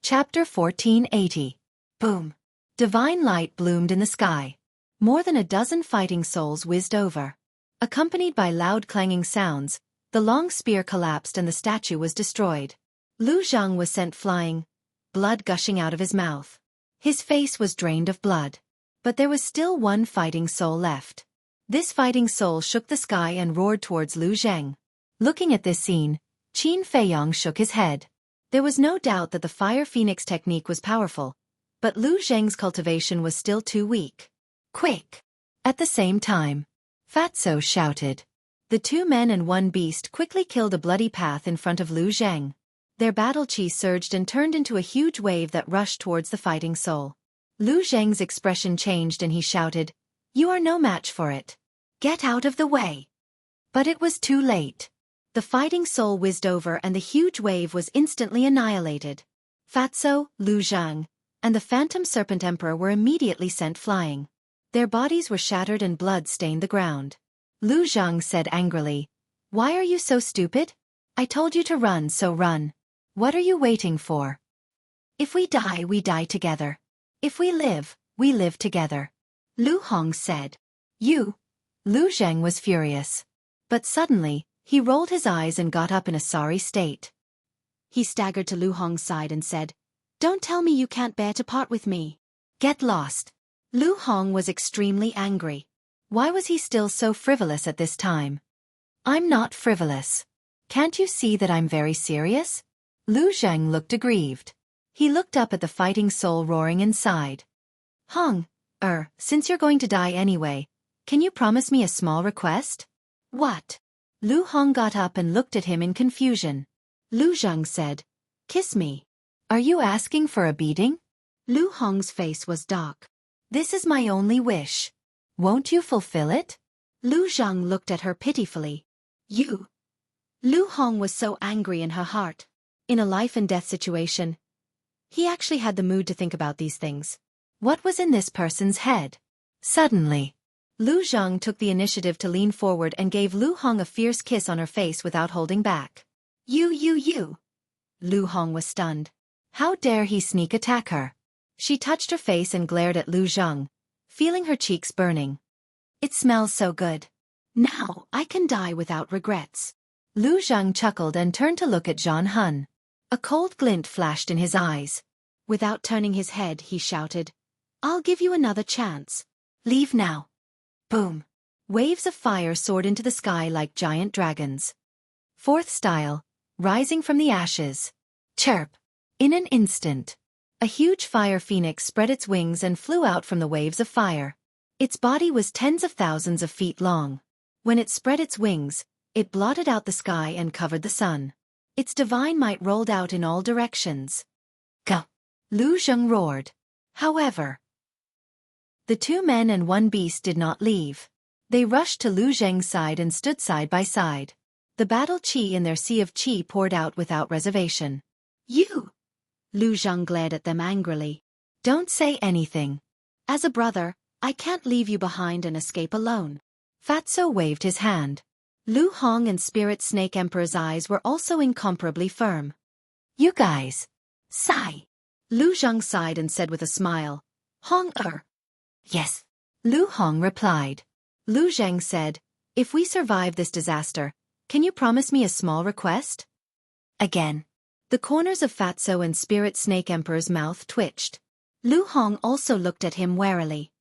Chapter 1480. Boom. Divine light bloomed in the sky. More than a dozen fighting souls whizzed over. Accompanied by loud clanging sounds, the long spear collapsed and the statue was destroyed. Lu Zhang was sent flying, blood gushing out of his mouth. His face was drained of blood. But there was still one fighting soul left. This fighting soul shook the sky and roared towards Lu Zhang. Looking at this scene, Qin Feiyong shook his head. There was no doubt that the Fire Phoenix technique was powerful, but Lu Zhang's cultivation was still too weak. Quick! At the same time, Fatso shouted. The two men and one beast quickly killed a bloody path in front of Lu Zhang. Their battle chi surged and turned into a huge wave that rushed towards the fighting soul. Lu Zhang's expression changed and he shouted, "You are no match for it. Get out of the way." But it was too late. The fighting soul whizzed over and the huge wave was instantly annihilated. Fatso, Lu Zhang, and the Phantom Serpent Emperor were immediately sent flying. Their bodies were shattered and blood stained the ground. Lu Zhang said angrily, "Why are you so stupid? I told you to run, so run. What are you waiting for? If we die together. If we live together." Lu Hong said. "You?" Lu Zhang was furious. But suddenly, he rolled his eyes and got up in a sorry state. He staggered to Lu Hong's side and said, "Don't tell me you can't bear to part with me. Get lost." Lu Hong was extremely angry. Why was he still so frivolous at this time? "I'm not frivolous. Can't you see that I'm very serious?" Lu Zhang looked aggrieved. He looked up at the fighting soul roaring inside. "Hong, since you're going to die anyway, can you promise me a small request?" "What?" Lu Hong got up and looked at him in confusion. Lu Zhang said, "Kiss me." "Are you asking for a beating?" Lu Hong's face was dark. "This is my only wish. Won't you fulfill it?" Lu Zhang looked at her pitifully. "You?" Lu Hong was so angry in her heart. In a life-and-death situation, he actually had the mood to think about these things. What was in this person's head? Suddenly, Lu Zhang took the initiative to lean forward and gave Lu Hong a fierce kiss on her face without holding back. You. Lu Hong was stunned. How dare he sneak attack her? She touched her face and glared at Lu Zhang, feeling her cheeks burning. "It smells so good. Now I can die without regrets." Lu Zhang chuckled and turned to look at Zhan Hun. A cold glint flashed in his eyes. Without turning his head, he shouted, "I'll give you another chance. Leave now." Boom. Waves of fire soared into the sky like giant dragons. Fourth style, rising from the ashes. Chirp. In an instant, a huge fire phoenix spread its wings and flew out from the waves of fire. Its body was tens of thousands of feet long. When it spread its wings, it blotted out the sky and covered the sun. Its divine might rolled out in all directions. Go! Lu Zhang roared. However, the two men and one beast did not leave. They rushed to Lu Zhang's side and stood side by side. The battle chi in their sea of chi poured out without reservation. "You!" Lu Zhang glared at them angrily. "Don't say anything. As a brother, I can't leave you behind and escape alone." Fatso waved his hand. Lu Hong and Spirit Snake Emperor's eyes were also incomparably firm. "You guys." Sigh. Lu Zhang sighed and said with a smile, "Hong Yes." Lu Hong replied. Lu Zhang said, "If we survive this disaster, can you promise me a small request?" Again. The corners of Fatso and Spirit Snake Emperor's mouth twitched. Lu Hong also looked at him warily.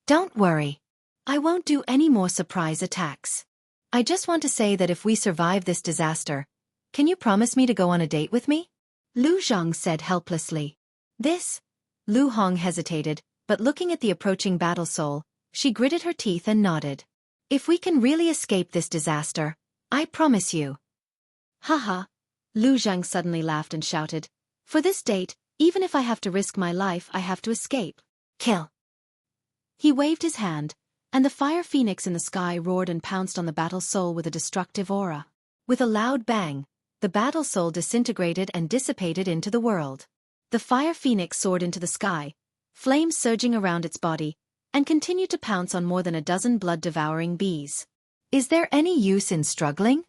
"Don't worry. I won't do any more surprise attacks. I just want to say that if we survive this disaster, can you promise me to go on a date with me?" Lu Zhang said helplessly. "This?" Lu Hong hesitated, but looking at the approaching battle soul, she gritted her teeth and nodded. "If we can really escape this disaster, I promise you." "Haha." Lu Zhang suddenly laughed and shouted, "For this date, even if I have to risk my life, I have to escape. Kill." He waved his hand, and the fire phoenix in the sky roared and pounced on the battle soul with a destructive aura. With a loud bang, the battle soul disintegrated and dissipated into the world. The fire phoenix soared into the sky, flames surging around its body, and continued to pounce on more than a dozen blood-devouring bees. "Is there any use in struggling?"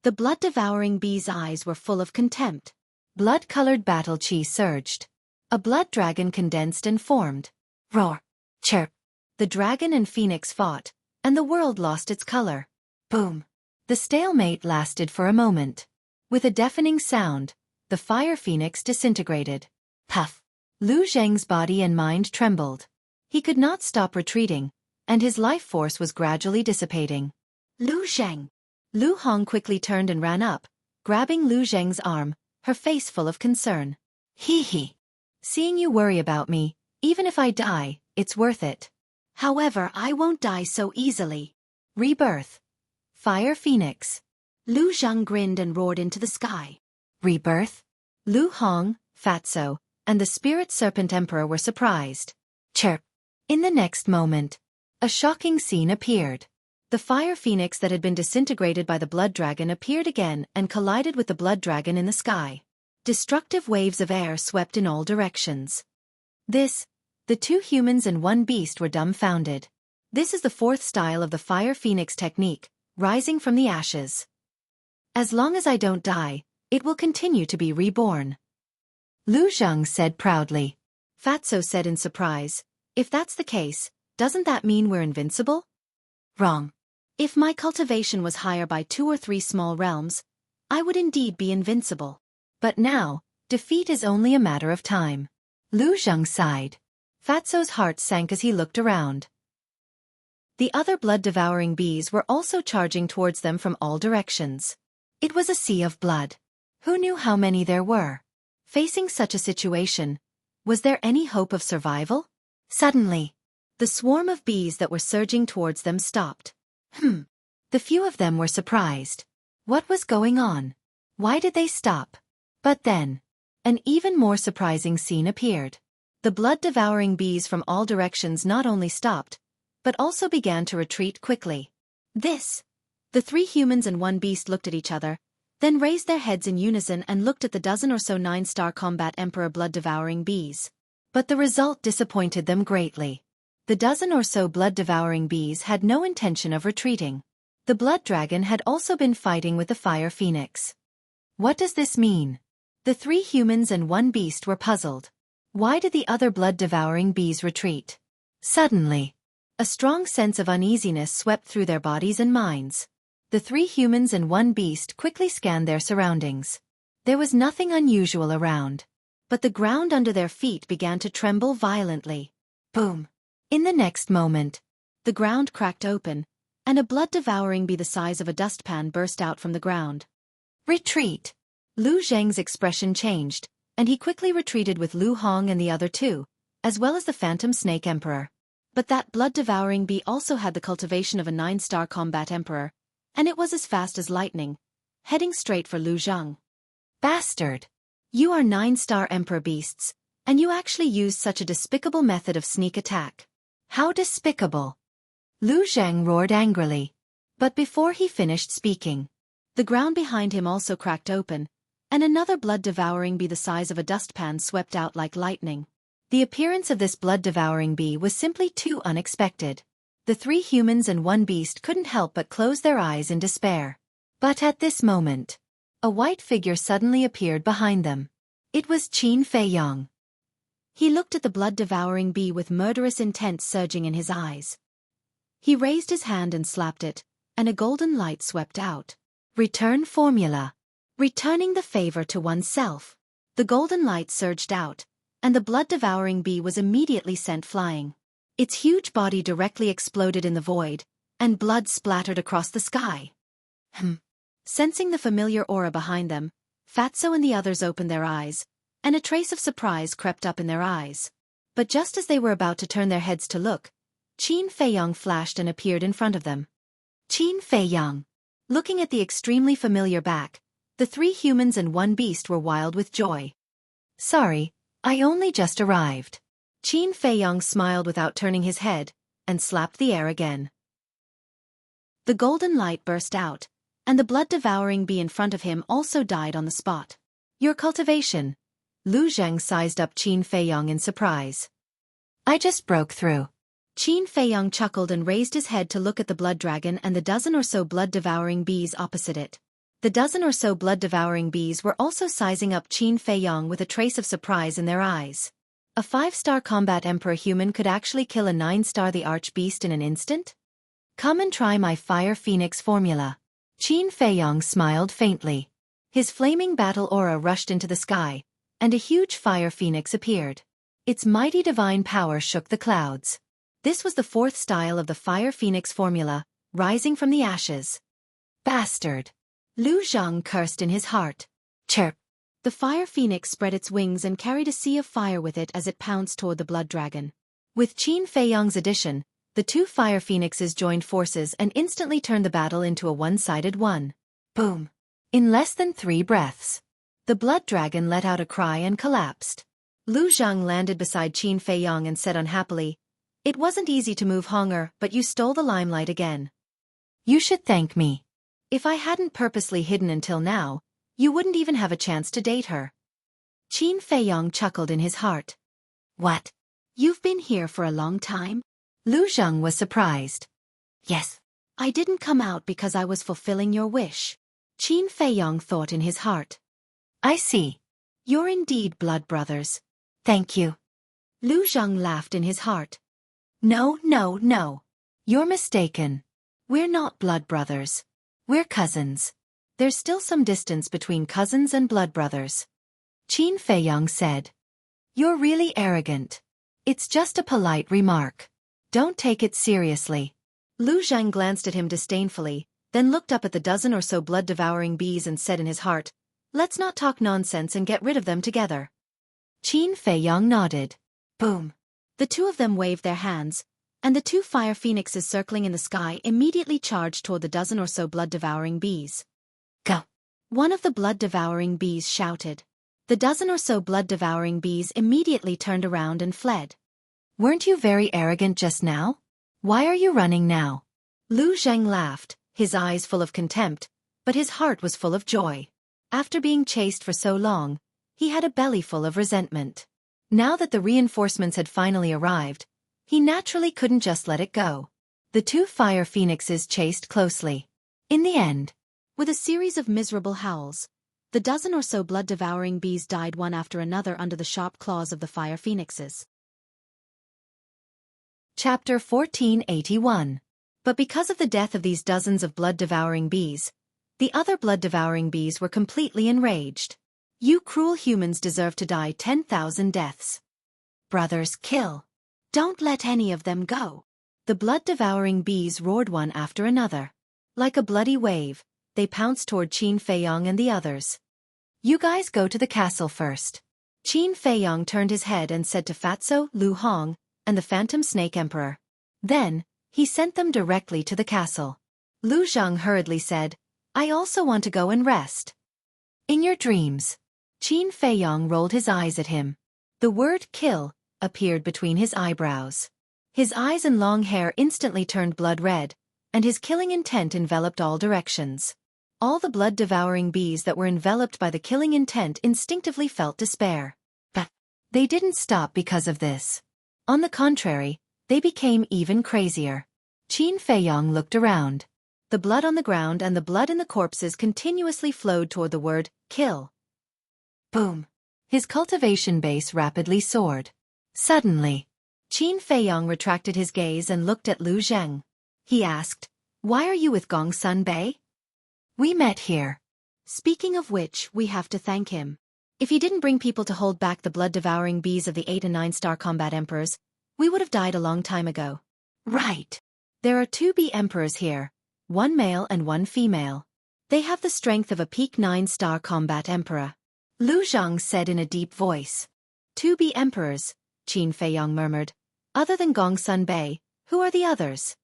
The blood-devouring bees' eyes were full of contempt. Blood-colored battle chi surged. A blood dragon condensed and formed. Roar. Chirp. The dragon and phoenix fought, and the world lost its color. Boom. The stalemate lasted for a moment. With a deafening sound, the fire phoenix disintegrated. Puff. Lu Zheng's body and mind trembled. He could not stop retreating, and his life force was gradually dissipating. Lu Zheng. Lu Hong quickly turned and ran up, grabbing Lu Zheng's arm, her face full of concern. Hee hee. Seeing you worry about me, even if I die, it's worth it. However, I won't die so easily. Rebirth. Fire Phoenix. Lu Zheng grinned and roared into the sky. Rebirth? Lu Hong, Fatso, and the Spirit Serpent Emperor were surprised. Chirp. In the next moment, a shocking scene appeared. The fire phoenix that had been disintegrated by the blood dragon appeared again and collided with the blood dragon in the sky. Destructive waves of air swept in all directions. The two humans and one beast were dumbfounded. This is the fourth style of the fire phoenix technique, rising from the ashes. As long as I don't die, it will continue to be reborn. Lu Zheng said proudly. Fatso said in surprise, if that's the case, doesn't that mean we're invincible? Wrong. If my cultivation was higher by 2 or 3 small realms, I would indeed be invincible. But now, defeat is only a matter of time. Lu Zheng sighed. Fatso's heart sank as he looked around. The other blood-devouring bees were also charging towards them from all directions. It was a sea of blood. Who knew how many there were? Facing such a situation, was there any hope of survival? Suddenly, the swarm of bees that were surging towards them stopped. The few of them were surprised. What was going on? Why did they stop? But then, an even more surprising scene appeared. The blood-devouring bees from all directions not only stopped, but also began to retreat quickly. The 3 humans and 1 beast looked at each other, then raised their heads in unison and looked at the dozen or so 9-star combat emperor blood-devouring bees. But the result disappointed them greatly. The dozen or so blood-devouring bees had no intention of retreating. The blood dragon had also been fighting with the fire phoenix. What does this mean? The 3 humans and 1 beast were puzzled. Why did the other blood-devouring bees retreat? Suddenly, a strong sense of uneasiness swept through their bodies and minds. The 3 humans and 1 beast quickly scanned their surroundings. There was nothing unusual around. But the ground under their feet began to tremble violently. Boom! In the next moment, the ground cracked open, and a blood-devouring bee the size of a dustpan burst out from the ground. Retreat! Lu Zheng's expression changed, and he quickly retreated with Lu Hong and the other 2, as well as the Phantom Snake Emperor. But that blood-devouring bee also had the cultivation of a 9-star combat emperor, and it was as fast as lightning, heading straight for Lu Zheng. Bastard! You are 9-star emperor beasts, and you actually used such a despicable method of sneak attack. How despicable! Lu Zheng roared angrily. But before he finished speaking, the ground behind him also cracked open, and another blood-devouring bee the size of a dustpan swept out like lightning. The appearance of this blood-devouring bee was simply too unexpected. The 3 humans and 1 beast couldn't help but close their eyes in despair. But at this moment, a white figure suddenly appeared behind them. It was Qin Feiyang. He looked at the blood-devouring bee with murderous intent surging in his eyes. He raised his hand and slapped it, and a golden light swept out. Return formula. Returning the favor to oneself. The golden light surged out, and the blood-devouring bee was immediately sent flying. Its huge body directly exploded in the void, and blood splattered across the sky. Sensing the familiar aura behind them, Fatso and the others opened their eyes, and a trace of surprise crept up in their eyes. But just as they were about to turn their heads to look, Qin Feiyang flashed and appeared in front of them. Qin Feiyang. Looking at the extremely familiar back, the 3 humans and 1 beast were wild with joy. Sorry, I only just arrived. Qin Feiyang smiled without turning his head, and slapped the air again. The golden light burst out, and the blood-devouring bee in front of him also died on the spot. Your cultivation. Lu Zheng sized up Qin Feiyang in surprise. I just broke through. Qin Feiyang chuckled and raised his head to look at the blood dragon and the dozen or so blood-devouring bees opposite it. The dozen or so blood-devouring bees were also sizing up Qin Feiyong with a trace of surprise in their eyes. A 5-star combat emperor human could actually kill a 9-star the archbeast in an instant? Come and try my fire phoenix formula. Qin Feiyong smiled faintly. His flaming battle aura rushed into the sky, and a huge fire phoenix appeared. Its mighty divine power shook the clouds. This was the 4th style of the fire phoenix formula, rising from the ashes. Bastard! Lu Zhang cursed in his heart. Chirp! The fire phoenix spread its wings and carried a sea of fire with it as it pounced toward the blood dragon. With Qin Feiyong's addition, the 2 fire phoenixes joined forces and instantly turned the battle into a one-sided one. Boom! In less than 3 breaths, the blood dragon let out a cry and collapsed. Lu Zhang landed beside Qin Feiyong and said unhappily, "It wasn't easy to move Honger, but you stole the limelight again. You should thank me. If I hadn't purposely hidden until now, you wouldn't even have a chance to date her." Qin Feiyong chuckled in his heart. "What? You've been here for a long time?" Lu Zhang was surprised. "Yes. I didn't come out because I was fulfilling your wish." Qin Feiyong thought in his heart. "I see. You're indeed blood brothers. Thank you." Lu Zhang laughed in his heart. No. You're mistaken. We're not blood brothers. We're cousins. There's still some distance between cousins and blood brothers." Qin Feiyong said. "You're really arrogant. It's just a polite remark. Don't take it seriously." Lu Zhang glanced at him disdainfully, then looked up at the dozen or so blood-devouring bees and said in his heart, "Let's not talk nonsense and get rid of them together." Qin Feiyong nodded. Boom! The 2 of them waved their hands, and the 2 fire phoenixes circling in the sky immediately charged toward the dozen or so blood-devouring bees. "Go!" One of the blood-devouring bees shouted. The dozen or so blood-devouring bees immediately turned around and fled. "Weren't you very arrogant just now? Why are you running now?" Lu Zhang laughed, his eyes full of contempt, but his heart was full of joy. After being chased for so long, he had a belly full of resentment. Now that the reinforcements had finally arrived, he naturally couldn't just let it go. The 2 fire phoenixes chased closely. In the end, with a series of miserable howls, the dozen or so blood-devouring bees died one after another under the sharp claws of the fire phoenixes. Chapter 1481. But because of the death of these dozens of blood-devouring bees, the other blood-devouring bees were completely enraged. "You cruel humans deserve to die 10,000 deaths. Brothers, kill. Don't let any of them go." The blood-devouring bees roared one after another. Like a bloody wave, they pounced toward Qin Feiyong and the others. "You guys go to the castle first." Qin Feiyong turned his head and said to Fatso, Lu Hong, and the Phantom Snake Emperor. Then, he sent them directly to the castle. Lu Zhang hurriedly said, "I also want to go and rest." "In your dreams." Qin Feiyong rolled his eyes at him. The word "kill" appeared between his eyebrows. His eyes and long hair instantly turned blood red, and his killing intent enveloped all directions. All the blood-devouring bees that were enveloped by the killing intent instinctively felt despair. But they didn't stop because of this. On the contrary, they became even crazier. Qin Feiyong looked around. The blood on the ground and the blood in the corpses continuously flowed toward the word "kill." Boom! His cultivation base rapidly soared. Suddenly, Qin Feiyong retracted his gaze and looked at Lu Zhang. He asked, "Why are you with Gongsun Bei?" "We met here. Speaking of which, we have to thank him. If he didn't bring people to hold back the blood-devouring bees of the 8 and 9-star combat emperors, we would have died a long time ago." "Right. There are 2 bee emperors here, 1 male and 1 female. They have the strength of a peak 9-star combat emperor." Lu Zhang said in a deep voice. 2 bee emperors," Qin Feiyong murmured. "Other than Gongsun Bei, who are the others?"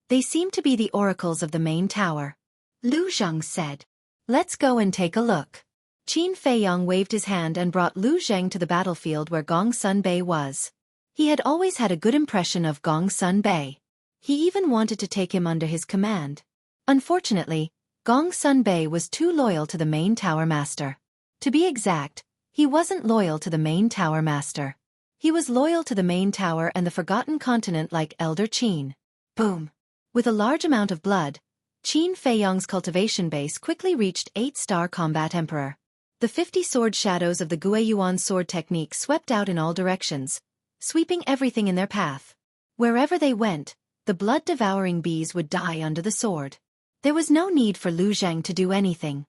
"They seem to be the oracles of the main tower," Lu Zhang said. "Let's go and take a look." Qin Feiyong waved his hand and brought Lu Zhang to the battlefield where Gongsun Bei was. He had always had a good impression of Gongsun Bei. He even wanted to take him under his command. Unfortunately, Gongsun Bei was too loyal to the main tower master. To be exact, he wasn't loyal to the main tower master. He was loyal to the main tower and the Forgotten Continent like Elder Qin. Boom! With a large amount of blood, Qin Feiyong's cultivation base quickly reached 8-star combat emperor. The 50-sword shadows of the Guiyuan sword technique swept out in all directions, sweeping everything in their path. Wherever they went, the blood-devouring bees would die under the sword. There was no need for Lu Zhang to do anything.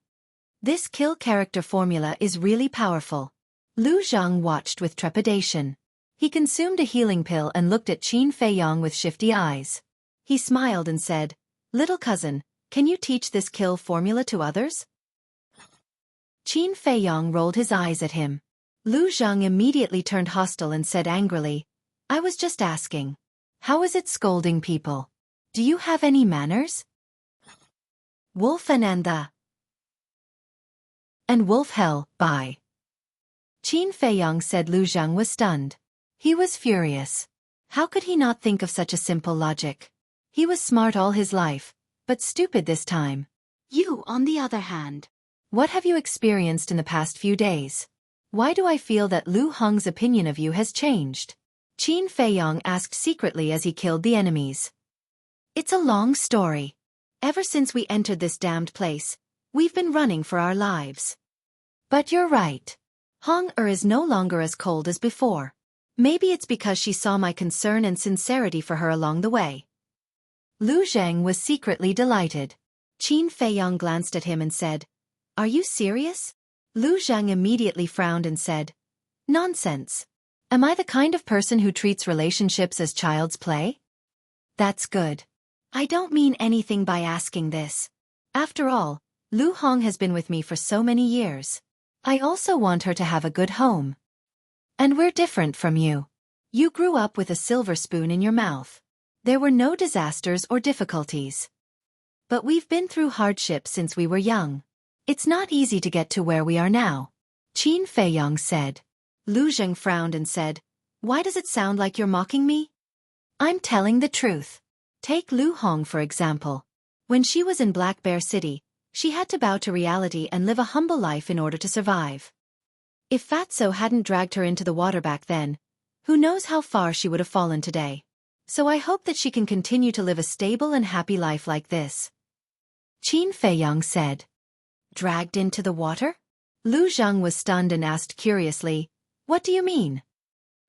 This kill character formula is really powerful. Lu Zhang watched with trepidation. He consumed a healing pill and looked at Qin Feiyong with shifty eyes. He smiled and said, "Little cousin, can you teach this kill formula to others?" Qin Feiyong rolled his eyes at him. Lu Zhang immediately turned hostile and said angrily, "I was just asking. How is it scolding people? Do you have any manners?" Wolf and wolf hell, bye. Qin Feiyong said. Lu Zhang was stunned. He was furious. How could he not think of such a simple logic? He was smart all his life, but stupid this time. You, on the other hand. What have you experienced in the past few days? Why do I feel that Lu Hong's opinion of you has changed? Qin Feiyong asked secretly as he killed the enemies. It's a long story. Ever since we entered this damned place, we've been running for our lives. But you're right. Hong is no longer as cold as before. Maybe it's because she saw my concern and sincerity for her along the way. Lu Zhang was secretly delighted. Qin Feiyong glanced at him and said, "Are you serious?" Lu Zhang immediately frowned and said, "Nonsense. Am I the kind of person who treats relationships as child's play?" That's good. I don't mean anything by asking this. After all, Lu Hong has been with me for so many years. I also want her to have a good home. And we're different from you. You grew up with a silver spoon in your mouth. There were no disasters or difficulties. But we've been through hardship since we were young. It's not easy to get to where we are now. Qin Feiyong said. Lu Zhang frowned and said, "Why does it sound like you're mocking me?" "I'm telling the truth. Take Lu Hong for example. When she was in Black Bear City, she had to bow to reality and live a humble life in order to survive. If Fatso hadn't dragged her into the water back then, who knows how far she would have fallen today. So I hope that she can continue to live a stable and happy life like this." Qin Feiyong said. Dragged into the water? Lu Zhang was stunned and asked curiously, "What do you mean?"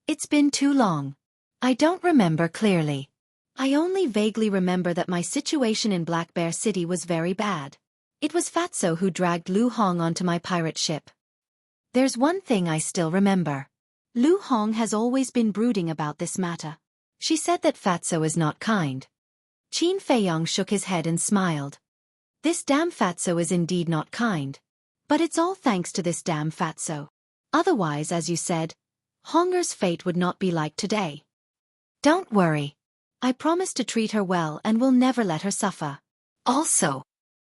"It's been too long. I don't remember clearly. I only vaguely remember that my situation in Black Bear City was very bad. It was Fatso who dragged Lu Hong onto my pirate ship. There's one thing I still remember. Lu Hong has always been brooding about this matter. She said that Fatso is not kind." Qin Feiyong shook his head and smiled. "This damn Fatso is indeed not kind. But it's all thanks to this damn Fatso. Otherwise, as you said, Honger's fate would not be like today. Don't worry. I promise to treat her well and will never let her suffer. Also,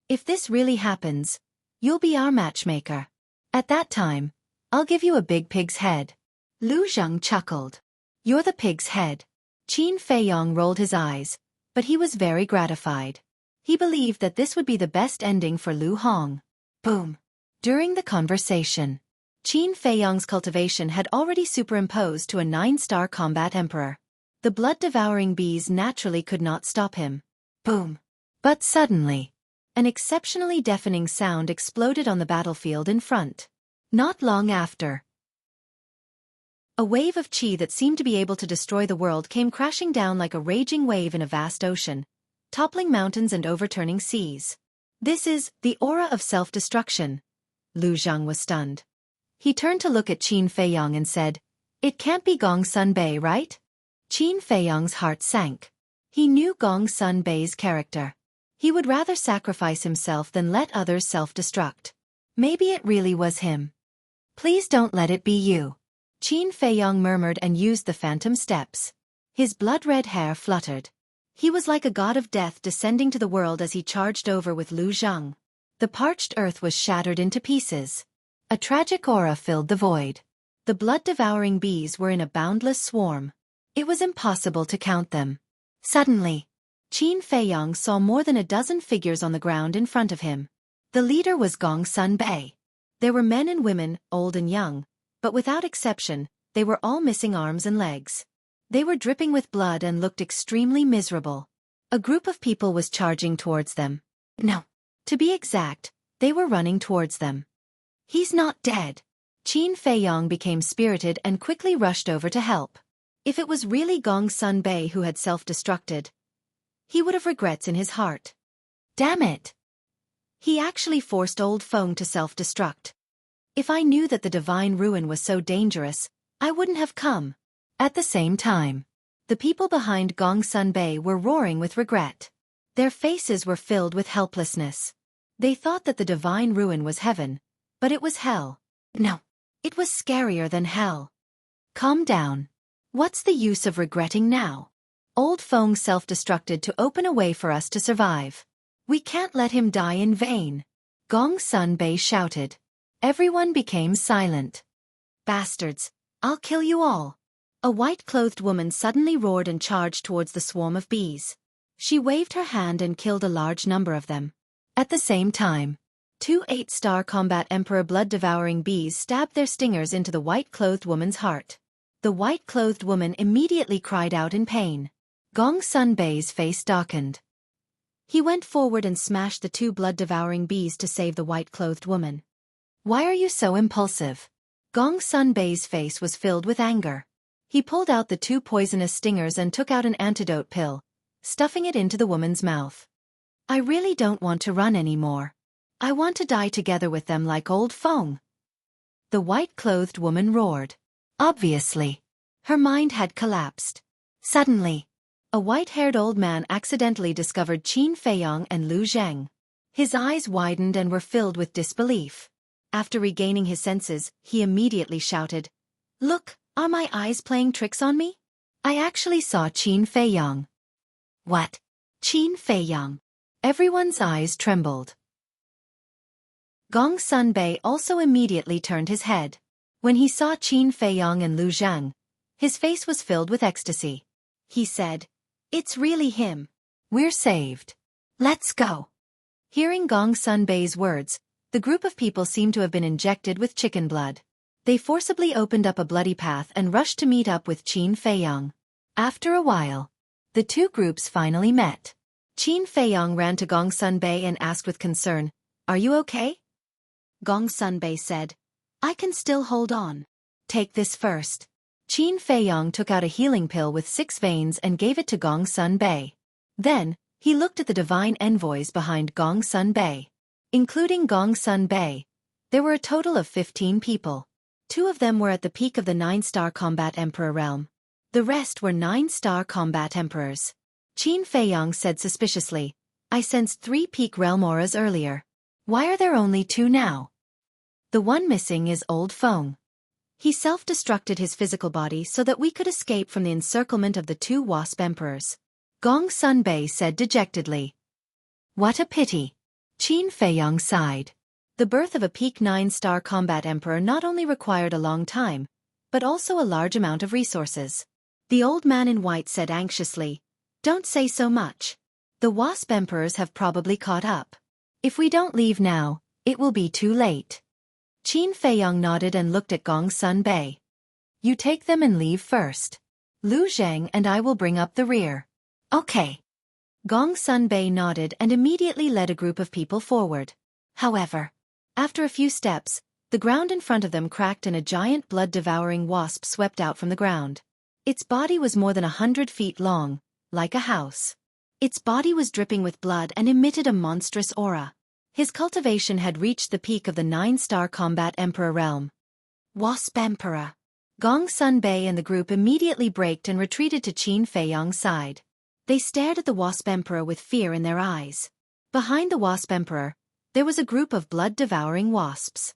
if this really happens, you'll be our matchmaker. At that time, I'll give you a big pig's head." Lu Zhang chuckled. "You're the pig's head." Qin Feiyong rolled his eyes, but he was very gratified. He believed that this would be the best ending for Lu Hong. Boom. During the conversation, Qin Feiyong's cultivation had already superimposed to a 9-star combat emperor. The blood-devouring bees naturally could not stop him. Boom. But suddenly, an exceptionally deafening sound exploded on the battlefield in front. Not long after, a wave of qi that seemed to be able to destroy the world came crashing down like a raging wave in a vast ocean, toppling mountains and overturning seas. "This is the aura of self-destruction." Lu Zhang was stunned. He turned to look at Qin Feiyong and said, "It can't be Gong Sun Bei, right?" Qin Feiyong's heart sank. He knew Gong Sun Bei's character. He would rather sacrifice himself than let others self-destruct. Maybe it really was him. "Please don't let it be you." Qin Feiyong murmured and used the phantom steps. His blood-red hair fluttered. He was like a god of death descending to the world as he charged over with Lu Zhang. The parched earth was shattered into pieces. A tragic aura filled the void. The blood-devouring bees were in a boundless swarm. It was impossible to count them. Suddenly, Qin Feiyong saw more than a dozen figures on the ground in front of him. The leader was Gong Sun Bei. There were men and women, old and young, but without exception, they were all missing arms and legs. They were dripping with blood and looked extremely miserable. A group of people was charging towards them. No. To be exact, they were running towards them. He's not dead. Qin Feiyong became spirited and quickly rushed over to help. If it was really Gong Sun Bei who had self-destructed, he would have regrets in his heart. Damn it! He actually forced old Feng to self-destruct. If I knew that the divine ruin was so dangerous, I wouldn't have come. At the same time, the people behind Gong Sun Bei were roaring with regret. Their faces were filled with helplessness. They thought that the divine ruin was heaven, but it was hell. No, it was scarier than hell. Calm down. What's the use of regretting now? Old Feng self-destructed to open a way for us to survive. We can't let him die in vain. Gong Sun Bei shouted. Everyone became silent. Bastards, I'll kill you all. A white-clothed woman suddenly roared and charged towards the swarm of bees. She waved her hand and killed a large number of them. At the same time, 2 8-star combat emperor blood-devouring bees stabbed their stingers into the white-clothed woman's heart. The white-clothed woman immediately cried out in pain. Gong Sun Bei's face darkened. He went forward and smashed the 2 blood-devouring bees to save the white-clothed woman. Why are you so impulsive? Gong Sun Bei's face was filled with anger. He pulled out the 2 poisonous stingers and took out an antidote pill, stuffing it into the woman's mouth. I really don't want to run anymore. I want to die together with them like old Feng. The white-clothed woman roared. Obviously. Her mind had collapsed. Suddenly, a white-haired old man accidentally discovered Qin Feiyong and Lu Zheng. His eyes widened and were filled with disbelief. After regaining his senses, he immediately shouted, "Look, are my eyes playing tricks on me? I actually saw Qin Feiyong." What? Qin Feiyong? Everyone's eyes trembled. Gong Sun Bei also immediately turned his head. When he saw Qin Feiyong and Lu Zhang, his face was filled with ecstasy. He said, "It's really him. We're saved. Let's go." Hearing Gong Sun Bei's words, the group of people seemed to have been injected with chicken blood. They forcibly opened up a bloody path and rushed to meet up with Qin Feiyong. After a while, the 2 groups finally met. Qin Feiyong ran to Gong Sun Bei and asked with concern, "Are you okay?" Gong Sun Bei said, "I can still hold on. Take this first." Qin Feiyong took out a healing pill with 6 veins and gave it to Gong Sun Bei. Then, he looked at the divine envoys behind Gong Sun Bei. Including Gong Sun Bei, there were a total of 15 people. 2 of them were at the peak of the 9-star combat emperor realm. The rest were 9-star combat emperors. Qin Feiyong said suspiciously, "I sensed 3 peak realm auras earlier. Why are there only 2 now?" The one missing is old Feng. He self-destructed his physical body so that we could escape from the encirclement of the 2 wasp emperors. Gong Sun Bei said dejectedly. What a pity. Qin Feiyong sighed. The birth of a peak 9-star combat emperor not only required a long time, but also a large amount of resources. The old man in white said anxiously, "Don't say so much. The wasp emperors have probably caught up. If we don't leave now, it will be too late." Qin Feiyong nodded and looked at Gong Sun Bei. "You take them and leave first. Lu Zheng and I will bring up the rear." "Okay." Gong Sun Bei nodded and immediately led a group of people forward. However, after a few steps, the ground in front of them cracked and a giant blood-devouring wasp swept out from the ground. Its body was more than 100 feet long, like a house. Its body was dripping with blood and emitted a monstrous aura. His cultivation had reached the peak of the 9-star combat emperor realm. Wasp Emperor. Gong Sun Bei and the group immediately braked and retreated to Qin Feiyong's side. They stared at the Wasp Emperor with fear in their eyes. Behind the Wasp Emperor, there was a group of blood-devouring wasps.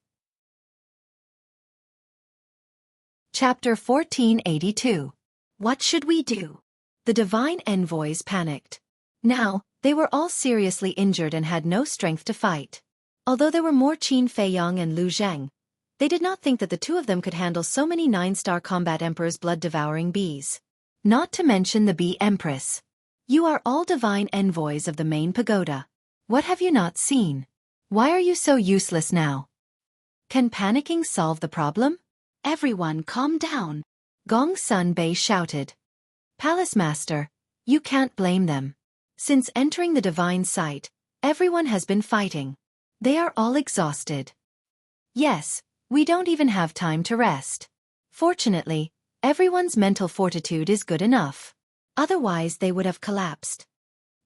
Chapter 1482. What should we do? The divine envoys panicked. Now, they were all seriously injured and had no strength to fight. Although there were more Qin Feiyong and Lu Zheng, they did not think that the 2 of them could handle so many 9-star combat emperors' blood-devouring bees. Not to mention the bee empress. You are all divine envoys of the main pagoda. What have you not seen? Why are you so useless now? Can panicking solve the problem? Everyone calm down. Gong Sun Bei shouted. Palace Master, you can't blame them. Since entering the divine sight, Everyone has been fighting. They are all exhausted. Yes, we don't even have time to rest. Fortunately, everyone's mental fortitude is good enough. Otherwise they would have collapsed.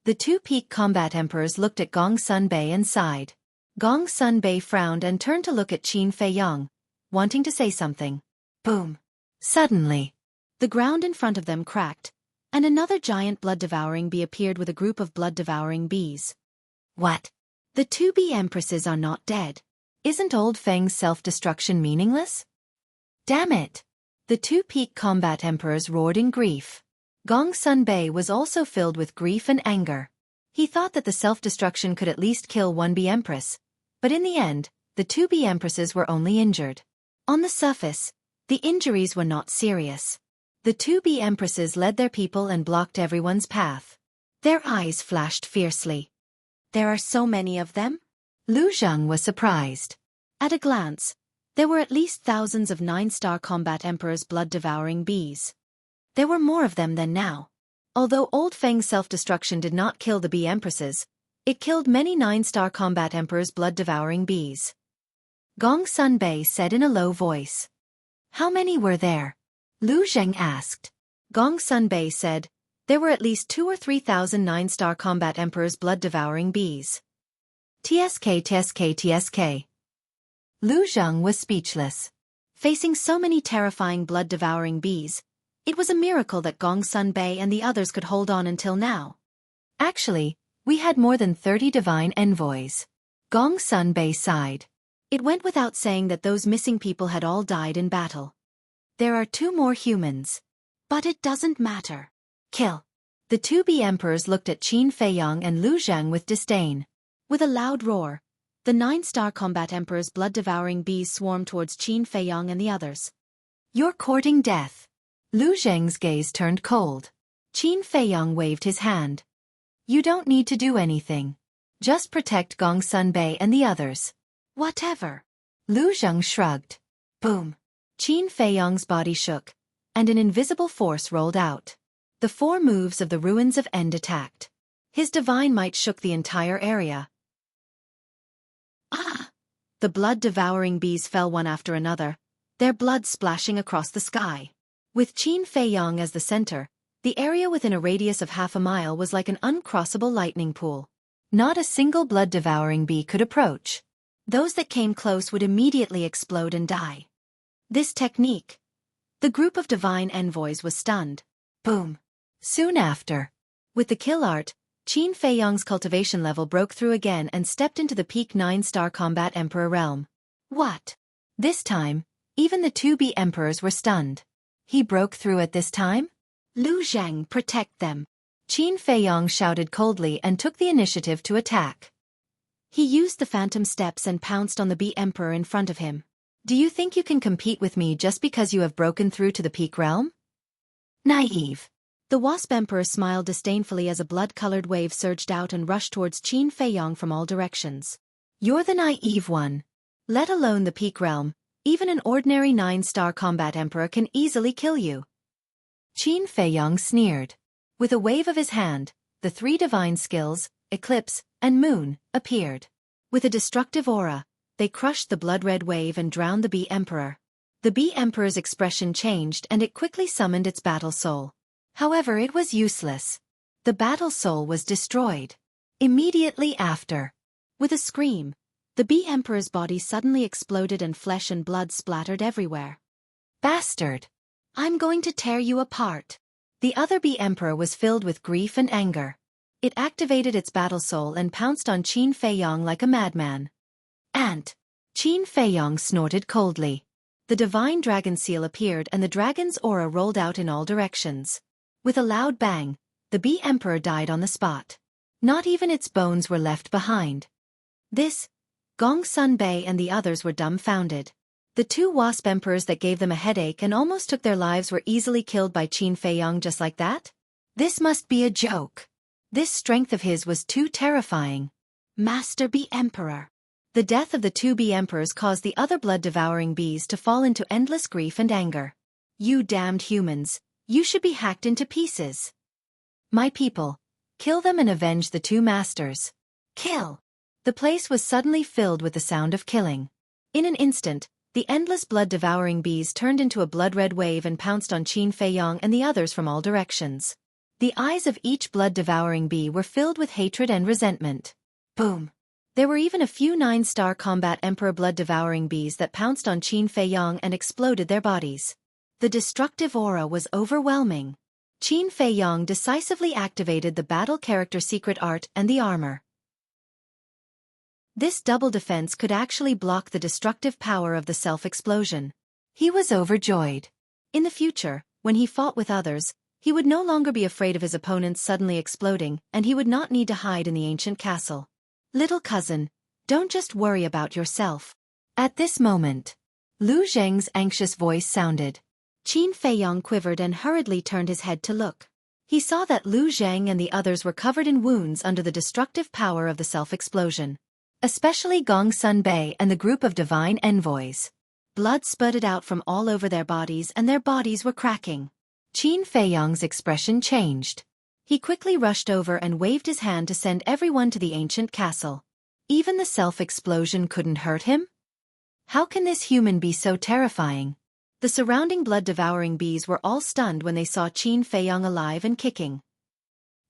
The two peak combat emperors looked at Gong Sunbei and sighed. Gong Sunbei frowned and turned to look at Qin Feiyong, wanting to say something. Boom! Suddenly, the ground in front of them cracked, and another giant blood-devouring bee appeared with a group of blood-devouring bees. What? The two bee empresses are not dead. Isn't Old Feng's self-destruction meaningless? Damn it! The two peak combat emperors roared in grief. Gong Sunbei was also filled with grief and anger. He thought that the self-destruction could at least kill one bee empress, but in the end, the two bee empresses were only injured. On the surface, the injuries were not serious. The two bee empresses led their people and blocked everyone's path. Their eyes flashed fiercely. There are so many of them? Lu Zheng was surprised. At a glance, there were at least thousands of 9-star combat emperors blood-devouring bees. There were more of them than now. Although Old Feng's self-destruction did not kill the bee empresses, it killed many 9-star combat emperors blood-devouring bees. Gong Sunbei said in a low voice. How many were there? Lu Zheng asked. Gong Sunbei said, there were at least 2,000 or 3,000 9-star combat emperors blood-devouring bees. TSK. Lu Zheng was speechless. Facing so many terrifying blood-devouring bees, it was a miracle that Gong Sunbei and the others could hold on until now. Actually, we had more than 30 divine envoys. Gong Sunbei sighed. It went without saying that those missing people had all died in battle. There are 2 more humans. But it doesn't matter. Kill. The two bee emperors looked at Qin Feiyong and Lu Zheng with disdain. With a loud roar, the 9-star combat emperor's blood-devouring bees swarmed towards Qin Feiyong and the others. You're courting death. Lu Zheng's gaze turned cold. Qin Feiyong waved his hand. You don't need to do anything. Just protect Gong Sunbei and the others. Whatever. Lu Zheng shrugged. Boom. Qin Feiyong's body shook, and an invisible force rolled out. The 4 moves of the ruins of End attacked. His divine might shook the entire area. Ah! The blood-devouring bees fell one after another, their blood splashing across the sky. With Qin Feiyong as the center, the area within a radius of half a mile was like an uncrossable lightning pool. Not a single blood-devouring bee could approach. Those that came close would immediately explode and die. This technique. The group of divine envoys was stunned. Boom. Soon after. With the kill art, Qin Feiyong's cultivation level broke through again and stepped into the peak 9-star combat emperor realm. What? This time, even the two bee emperors were stunned. He broke through at this time? Lu Zheng, protect them. Qin Feiyong shouted coldly and took the initiative to attack. He used the phantom steps and pounced on the bee emperor in front of him. Do you think you can compete with me just because you have broken through to the peak realm? Naive. The wasp emperor smiled disdainfully as a blood-colored wave surged out and rushed towards Qin Feiyong from all directions. You're the naive one. Let alone the peak realm, even an ordinary 9-star combat emperor can easily kill you. Qin Feiyong sneered. With a wave of his hand, the 3 divine skills, Eclipse and Moon, appeared. With a destructive aura, they crushed the blood-red wave and drowned the bee emperor. The bee emperor's expression changed and it quickly summoned its battle soul. However, it was useless. The battle soul was destroyed. Immediately after. With a scream, the bee emperor's body suddenly exploded and flesh and blood splattered everywhere. Bastard! I'm going to tear you apart. The other bee emperor was filled with grief and anger. It activated its battle soul and pounced on Qin Feiyong like a madman. Ant! Qin Feiyong snorted coldly. The divine dragon seal appeared and the dragon's aura rolled out in all directions. With a loud bang, the bee emperor died on the spot. Not even its bones were left behind. This, Gong Sunbei and the others were dumbfounded. The 2 wasp emperors that gave them a headache and almost took their lives were easily killed by Qin Feiyong just like that? This must be a joke. This strength of his was too terrifying. Master Bee Emperor. The death of the 2 bee emperors caused the other blood-devouring bees to fall into endless grief and anger. You damned humans, you should be hacked into pieces. My people, kill them and avenge the 2 masters. Kill! The place was suddenly filled with the sound of killing. In an instant, the endless blood-devouring bees turned into a blood-red wave and pounced on Qin Feiyong and the others from all directions. The eyes of each blood-devouring bee were filled with hatred and resentment. Boom! There were even a few 9-star combat Emperor blood-devouring bees that pounced on Qin Feiyong and exploded their bodies. The destructive aura was overwhelming. Qin Feiyong decisively activated the battle character secret art and the armor. This double defense could actually block the destructive power of the self-explosion. He was overjoyed. In the future, when he fought with others, he would no longer be afraid of his opponents suddenly exploding, and he would not need to hide in the ancient castle. Little cousin, don't just worry about yourself. At this moment, Lu Zheng's anxious voice sounded. Qin Feiyong quivered and hurriedly turned his head to look. He saw that Lu Zheng and the others were covered in wounds under the destructive power of the self-explosion. Especially Gong Sun Bei and the group of divine envoys. Blood spurted out from all over their bodies and their bodies were cracking. Qin Feiyong's expression changed. He quickly rushed over and waved his hand to send everyone to the ancient castle. Even the self-explosion couldn't hurt him? How can this human be so terrifying? The surrounding blood-devouring bees were all stunned when they saw Qin Feiyong alive and kicking.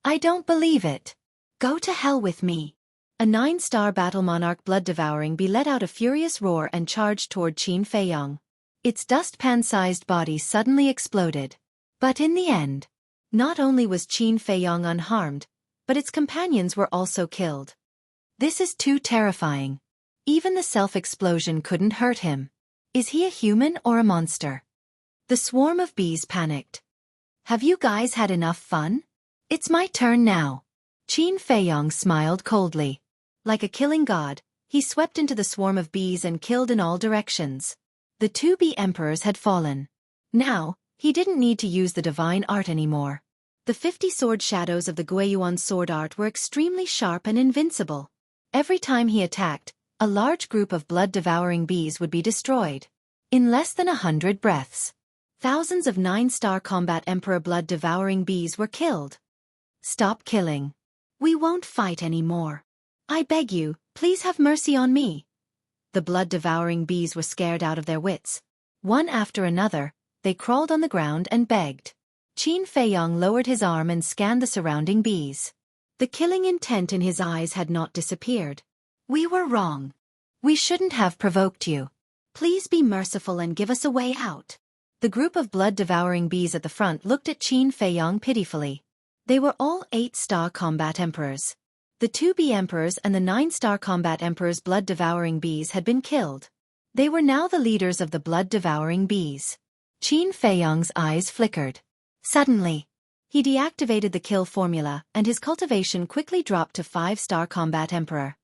I don't believe it. Go to hell with me. A 9-star battle monarch blood-devouring bee let out a furious roar and charged toward Qin Feiyong. Its dustpan-sized body suddenly exploded. But in the end, not only was Qin Feiyong unharmed, but its companions were also killed. This is too terrifying. Even the self-explosion couldn't hurt him. Is he a human or a monster? The swarm of bees panicked. Have you guys had enough fun? It's my turn now. Qin Feiyong smiled coldly. Like a killing god, he swept into the swarm of bees and killed in all directions. The 2 bee emperors had fallen. Now, he didn't need to use the divine art anymore. The 50 sword shadows of the Guiyuan sword art were extremely sharp and invincible. Every time he attacked, a large group of blood-devouring bees would be destroyed. In less than 100 breaths, thousands of 9-star combat emperor blood-devouring bees were killed. Stop killing. We won't fight anymore. I beg you, please have mercy on me. The blood-devouring bees were scared out of their wits. One after another, they crawled on the ground and begged. Qin Feiyong lowered his arm and scanned the surrounding bees. The killing intent in his eyes had not disappeared. We were wrong. We shouldn't have provoked you. Please be merciful and give us a way out. The group of blood-devouring bees at the front looked at Qin Feiyong pitifully. They were all 8-star combat emperors. The 2 bee emperors and the 9-star combat emperor's blood-devouring bees had been killed. They were now the leaders of the blood-devouring bees. Qin Feiyong's eyes flickered. Suddenly, he deactivated the kill formula and his cultivation quickly dropped to 5-star combat emperor.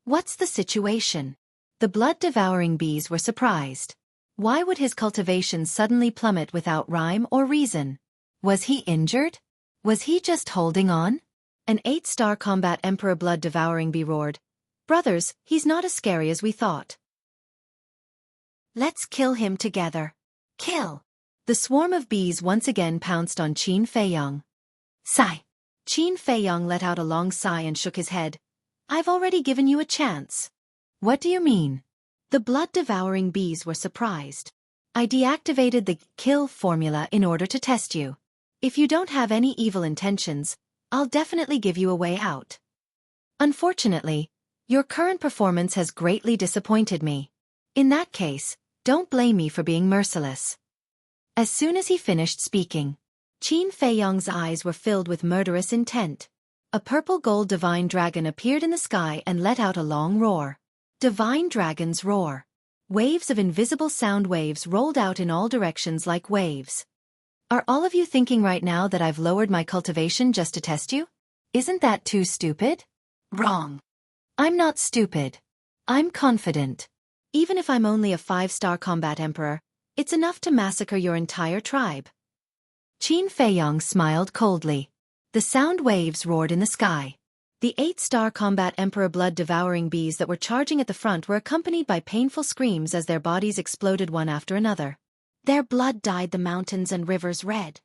What's the situation? The blood-devouring bees were surprised. Why would his cultivation suddenly plummet without rhyme or reason? Was he injured? Was he just holding on? An 8-star combat emperor blood-devouring bee roared. Brothers, he's not as scary as we thought. Let's kill him together. Kill! The swarm of bees once again pounced on Qin Feiyong. Sigh. Qin Feiyong let out a long sigh and shook his head. I've already given you a chance. What do you mean? The blood-devouring bees were surprised. I deactivated the kill formula in order to test you. If you don't have any evil intentions, I'll definitely give you a way out. Unfortunately, your current performance has greatly disappointed me. In that case, don't blame me for being merciless. As soon as he finished speaking, Qin Feiyong's eyes were filled with murderous intent. A purple gold divine dragon appeared in the sky and let out a long roar. Divine dragon's roar. Waves of invisible sound waves rolled out in all directions like waves. Are all of you thinking right now that I've lowered my cultivation just to test you? Isn't that too stupid? Wrong. I'm not stupid. I'm confident. Even if I'm only a 5-star combat emperor, it's enough to massacre your entire tribe. Qin Feiyong smiled coldly. The sound waves roared in the sky. The 8-star combat emperor blood-devouring bees that were charging at the front were accompanied by painful screams as their bodies exploded one after another. Their blood dyed the mountains and rivers red.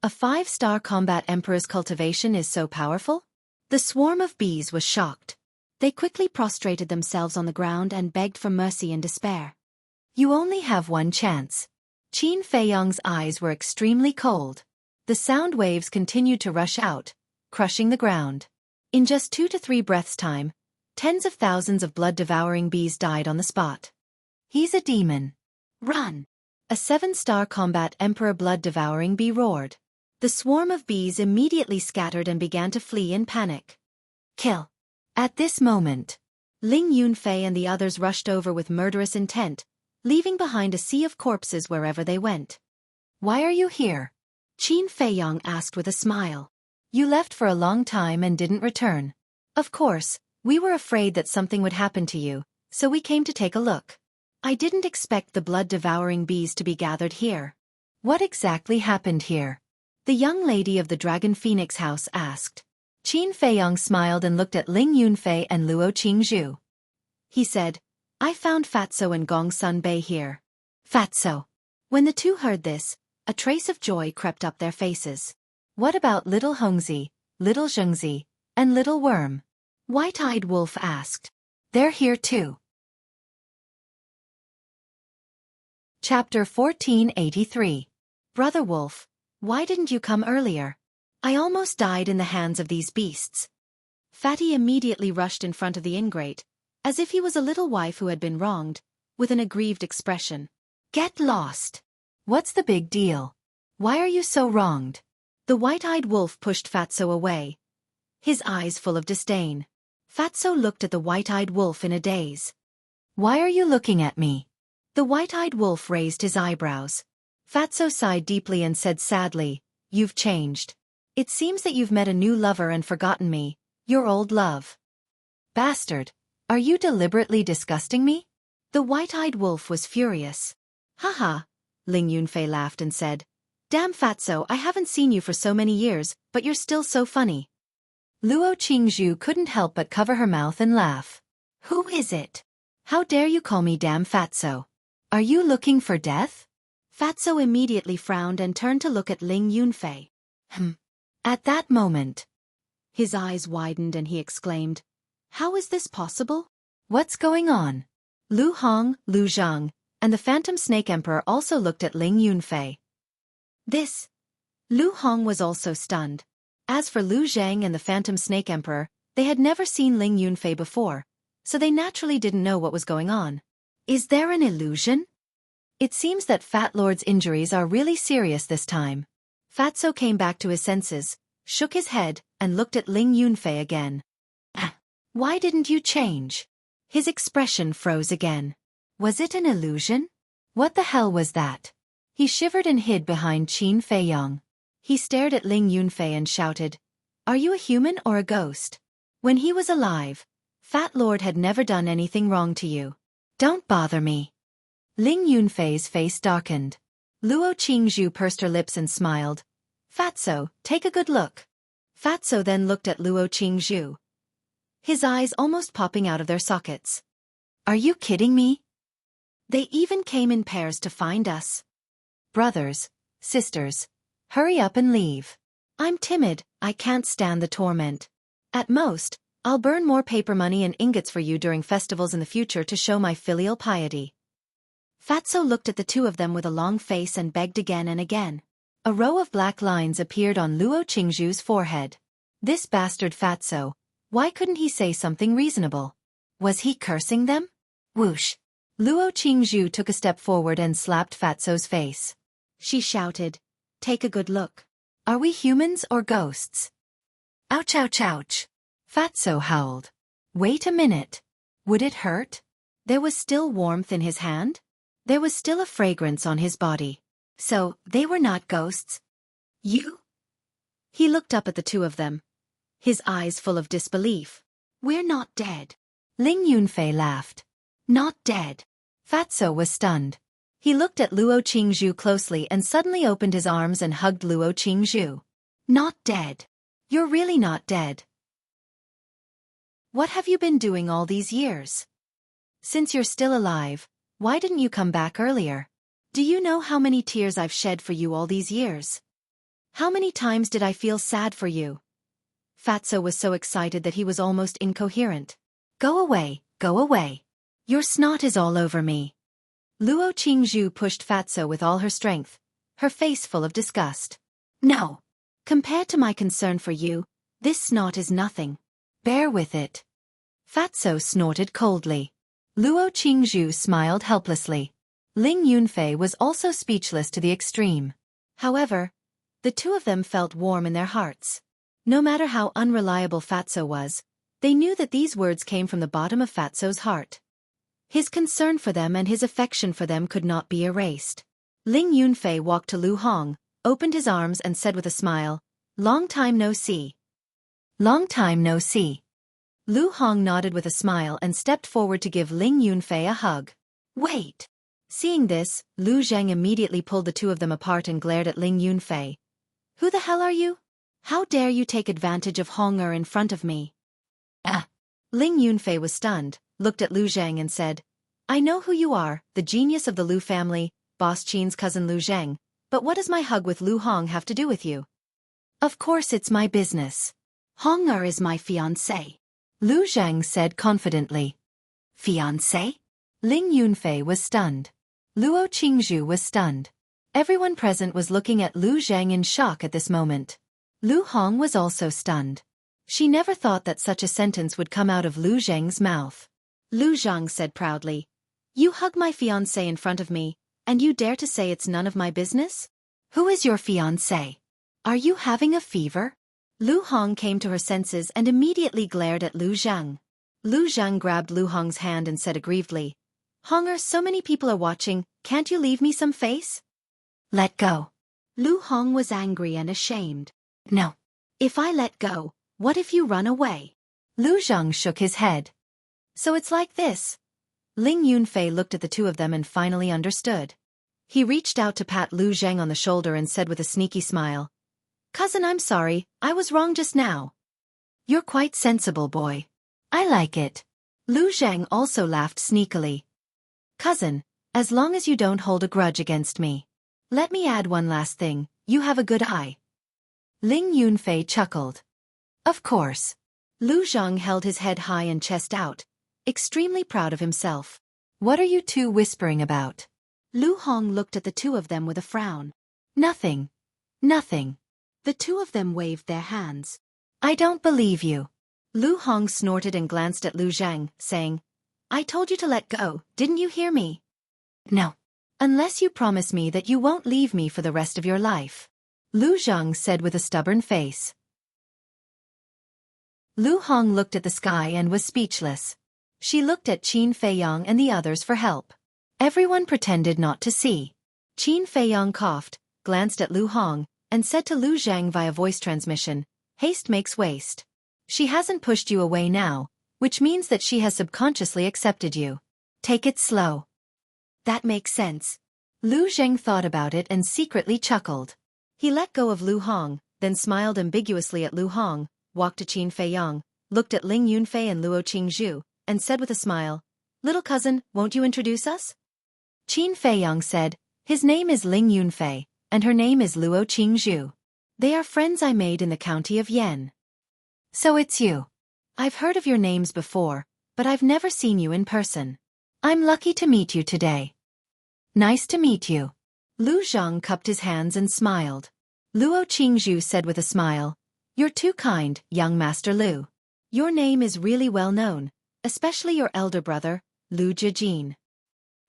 A 5-star combat emperor's cultivation is so powerful? The swarm of bees was shocked. They quickly prostrated themselves on the ground and begged for mercy in despair. You only have one chance. Qin Feiyong's eyes were extremely cold. The sound waves continued to rush out, crushing the ground. In just 2 to 3 breaths' time, tens of thousands of blood-devouring bees died on the spot. He's a demon. Run! A 7-star combat emperor blood-devouring bee roared. The swarm of bees immediately scattered and began to flee in panic. Kill! At this moment, Ling Yunfei and the others rushed over with murderous intent, leaving behind a sea of corpses wherever they went. Why are you here? Qin Feiyong asked with a smile. You left for a long time and didn't return. Of course, we were afraid that something would happen to you, so we came to take a look. I didn't expect the blood-devouring bees to be gathered here. What exactly happened here? The young lady of the Dragon Phoenix House asked. Qin Feiyong smiled and looked at Ling Yunfei and Luo Qingzhu. He said, I found Fatso and Gong Sun Bei here. Fatso. When the two heard this, a trace of joy crept up their faces. What about little Hongzi, little Zhengzi, and little Worm? White-eyed Wolf asked. They're here too. Chapter 1483. Brother Wolf, why didn't you come earlier? I almost died in the hands of these beasts. Fatty immediately rushed in front of the ingrate, as if he was a little wife who had been wronged, with an aggrieved expression. Get lost! What's the big deal? Why are you so wronged? The white-eyed wolf pushed Fatso away, his eyes full of disdain. Fatso looked at the white-eyed wolf in a daze. Why are you looking at me? The white-eyed wolf raised his eyebrows. Fatso sighed deeply and said sadly, You've changed. It seems that you've met a new lover and forgotten me, your old love. Bastard, are you deliberately disgusting me? The white-eyed wolf was furious. Haha, Ling Yunfei laughed and said, Damn Fatso, I haven't seen you for so many years, but you're still so funny. Luo Qingzhu couldn't help but cover her mouth and laugh. Who is it? How dare you call me damn Fatso? Are you looking for death? Fatso immediately frowned and turned to look at Ling Yunfei. At that moment, his eyes widened and he exclaimed, How is this possible? What's going on? Lu Hong, Lu Zhang, and the Phantom Snake Emperor also looked at Ling Yunfei. Lu Hong was also stunned. As for Lu Zhang and the Phantom Snake Emperor, they had never seen Ling Yunfei before, so they naturally didn't know what was going on. Is there an illusion? It seems that Fat Lord's injuries are really serious this time. Fatso came back to his senses, shook his head, and looked at Ling Yunfei again. Why didn't you change? His expression froze again. Was it an illusion? What the hell was that? He shivered and hid behind Qin Feiyong. He stared at Ling Yunfei and shouted, Are you a human or a ghost? When he was alive, Fat Lord had never done anything wrong to you. Don't bother me. Ling Yunfei's face darkened. Luo Qingzhu pursed her lips and smiled. Fatso, take a good look. Fatso then looked at Luo Qingzhu, his eyes almost popping out of their sockets. Are you kidding me? They even came in pairs to find us. Brothers, sisters, hurry up and leave. I'm timid, I can't stand the torment. At most, I'll burn more paper money and ingots for you during festivals in the future to show my filial piety. Fatso looked at the two of them with a long face and begged again and again. A row of black lines appeared on Luo Qingzhu's forehead. This bastard Fatso, why couldn't he say something reasonable? Was he cursing them? Whoosh! Luo Qingzhu took a step forward and slapped Fatso's face. She shouted, Take a good look. Are we humans or ghosts? Ouch ouch ouch! Fatso howled. Wait a minute. Would it hurt? There was still warmth in his hand? There was still a fragrance on his body. So, they were not ghosts. You? He looked up at the two of them, his eyes full of disbelief. We're not dead. Ling Yunfei laughed. Not dead. Fatso was stunned. He looked at Luo Qingzhu closely and suddenly opened his arms and hugged Luo Qingzhu. Not dead. You're really not dead. What have you been doing all these years? Since you're still alive, why didn't you come back earlier? Do you know how many tears I've shed for you all these years? How many times did I feel sad for you? Fatso was so excited that he was almost incoherent. Go away, go away. Your snot is all over me. Luo Qingzhu pushed Fatso with all her strength, her face full of disgust. No. Compared to my concern for you, this snot is nothing. Bear with it. Fatso snorted coldly. Luo Qingzhu smiled helplessly. Ling Yunfei was also speechless to the extreme. However, the two of them felt warm in their hearts. No matter how unreliable Fatso was, they knew that these words came from the bottom of Fatso's heart. His concern for them and his affection for them could not be erased. Ling Yunfei walked to Lu Hong, opened his arms and said with a smile, "Long time no see." Long time no see. Lu Hong nodded with a smile and stepped forward to give Ling Yunfei a hug. Wait. Seeing this, Lu Zheng immediately pulled the two of them apart and glared at Ling Yunfei. Who the hell are you? How dare you take advantage of Hong in front of me? Ah. Ling Yunfei was stunned, looked at Lu Zheng and said, I know who you are, the genius of the Lu family, Boss Qin's cousin Lu Zheng, but what does my hug with Lu Hong have to do with you? Of course it's my business. Hong is my fiancé. Lu Zheng said confidently. Fiancé? Ling Yunfei was stunned. Luo Qingzhu was stunned. Everyone present was looking at Lu Zheng in shock at this moment. Lu Hong was also stunned. She never thought that such a sentence would come out of Lu Zheng's mouth. Lu Zheng said proudly, You hug my fiancé in front of me, and you dare to say it's none of my business? Who is your fiancé? Are you having a fever? Lu Hong came to her senses and immediately glared at Lu Zheng. Lu Zheng grabbed Lu Hong's hand and said aggrievedly, Honger, so many people are watching, can't you leave me some face? Let go. Lu Hong was angry and ashamed. No. If I let go, what if you run away? Lu Zheng shook his head. So it's like this. Ling Yunfei looked at the two of them and finally understood. He reached out to pat Lu Zheng on the shoulder and said with a sneaky smile, Cousin, I'm sorry, I was wrong just now. You're quite sensible, boy. I like it. Lu Zheng also laughed sneakily. Cousin, as long as you don't hold a grudge against me. Let me add one last thing, you have a good eye. Ling Yunfei chuckled. Of course. Lu Zheng held his head high and chest out, extremely proud of himself. What are you two whispering about? Lu Hong looked at the two of them with a frown. Nothing. Nothing. The two of them waved their hands. I don't believe you. Lu Hong snorted and glanced at Lu Zheng, saying, I told you to let go, didn't you hear me? No. Unless you promise me that you won't leave me for the rest of your life. Lu Zheng said with a stubborn face. Lu Hong looked at the sky and was speechless. She looked at Qin Feiyang and the others for help. Everyone pretended not to see. Qin Feiyang coughed, glanced at Lu Hong, and said to Lu Zheng via voice transmission, Haste makes waste. She hasn't pushed you away now, which means that she has subconsciously accepted you. Take it slow. That makes sense. Lu Zheng thought about it and secretly chuckled. He let go of Lu Hong, then smiled ambiguously at Lu Hong, walked to Qin Feiyang, looked at Ling Yunfei and Luo Qingzhu, and said with a smile, Little cousin, won't you introduce us? Qin Feiyang said, His name is Ling Yunfei, and her name is Luo Qingzhu. They are friends I made in the county of Yan. So it's you. I've heard of your names before, but I've never seen you in person. I'm lucky to meet you today. Nice to meet you. Lu Zheng cupped his hands and smiled. Luo Qingzhu said with a smile, You're too kind, young Master Lu. Your name is really well known, especially your elder brother, Lu Zhejin.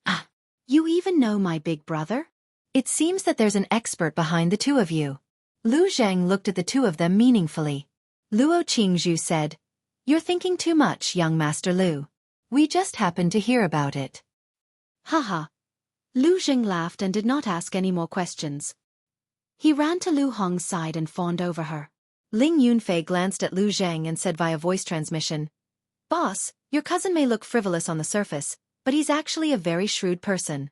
Ah, you even know my big brother? It seems that there's an expert behind the two of you. Lu Zheng looked at the two of them meaningfully. Luo Qingzhu said, You're thinking too much, young Master Lu. We just happened to hear about it. Haha. Lu Zheng laughed and did not ask any more questions. He ran to Lu Hong's side and fawned over her. Ling Yunfei glanced at Lu Zheng and said via voice transmission, Boss, your cousin may look frivolous on the surface, but he's actually a very shrewd person.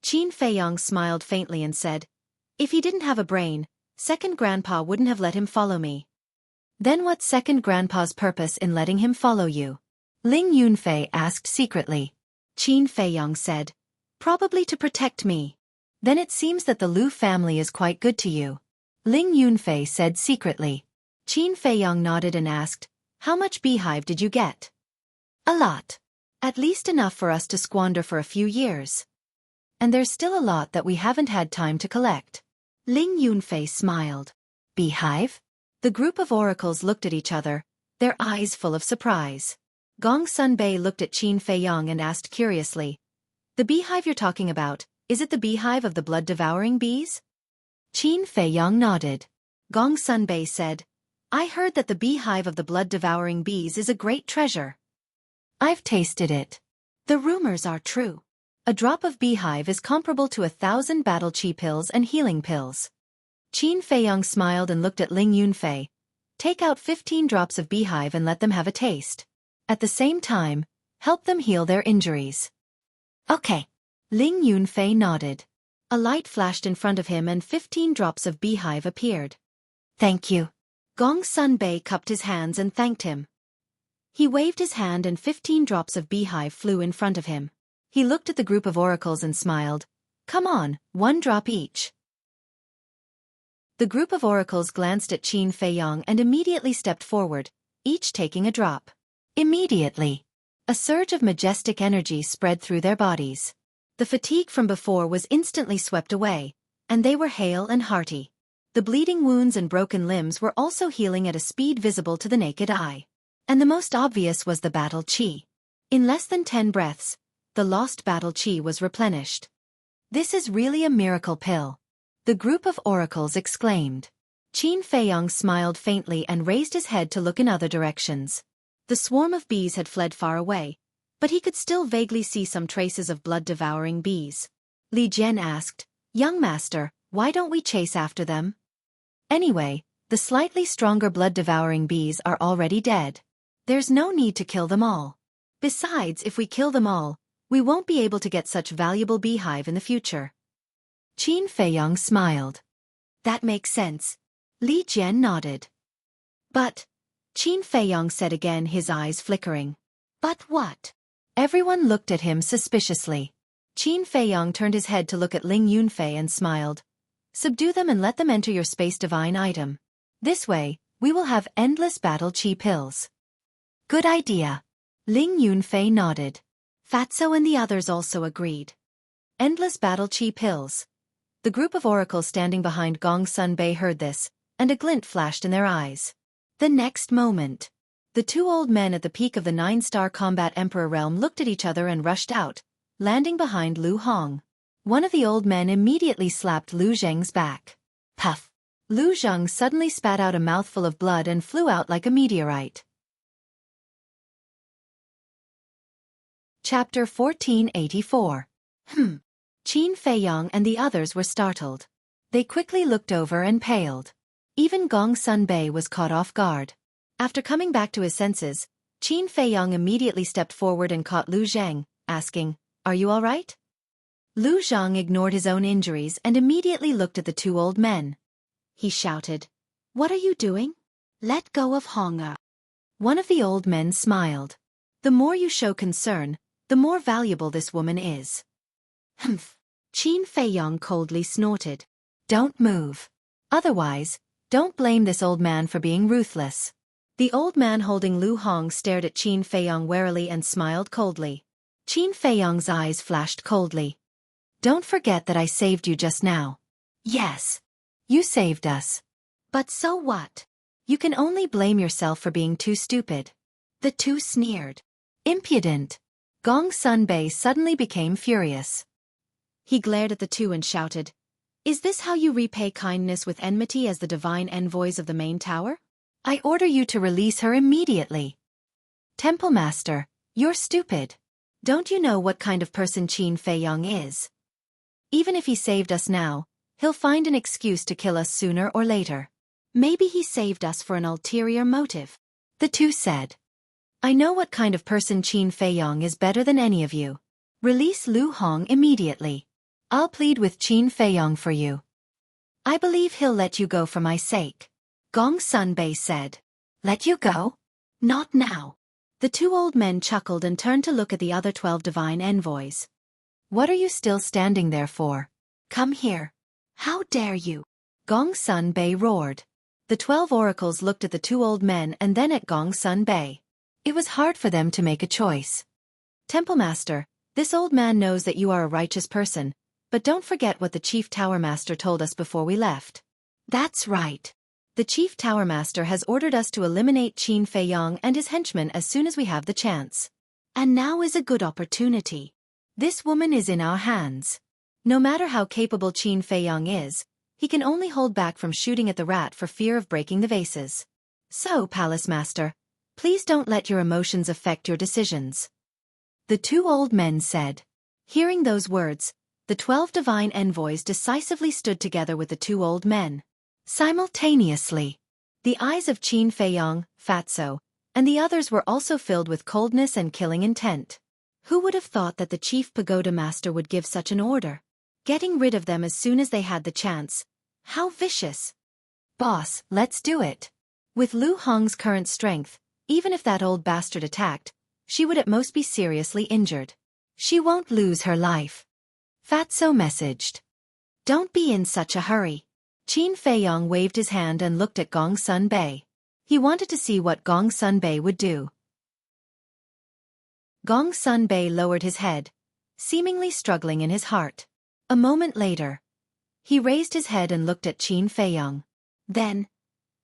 Qin Feiyang smiled faintly and said, If he didn't have a brain, second grandpa wouldn't have let him follow me. Then what's second grandpa's purpose in letting him follow you? Ling Yunfei asked secretly. Qin Feiyang said, Probably to protect me. Then it seems that the Lu family is quite good to you. Ling Yunfei said secretly. Qin Feiyong nodded and asked, "How much beehive did you get?" "A lot. At least enough for us to squander for a few years. And there's still a lot that we haven't had time to collect." Ling Yunfei smiled. "Beehive?" The group of oracles looked at each other, their eyes full of surprise. Gong Sunbei looked at Qin Feiyong and asked curiously, "The beehive you're talking about, is it the beehive of the blood-devouring bees?" Qin Feiyong nodded. Gong Sunbei said, "I heard that the beehive of the blood-devouring bees is a great treasure. I've tasted it. The rumors are true. A drop of beehive is comparable to 1,000 battle chi pills and healing pills." Qin Feiyong smiled and looked at Ling Yunfei. "Take out 15 drops of beehive and let them have a taste. At the same time, help them heal their injuries." "Okay." Ling Yunfei nodded. A light flashed in front of him and 15 drops of beehive appeared. "Thank you." Gong Sunbei cupped his hands and thanked him. He waved his hand and 15 drops of beehive flew in front of him. He looked at the group of oracles and smiled. "Come on, 1 drop each." The group of oracles glanced at Qin Feiyong and immediately stepped forward, each taking a drop. Immediately, a surge of majestic energy spread through their bodies. The fatigue from before was instantly swept away, and they were hale and hearty. The bleeding wounds and broken limbs were also healing at a speed visible to the naked eye. And the most obvious was the battle chi. In less than 10 breaths, the lost battle chi was replenished. "This is really a miracle pill," the group of oracles exclaimed. Qin Feiyong smiled faintly and raised his head to look in other directions. The swarm of bees had fled far away, but he could still vaguely see some traces of blood-devouring bees. Li Jian asked, "Young master, why don't we chase after them?" "Anyway, the slightly stronger blood-devouring bees are already dead. There's no need to kill them all. Besides, if we kill them all, we won't be able to get such valuable beehive in the future." Qin Feiyong smiled. "That makes sense." Li Jian nodded. "But," Qin Feiyong said again, his eyes flickering. "But what?" Everyone looked at him suspiciously. Qin Feiyong turned his head to look at Ling Yunfei and smiled. "Subdue them and let them enter your space divine item. This way, we will have endless battle chi pills." "Good idea." Ling Yunfei nodded. Fatso and the others also agreed. Endless battle chi pills. The group of oracles standing behind Gong Sunbei heard this, and a glint flashed in their eyes. The next moment, the 2 old men at the peak of the 9-star combat emperor realm looked at each other and rushed out, landing behind Lu Hong. One of the old men immediately slapped Lu Zheng's back. Puff! Lu Zheng suddenly spat out a mouthful of blood and flew out like a meteorite. Chapter 1484. Qin Feiyong and the others were startled. They quickly looked over and paled. Even Gong Sunbei was caught off guard. After coming back to his senses, Qin Feiyong immediately stepped forward and caught Lu Zheng, asking, "Are you all right?" Lu Zheng ignored his own injuries and immediately looked at the 2 old men. He shouted, "What are you doing? Let go of Hong." One of the old men smiled. "The more you show concern, the more valuable this woman is." "Humph." Qin Feiyong coldly snorted. "Don't move. Otherwise, don't blame this old man for being ruthless." The old man holding Lu Hong stared at Qin Feiyong warily and smiled coldly. Qin Feiyong's eyes flashed coldly. "Don't forget that I saved you just now." "Yes. You saved us. But so what? You can only blame yourself for being too stupid." The 2 sneered. "Impudent." Gong Sunbei suddenly became furious. He glared at the 2 and shouted, "Is this how you repay kindness with enmity as the divine envoys of the main tower? I order you to release her immediately." "Temple Master, you're stupid. Don't you know what kind of person Qin Feiyong is? Even if he saved us now, he'll find an excuse to kill us sooner or later. Maybe he saved us for an ulterior motive." The 2 said. "I know what kind of person Qin Feiyong is better than any of you. Release Lu Hong immediately. I'll plead with Qin Feiyong for you. I believe he'll let you go for my sake." Gong Sunbei said. "Let you go? Not now." The 2 old men chuckled and turned to look at the other 12 divine envoys. "What are you still standing there for? Come here." "How dare you?" Gong Sunbei roared. The 12 oracles looked at the two old men and then at Gong Sun Bei. It was hard for them to make a choice. Temple Master, this old man knows that you are a righteous person, but don't forget what the Chief Tower Master told us before we left. That's right. The Chief Tower Master has ordered us to eliminate Qin Feiyong and his henchmen as soon as we have the chance. And now is a good opportunity. This woman is in our hands. No matter how capable Qin Feiyong is, he can only hold back from shooting at the rat for fear of breaking the vases. So, Palace Master, please don't let your emotions affect your decisions. The two old men said. Hearing those words, the 12 divine envoys decisively stood together with the two old men. Simultaneously, the eyes of Qin Feiyong, Fatso, and the others were also filled with coldness and killing intent. Who would have thought that the Chief Pagoda Master would give such an order? Getting rid of them as soon as they had the chance. How vicious! Boss, let's do it. With Lu Hong's current strength, even if that old bastard attacked, she would at most be seriously injured. She won't lose her life. Fatso messaged. Don't be in such a hurry. Qin Feiyong waved his hand and looked at Gong Sun Bei. He wanted to see what Gong Sun Bei would do. Gong Sun Bei lowered his head, seemingly struggling in his heart. A moment later, he raised his head and looked at Qin Feiyong. Then,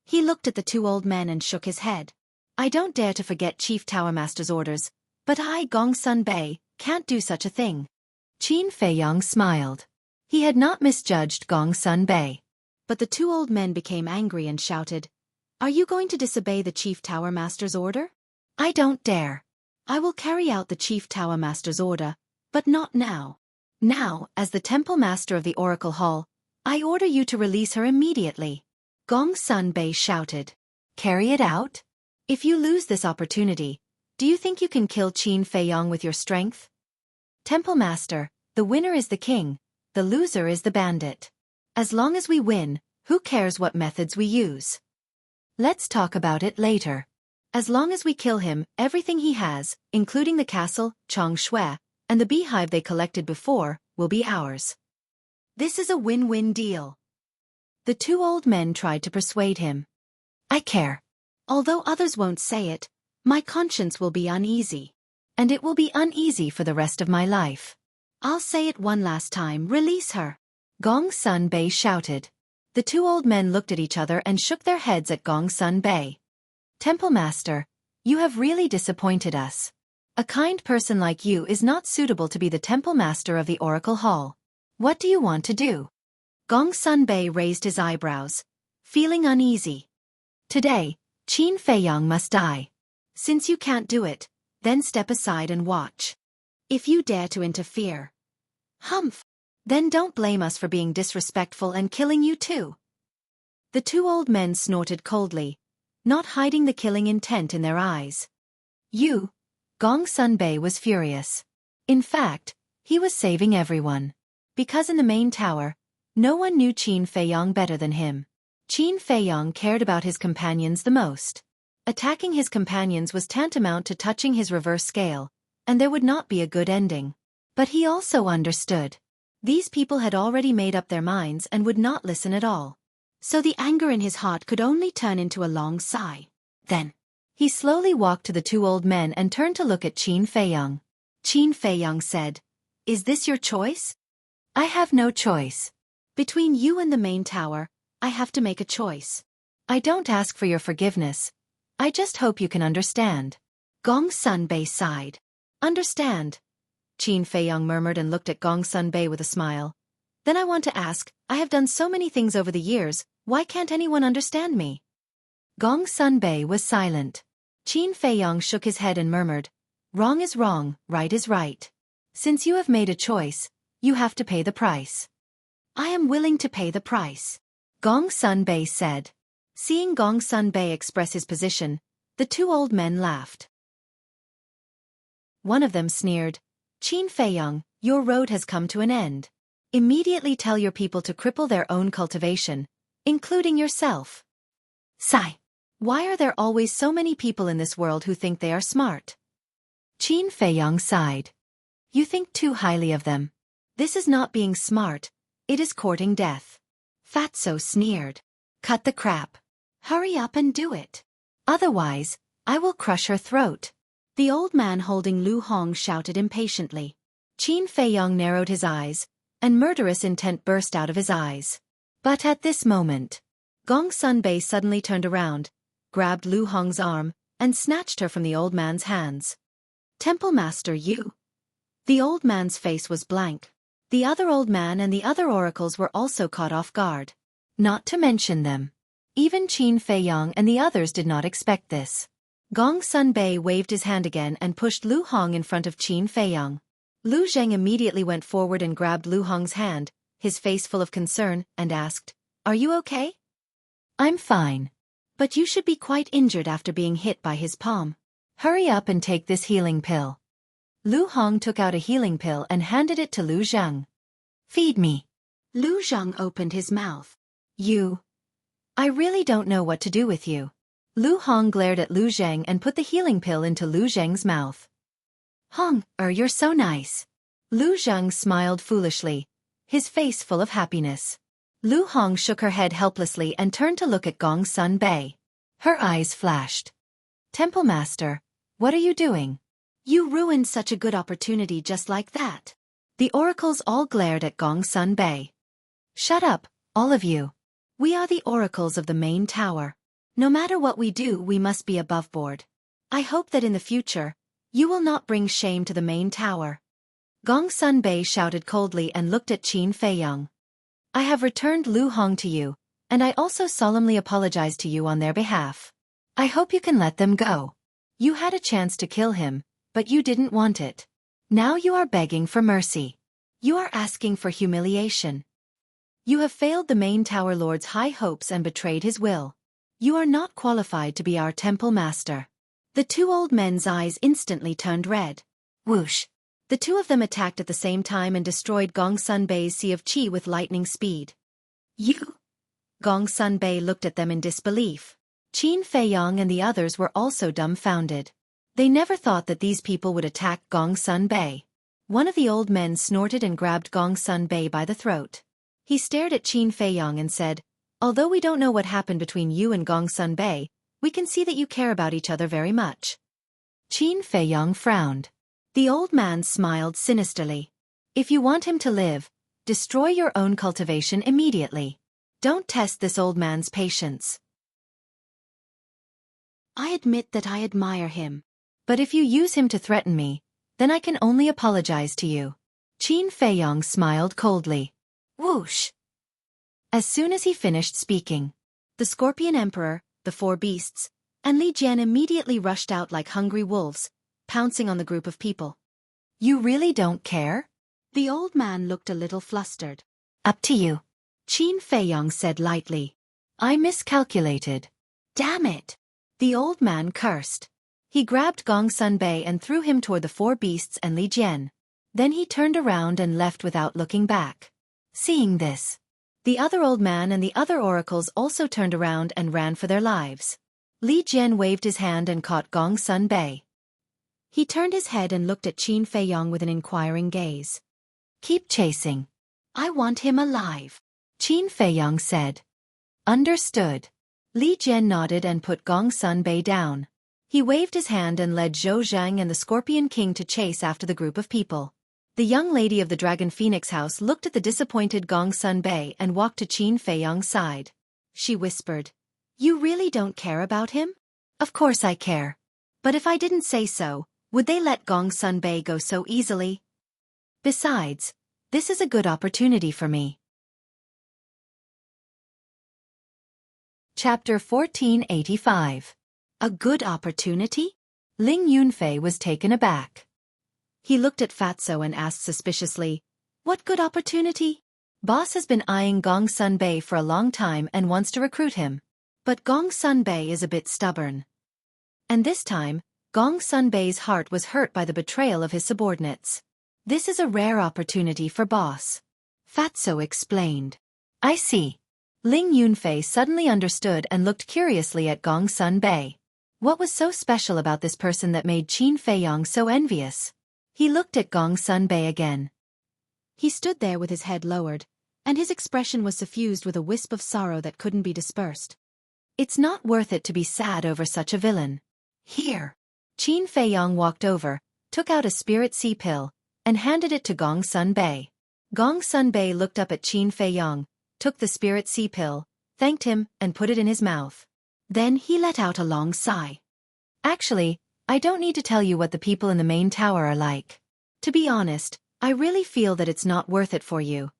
he looked at the two old men and shook his head. I don't dare to forget Chief Tower Master's orders, but I, Gong Sun Bei, can't do such a thing. Qin Feiyong smiled. He had not misjudged Gong Sun Bei. But the two old men became angry and shouted, Are you going to disobey the Chief Tower Master's order? I don't dare. I will carry out the Chief Tower Master's order, but not now. Now, as the Temple Master of the Oracle Hall, I order you to release her immediately. Gong Sun Bei shouted. Carry it out? If you lose this opportunity, do you think you can kill Qin Feiyong with your strength? Temple Master, the winner is the king, the loser is the bandit. As long as we win, who cares what methods we use? Let's talk about it later. As long as we kill him, everything he has, including the castle, Changshui, and the beehive they collected before, will be ours. This is a win-win deal. The two old men tried to persuade him. I care. Although others won't say it, my conscience will be uneasy. And it will be uneasy for the rest of my life. I'll say it one last time, release her. Gong Sun Bei shouted. The two old men looked at each other and shook their heads at Gong Sun Bei. Temple Master, you have really disappointed us. A kind person like you is not suitable to be the Temple Master of the Oracle Hall. What do you want to do? Gong Sun Bei raised his eyebrows, feeling uneasy. Today, Qin Feiyong must die. Since you can't do it, then step aside and watch. If you dare to interfere, humph, then don't blame us for being disrespectful and killing you too. The two old men snorted coldly, not hiding the killing intent in their eyes. You, Gong Sun Bei was furious. In fact, he was saving everyone. Because in the main tower, no one knew Qin Feiyong better than him. Qin Feiyong cared about his companions the most. Attacking his companions was tantamount to touching his reverse scale, and there would not be a good ending. But he also understood. These people had already made up their minds and would not listen at all. So the anger in his heart could only turn into a long sigh. Then, he slowly walked to the two old men and turned to look at Qin Feiyong. Qin Feiyong said, Is this your choice? I have no choice. Between you and the main tower, I have to make a choice. I don't ask for your forgiveness. I just hope you can understand. Gong Sun Bei sighed. Understand? Qin Feiyong murmured and looked at Gong Sun Bei with a smile. Then I want to ask, I have done so many things over the years, why can't anyone understand me? Gong Sun Bei was silent. Qin Feiyong shook his head and murmured, Wrong is wrong, right is right. Since you have made a choice, you have to pay the price. I am willing to pay the price. Gong Sun Bei said. Seeing Gong Sun Bei express his position, the two old men laughed. One of them sneered, Qin Feiyong, your road has come to an end. Immediately tell your people to cripple their own cultivation, including yourself. Sigh. Why are there always so many people in this world who think they are smart? Qin Feiyong sighed. You think too highly of them. This is not being smart, it is courting death. Fatso sneered. Cut the crap. Hurry up and do it. Otherwise, I will crush her throat. The old man holding Lu Hong shouted impatiently. Qin Feiyong narrowed his eyes, and murderous intent burst out of his eyes. But at this moment, Gong Sunbei suddenly turned around, grabbed Lu Hong's arm, and snatched her from the old man's hands. Temple Master, you. The old man's face was blank. The other old man and the other oracles were also caught off guard. Not to mention them. Even Qin Feiyong and the others did not expect this. Gong Sunbei waved his hand again and pushed Lu Hong in front of Qin Feiyong. Lu Zheng immediately went forward and grabbed Lu Hong's hand, his face full of concern, and asked, "Are you okay?" "I'm fine. But you should be quite injured after being hit by his palm. Hurry up and take this healing pill." Lu Hong took out a healing pill and handed it to Lu Zheng. "Feed me." Lu Zheng opened his mouth. I really don't know what to do with you." Lu Hong glared at Lu Zheng and put the healing pill into Lu Zheng's mouth. You're so nice." Lu Zheng smiled foolishly, his face full of happiness. Lu Hong shook her head helplessly and turned to look at Gong Sunbei. Her eyes flashed. "Temple Master, what are you doing? You ruined such a good opportunity just like that." The oracles all glared at Gong Sunbei. "Shut up, all of you. We are the oracles of the main tower. No matter what we do, we must be above board. I hope that in the future, you will not bring shame to the main tower." Gong Sunbei shouted coldly and looked at Qin Feiyong. "I have returned Lu Hong to you, and I also solemnly apologize to you on their behalf. I hope you can let them go. You had a chance to kill him, but you didn't want it. Now you are begging for mercy. You are asking for humiliation. You have failed the main tower lord's high hopes and betrayed his will. You are not qualified to be our temple master." The two old men's eyes instantly turned red. Whoosh! The two of them attacked at the same time and destroyed Gong Sunbei's sea of qi with lightning speed. "You?" Gong Sunbei looked at them in disbelief. Qin Feiyong and the others were also dumbfounded. They never thought that these people would attack Gong Sunbei. One of the old men snorted and grabbed Gong Sunbei by the throat. He stared at Qin Feiyong and said, "Although we don't know what happened between you and Gong Sunbei, we can see that you care about each other very much." Qin Feiyong frowned. The old man smiled sinisterly. "If you want him to live, destroy your own cultivation immediately. Don't test this old man's patience. I admit that I admire him. But if you use him to threaten me, then I can only apologize to you." Qin Feiyong smiled coldly. Whoosh! As soon as he finished speaking, the Scorpion Emperor, the four beasts, and Li Jian immediately rushed out like hungry wolves, pouncing on the group of people. "You really don't care?" The old man looked a little flustered. "Up to you," Qin Feiyong said lightly. "I miscalculated." "Damn it!" The old man cursed. He grabbed Gong Sunbei and threw him toward the four beasts and Li Jian. Then he turned around and left without looking back. Seeing this, the other old man and the other oracles also turned around and ran for their lives. Li Jian waved his hand and caught Gong Sunbei. He turned his head and looked at Qin Feiyong with an inquiring gaze. "Keep chasing. I want him alive," Qin Feiyong said. "Understood." Li Jian nodded and put Gong Sunbei down. He waved his hand and led Zhou Zhang and the Scorpion King to chase after the group of people. The young lady of the Dragon Phoenix house looked at the disappointed Gong Sunbei and walked to Qin Feiyong's side. She whispered, "You really don't care about him?" "Of course I care. But if I didn't say so, would they let Gong Sunbei go so easily? Besides, this is a good opportunity for me." Chapter 1485. A good opportunity? Ling Yunfei was taken aback. He looked at Fatso and asked suspiciously, "What good opportunity?" Boss has been eyeing Gong Sunbei for a long time and wants to recruit him. But Gong Sunbei is a bit stubborn. And this time, Gong Sunbei's heart was hurt by the betrayal of his subordinates. This is a rare opportunity for boss. Fatso explained. "I see." Ling Yunfei suddenly understood and looked curiously at Gong Sunbei. What was so special about this person that made Qin Feiyong so envious? He looked at Gong Sunbei again. He stood there with his head lowered, and his expression was suffused with a wisp of sorrow that couldn't be dispersed. It's not worth it to be sad over such a villain. Here. Qin Feiyong walked over, took out a spirit sea pill, and handed it to Gong Sun Bei. Gong Sun Bei looked up at Qin Feiyong, took the spirit sea pill, thanked him, and put it in his mouth. Then he let out a long sigh. Actually, I don't need to tell you what the people in the main tower are like. To be honest, I really feel that it's not worth it for you.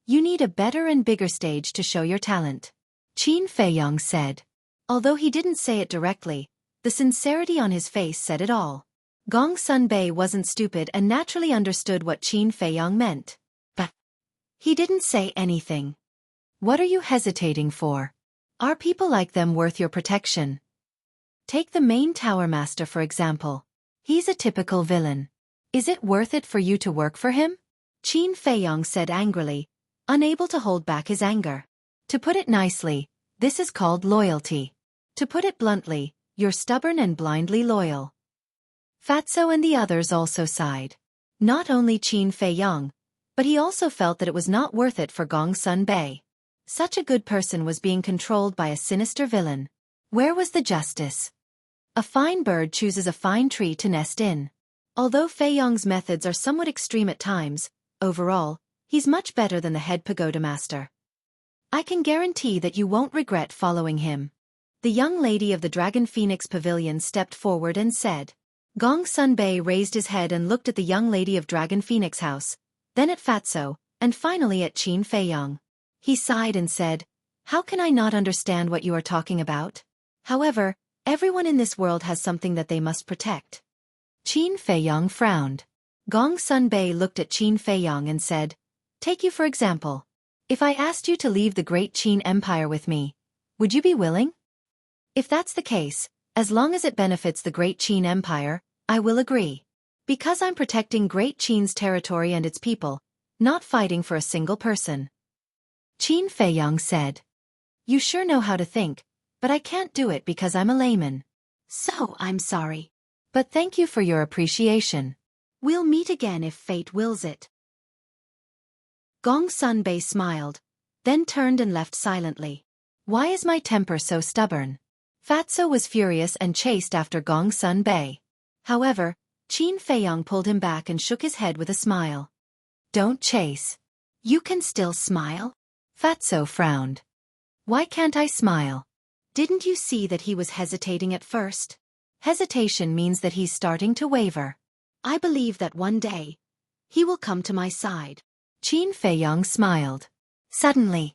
You need a better and bigger stage to show your talent. Qin Feiyong said. Although he didn't say it directly, the sincerity on his face said it all. Gong Sun Bei wasn't stupid and naturally understood what Qin Feiyong meant. But he didn't say anything. What are you hesitating for? Are people like them worth your protection? Take the main tower master for example. He's a typical villain. Is it worth it for you to work for him? Qin Feiyong said angrily, unable to hold back his anger. To put it nicely, this is called loyalty. To put it bluntly, you're stubborn and blindly loyal. Fatso and the others also sighed. Not only Qin Feiyong, but he also felt that it was not worth it for Gong Sun Bei. Such a good person was being controlled by a sinister villain. Where was the justice? A fine bird chooses a fine tree to nest in. Although Feiyong's methods are somewhat extreme at times, overall, he's much better than the head pagoda master. I can guarantee that you won't regret following him. The young lady of the Dragon Phoenix Pavilion stepped forward and said. Gong Sun Bei raised his head and looked at the young lady of Dragon Phoenix House, then at Fatso, and finally at Qin Feiyong. He sighed and said, "How can I not understand what you are talking about? However, everyone in this world has something that they must protect." Qin Feiyong frowned. Gong Sun Bei looked at Qin Feiyong and said, "Take you for example. If I asked you to leave the great Qin Empire with me, would you be willing? If that's the case, as long as it benefits the great Qin Empire, I will agree. Because I'm protecting Great Qin's territory and its people, not fighting for a single person." Qin Feiyong said. "You sure know how to think, but I can't do it because I'm a layman. So I'm sorry. But thank you for your appreciation. We'll meet again if fate wills it." Gong Sun Bei smiled, then turned and left silently. Why is my temper so stubborn? Fatso was furious and chased after Gong Sun Bei. However, Qin Feiyong pulled him back and shook his head with a smile. "Don't chase. You can still smile?" Fatso frowned. "Why can't I smile? Didn't you see that he was hesitating at first? Hesitation means that he's starting to waver. I believe that one day, he will come to my side." Qin Feiyong smiled. Suddenly,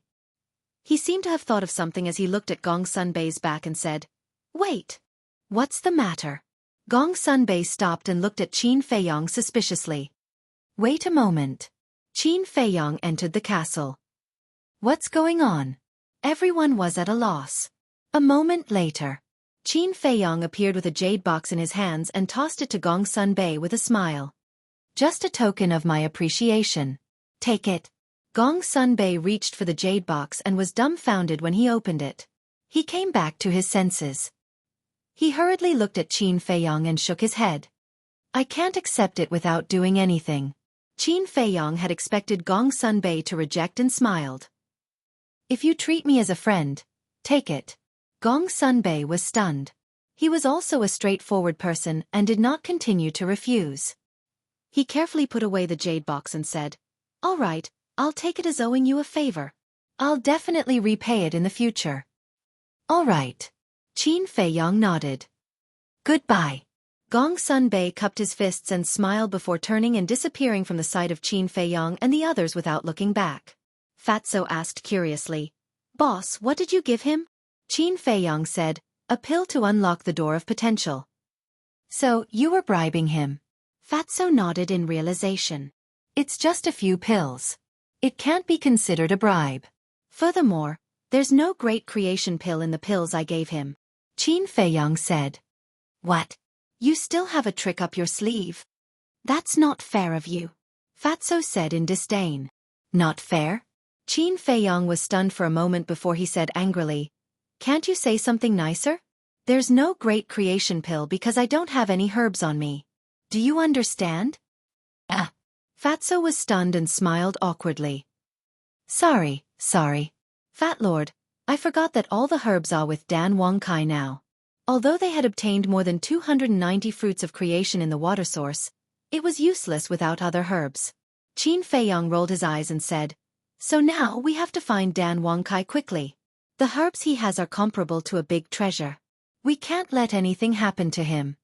he seemed to have thought of something as he looked at Gong Sun Bei's back and said, "Wait. What's the matter?" Gong Sun Bei stopped and looked at Qin Feiyong suspiciously. "Wait a moment." Qin Feiyong entered the castle. "What's going on?" Everyone was at a loss. A moment later, Qin Feiyong appeared with a jade box in his hands and tossed it to Gong Sun Bei with a smile. "Just a token of my appreciation. Take it." Gong Sun Bei reached for the jade box and was dumbfounded when he opened it. He came back to his senses. He hurriedly looked at Qin Feiyong and shook his head. "I can't accept it without doing anything." Qin Feiyong had expected Gong Sun Bei to reject and smiled. "If you treat me as a friend, take it." Gong Sun Bei was stunned. He was also a straightforward person and did not continue to refuse. He carefully put away the jade box and said, "All right, I'll take it as owing you a favor. I'll definitely repay it in the future." "All right." Qin Feiyong nodded. "Goodbye." Gong Sun Bei cupped his fists and smiled before turning and disappearing from the sight of Qin Feiyong and the others without looking back. Fatso asked curiously, "Boss, what did you give him?" Qin Feiyong said, "A pill to unlock the door of potential." "So, you were bribing him?" Fatso nodded in realization. "It's just a few pills. It can't be considered a bribe. Furthermore, there's no great creation pill in the pills I gave him." Qin Feiyong said. "What? You still have a trick up your sleeve? That's not fair of you." Fatso said in disdain. "Not fair?" Qin Feiyong was stunned for a moment before he said angrily, "Can't you say something nicer? There's no great creation pill because I don't have any herbs on me. Do you understand?" "Ah." Fatso was stunned and smiled awkwardly. Sorry. Fat Lord, I forgot that all the herbs are with Dan Wong Kai now. Although they had obtained more than 290 fruits of creation in the water source, it was useless without other herbs. Qin Feiyong rolled his eyes and said, "So now we have to find Dan Wong Kai quickly. The herbs he has are comparable to a big treasure. We can't let anything happen to him."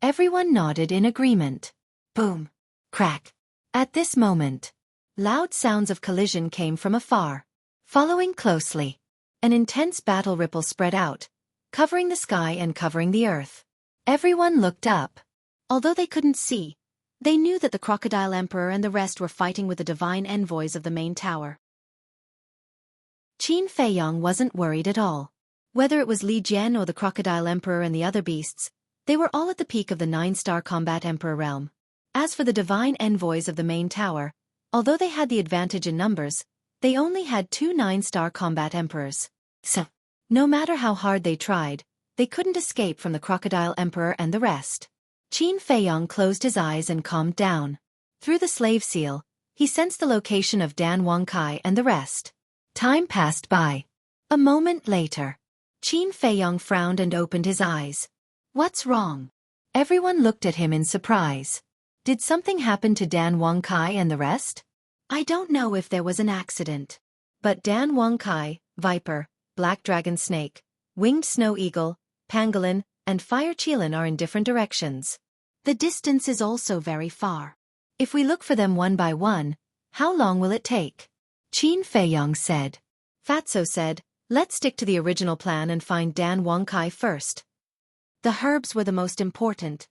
Everyone nodded in agreement. Boom! Crack! At this moment, loud sounds of collision came from afar. Following closely, an intense battle ripple spread out, covering the sky and covering the earth. Everyone looked up. Although they couldn't see, they knew that the Crocodile Emperor and the rest were fighting with the divine envoys of the main tower. Qin Feiyong wasn't worried at all. Whether it was Li Jian or the Crocodile Emperor and the other beasts, they were all at the peak of the 9-star combat emperor realm. As for the divine envoys of the main tower, although they had the advantage in numbers, they only had 2 9-star combat emperors. So, no matter how hard they tried, they couldn't escape from the Crocodile Emperor and the rest. Qin Feiyong closed his eyes and calmed down. Through the slave seal, he sensed the location of Dan Wong Kai and the rest. Time passed by. A moment later, Qin Feiyong frowned and opened his eyes. "What's wrong?" Everyone looked at him in surprise. Did something happen to Dan Wong Kai and the rest? I don't know if there was an accident. But Dan Wong Kai, Viper, Black Dragon Snake, Winged Snow Eagle, Pangolin, and Fire Qilin are in different directions. The distance is also very far. If we look for them one by one, how long will it take? Qin Feiyong said. Fatso said, "Let's stick to the original plan and find Dan Wong Kai first. The herbs were the most important."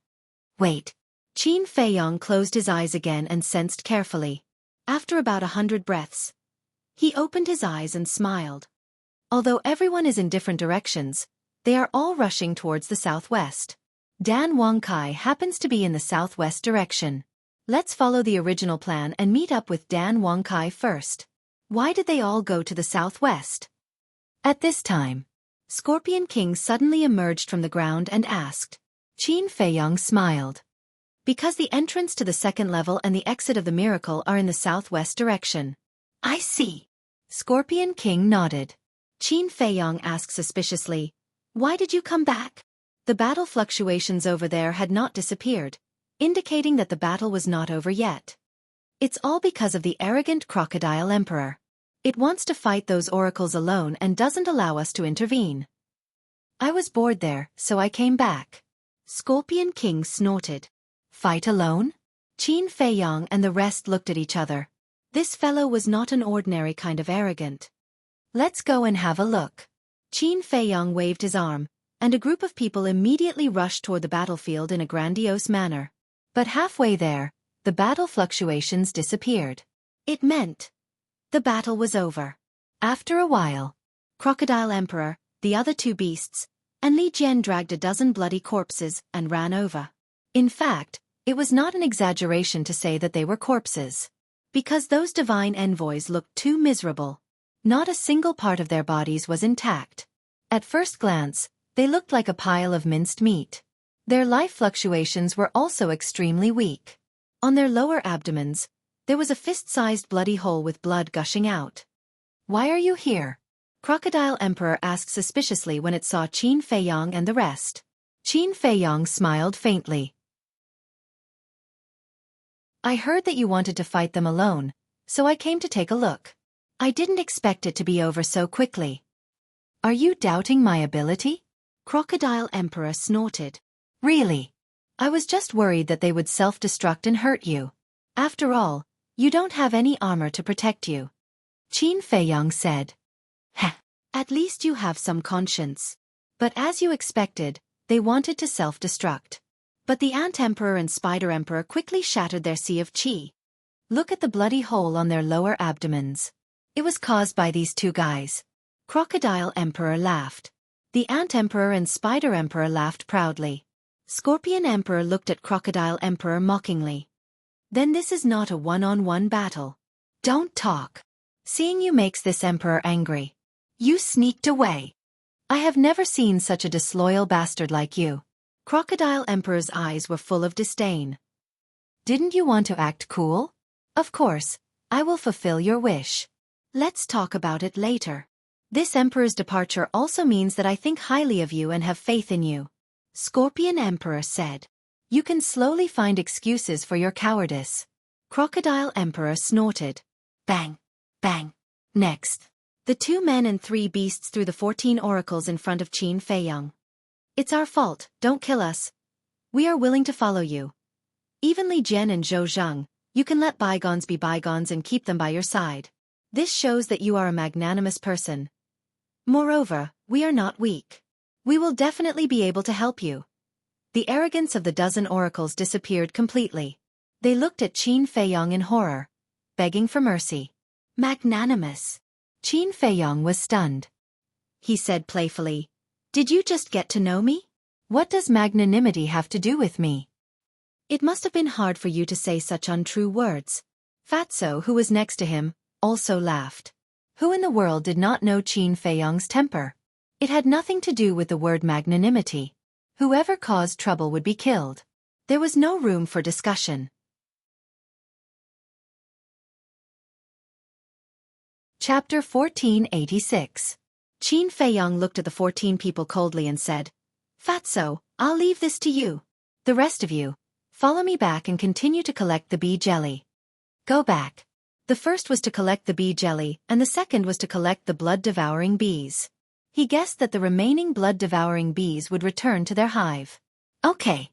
Wait. Qin Feiyong closed his eyes again and sensed carefully. After about 100 breaths, he opened his eyes and smiled. Although everyone is in different directions, they are all rushing towards the southwest. Dan Wong Kai happens to be in the southwest direction. Let's follow the original plan and meet up with Dan Wong Kai first. Why did they all go to the southwest? At this time, Scorpion King suddenly emerged from the ground and asked. Qin Feiyong smiled. Because the entrance to the second level and the exit of the miracle are in the southwest direction. I see. Scorpion King nodded. Qin Feiyong asked suspiciously, "Why did you come back?" The battle fluctuations over there had not disappeared, indicating that the battle was not over yet. It's all because of the arrogant Crocodile Emperor. It wants to fight those oracles alone and doesn't allow us to intervene. I was bored there, so I came back. Scorpion King snorted. Fight alone? Qin Feiyong and the rest looked at each other. This fellow was not an ordinary kind of arrogant. Let's go and have a look. Qin Feiyong waved his arm, and a group of people immediately rushed toward the battlefield in a grandiose manner. But halfway there, the battle fluctuations disappeared. It meant the battle was over. After a while, Crocodile Emperor, the other 2 beasts, and Li Jian dragged a dozen bloody corpses and ran over. In fact, it was not an exaggeration to say that they were corpses. Because those divine envoys looked too miserable. Not a single part of their bodies was intact. At first glance, they looked like a pile of minced meat. Their life fluctuations were also extremely weak. On their lower abdomens, there was a fist-sized bloody hole with blood gushing out. "Why are you here?" Crocodile Emperor asked suspiciously when it saw Qin Feiyong and the rest. Qin Feiyong smiled faintly. "I heard that you wanted to fight them alone, so I came to take a look. I didn't expect it to be over so quickly." "Are you doubting my ability?" Crocodile Emperor snorted. "Really? I was just worried that they would self-destruct and hurt you. After all, you don't have any armor to protect you." Qin Feiyong said. "Heh, at least you have some conscience." But as you expected, they wanted to self-destruct. But the Ant Emperor and Spider Emperor quickly shattered their sea of qi. Look at the bloody hole on their lower abdomens. It was caused by these 2 guys. Crocodile Emperor laughed. The Ant Emperor and Spider Emperor laughed proudly. Scorpion Emperor looked at Crocodile Emperor mockingly. "Then this is not a one-on-one battle. Don't talk." Seeing you makes this Emperor angry. "You sneaked away. I have never seen such a disloyal bastard like you." Crocodile Emperor's eyes were full of disdain. "Didn't you want to act cool? Of course, I will fulfill your wish. Let's talk about it later." This emperor's departure also means that I think highly of you and have faith in you. Scorpion Emperor said. You can slowly find excuses for your cowardice. Crocodile Emperor snorted. Bang. Bang. Next. The 2 men and 3 beasts threw the 14 oracles in front of Qin Feiyang. It's our fault, don't kill us. We are willing to follow you. Even Li Jian and Zhou Zhang, you can let bygones be bygones and keep them by your side. This shows that you are a magnanimous person. Moreover, we are not weak. We will definitely be able to help you. The arrogance of the 12 oracles disappeared completely. They looked at Qin Feiyang in horror, begging for mercy. Magnanimous. Qin Feiyang was stunned. He said playfully, Did you just get to know me? What does magnanimity have to do with me? It must have been hard for you to say such untrue words. Fatso, who was next to him, also laughed. Who in the world did not know Qin Feiyang's temper? It had nothing to do with the word magnanimity. Whoever caused trouble would be killed. There was no room for discussion. Chapter 1486. Qin Feiyang looked at the 14 people coldly and said, Fatso, I'll leave this to you. The rest of you, follow me back and continue to collect the bee jelly. Go back. The first was to collect the bee jelly and the second was to collect the blood-devouring bees. He guessed that the remaining blood-devouring bees would return to their hive. Okay.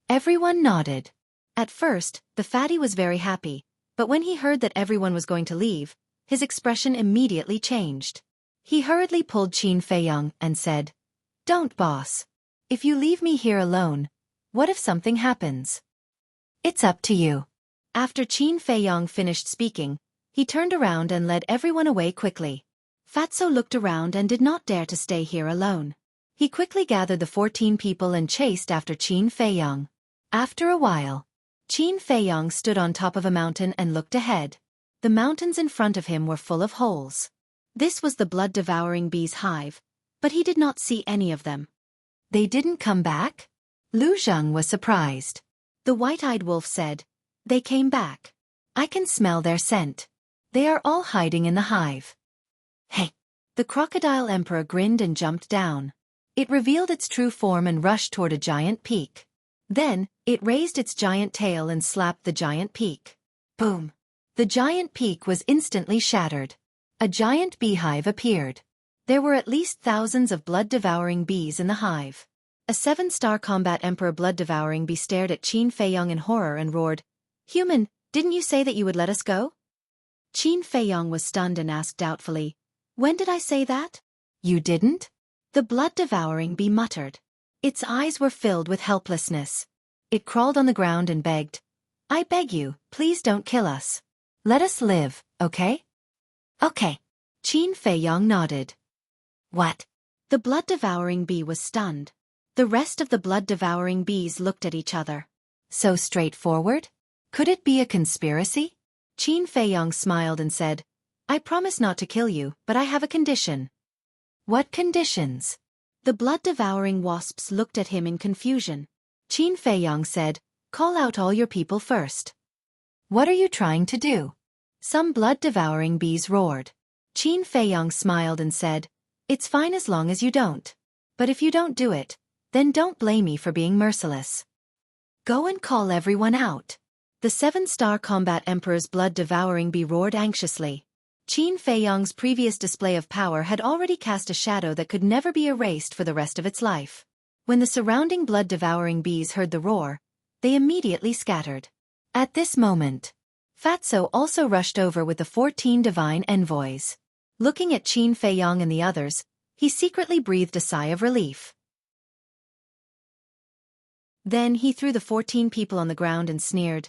Everyone nodded. At first, the fatty was very happy, but when he heard that everyone was going to leave, his expression immediately changed. He hurriedly pulled Qin Feiyang and said, Don't, boss. If you leave me here alone, what if something happens? It's up to you. After Qin Feiyang finished speaking, he turned around and led everyone away quickly. Fatso looked around and did not dare to stay here alone. He quickly gathered the 14 people and chased after Qin Feiyang. After a while, Qin Feiyang stood on top of a mountain and looked ahead. The mountains in front of him were full of holes. This was the blood-devouring bees' hive, but he did not see any of them. They didn't come back? Lu Zheng was surprised. The white-eyed wolf said, They came back. I can smell their scent. They are all hiding in the hive. Hey! The crocodile emperor grinned and jumped down. It revealed its true form and rushed toward a giant peak. Then, it raised its giant tail and slapped the giant peak. Boom! The giant peak was instantly shattered. A giant beehive appeared. There were at least thousands of blood-devouring bees in the hive. A 7-star combat emperor blood-devouring bee stared at Qin Feiyang in horror and roared, Human, didn't you say that you would let us go? Qin Feiyang was stunned and asked doubtfully, When did I say that? You didn't? The blood-devouring bee muttered. Its eyes were filled with helplessness. It crawled on the ground and begged, I beg you, please don't kill us. Let us live, okay? Okay. Qin Feiyang nodded. What? The blood-devouring bee was stunned. The rest of the blood-devouring bees looked at each other. So straightforward? Could it be a conspiracy? Qin Feiyang smiled and said, I promise not to kill you, but I have a condition. What conditions? The blood-devouring wasps looked at him in confusion. Qin Feiyang said, Call out all your people first. What are you trying to do? Some blood-devouring bees roared. Qin Feiyang smiled and said, It's fine as long as you don't. But if you don't do it, then don't blame me for being merciless. Go and call everyone out. The 7-star combat emperor's blood-devouring bee roared anxiously. Qin Feiyang's previous display of power had already cast a shadow that could never be erased for the rest of its life. When the surrounding blood-devouring bees heard the roar, they immediately scattered. At this moment, Fatso also rushed over with the 14 divine envoys. Looking at Qin Feiyang and the others, he secretly breathed a sigh of relief. Then he threw the 14 people on the ground and sneered,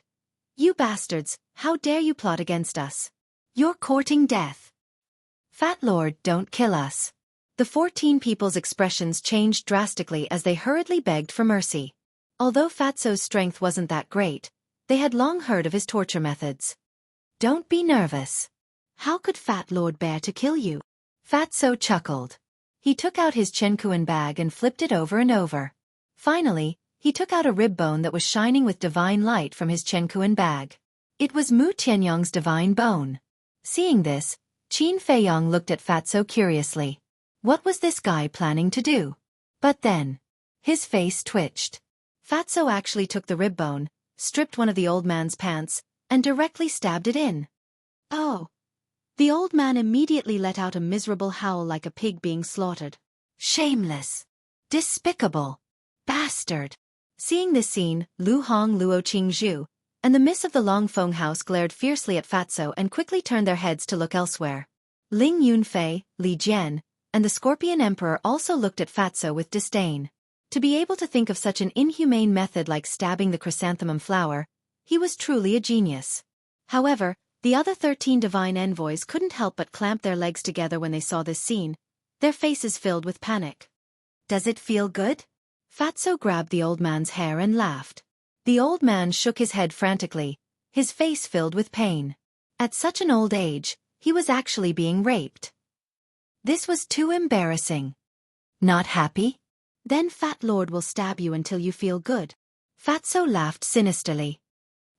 You bastards, how dare you plot against us? You're courting death. Fat Lord, don't kill us. The 14 people's expressions changed drastically as they hurriedly begged for mercy. Although Fatso's strength wasn't that great, they had long heard of his torture methods. Don't be nervous. How could Fat Lord bear to kill you? Fatso chuckled. He took out his Chenkuan bag and flipped it over and over. Finally, he took out a rib bone that was shining with divine light from his Chenkuan bag. It was Mu Tianyang's divine bone. Seeing this, Qin Feiyong looked at Fatso curiously. What was this guy planning to do? But then, his face twitched. Fatso actually took the rib bone, stripped one of the old man's pants, and directly stabbed it in. Oh! The old man immediately let out a miserable howl like a pig being slaughtered. Shameless! Despicable! Bastard! Seeing this scene, Lu Hong, Luo Qingzhu, and the miss of the Longfeng house glared fiercely at Fatso and quickly turned their heads to look elsewhere. Ling Yunfei, Li Jian, and the Scorpion Emperor also looked at Fatso with disdain. To be able to think of such an inhumane method like stabbing the chrysanthemum flower, he was truly a genius. However, the other 13 divine envoys couldn't help but clamp their legs together when they saw this scene, their faces filled with panic. Does it feel good? Fatso grabbed the old man's hair and laughed. The old man shook his head frantically, his face filled with pain. At such an old age, he was actually being raped. This was too embarrassing. Not happy? Then Fat Lord will stab you until you feel good. Fatso laughed sinisterly.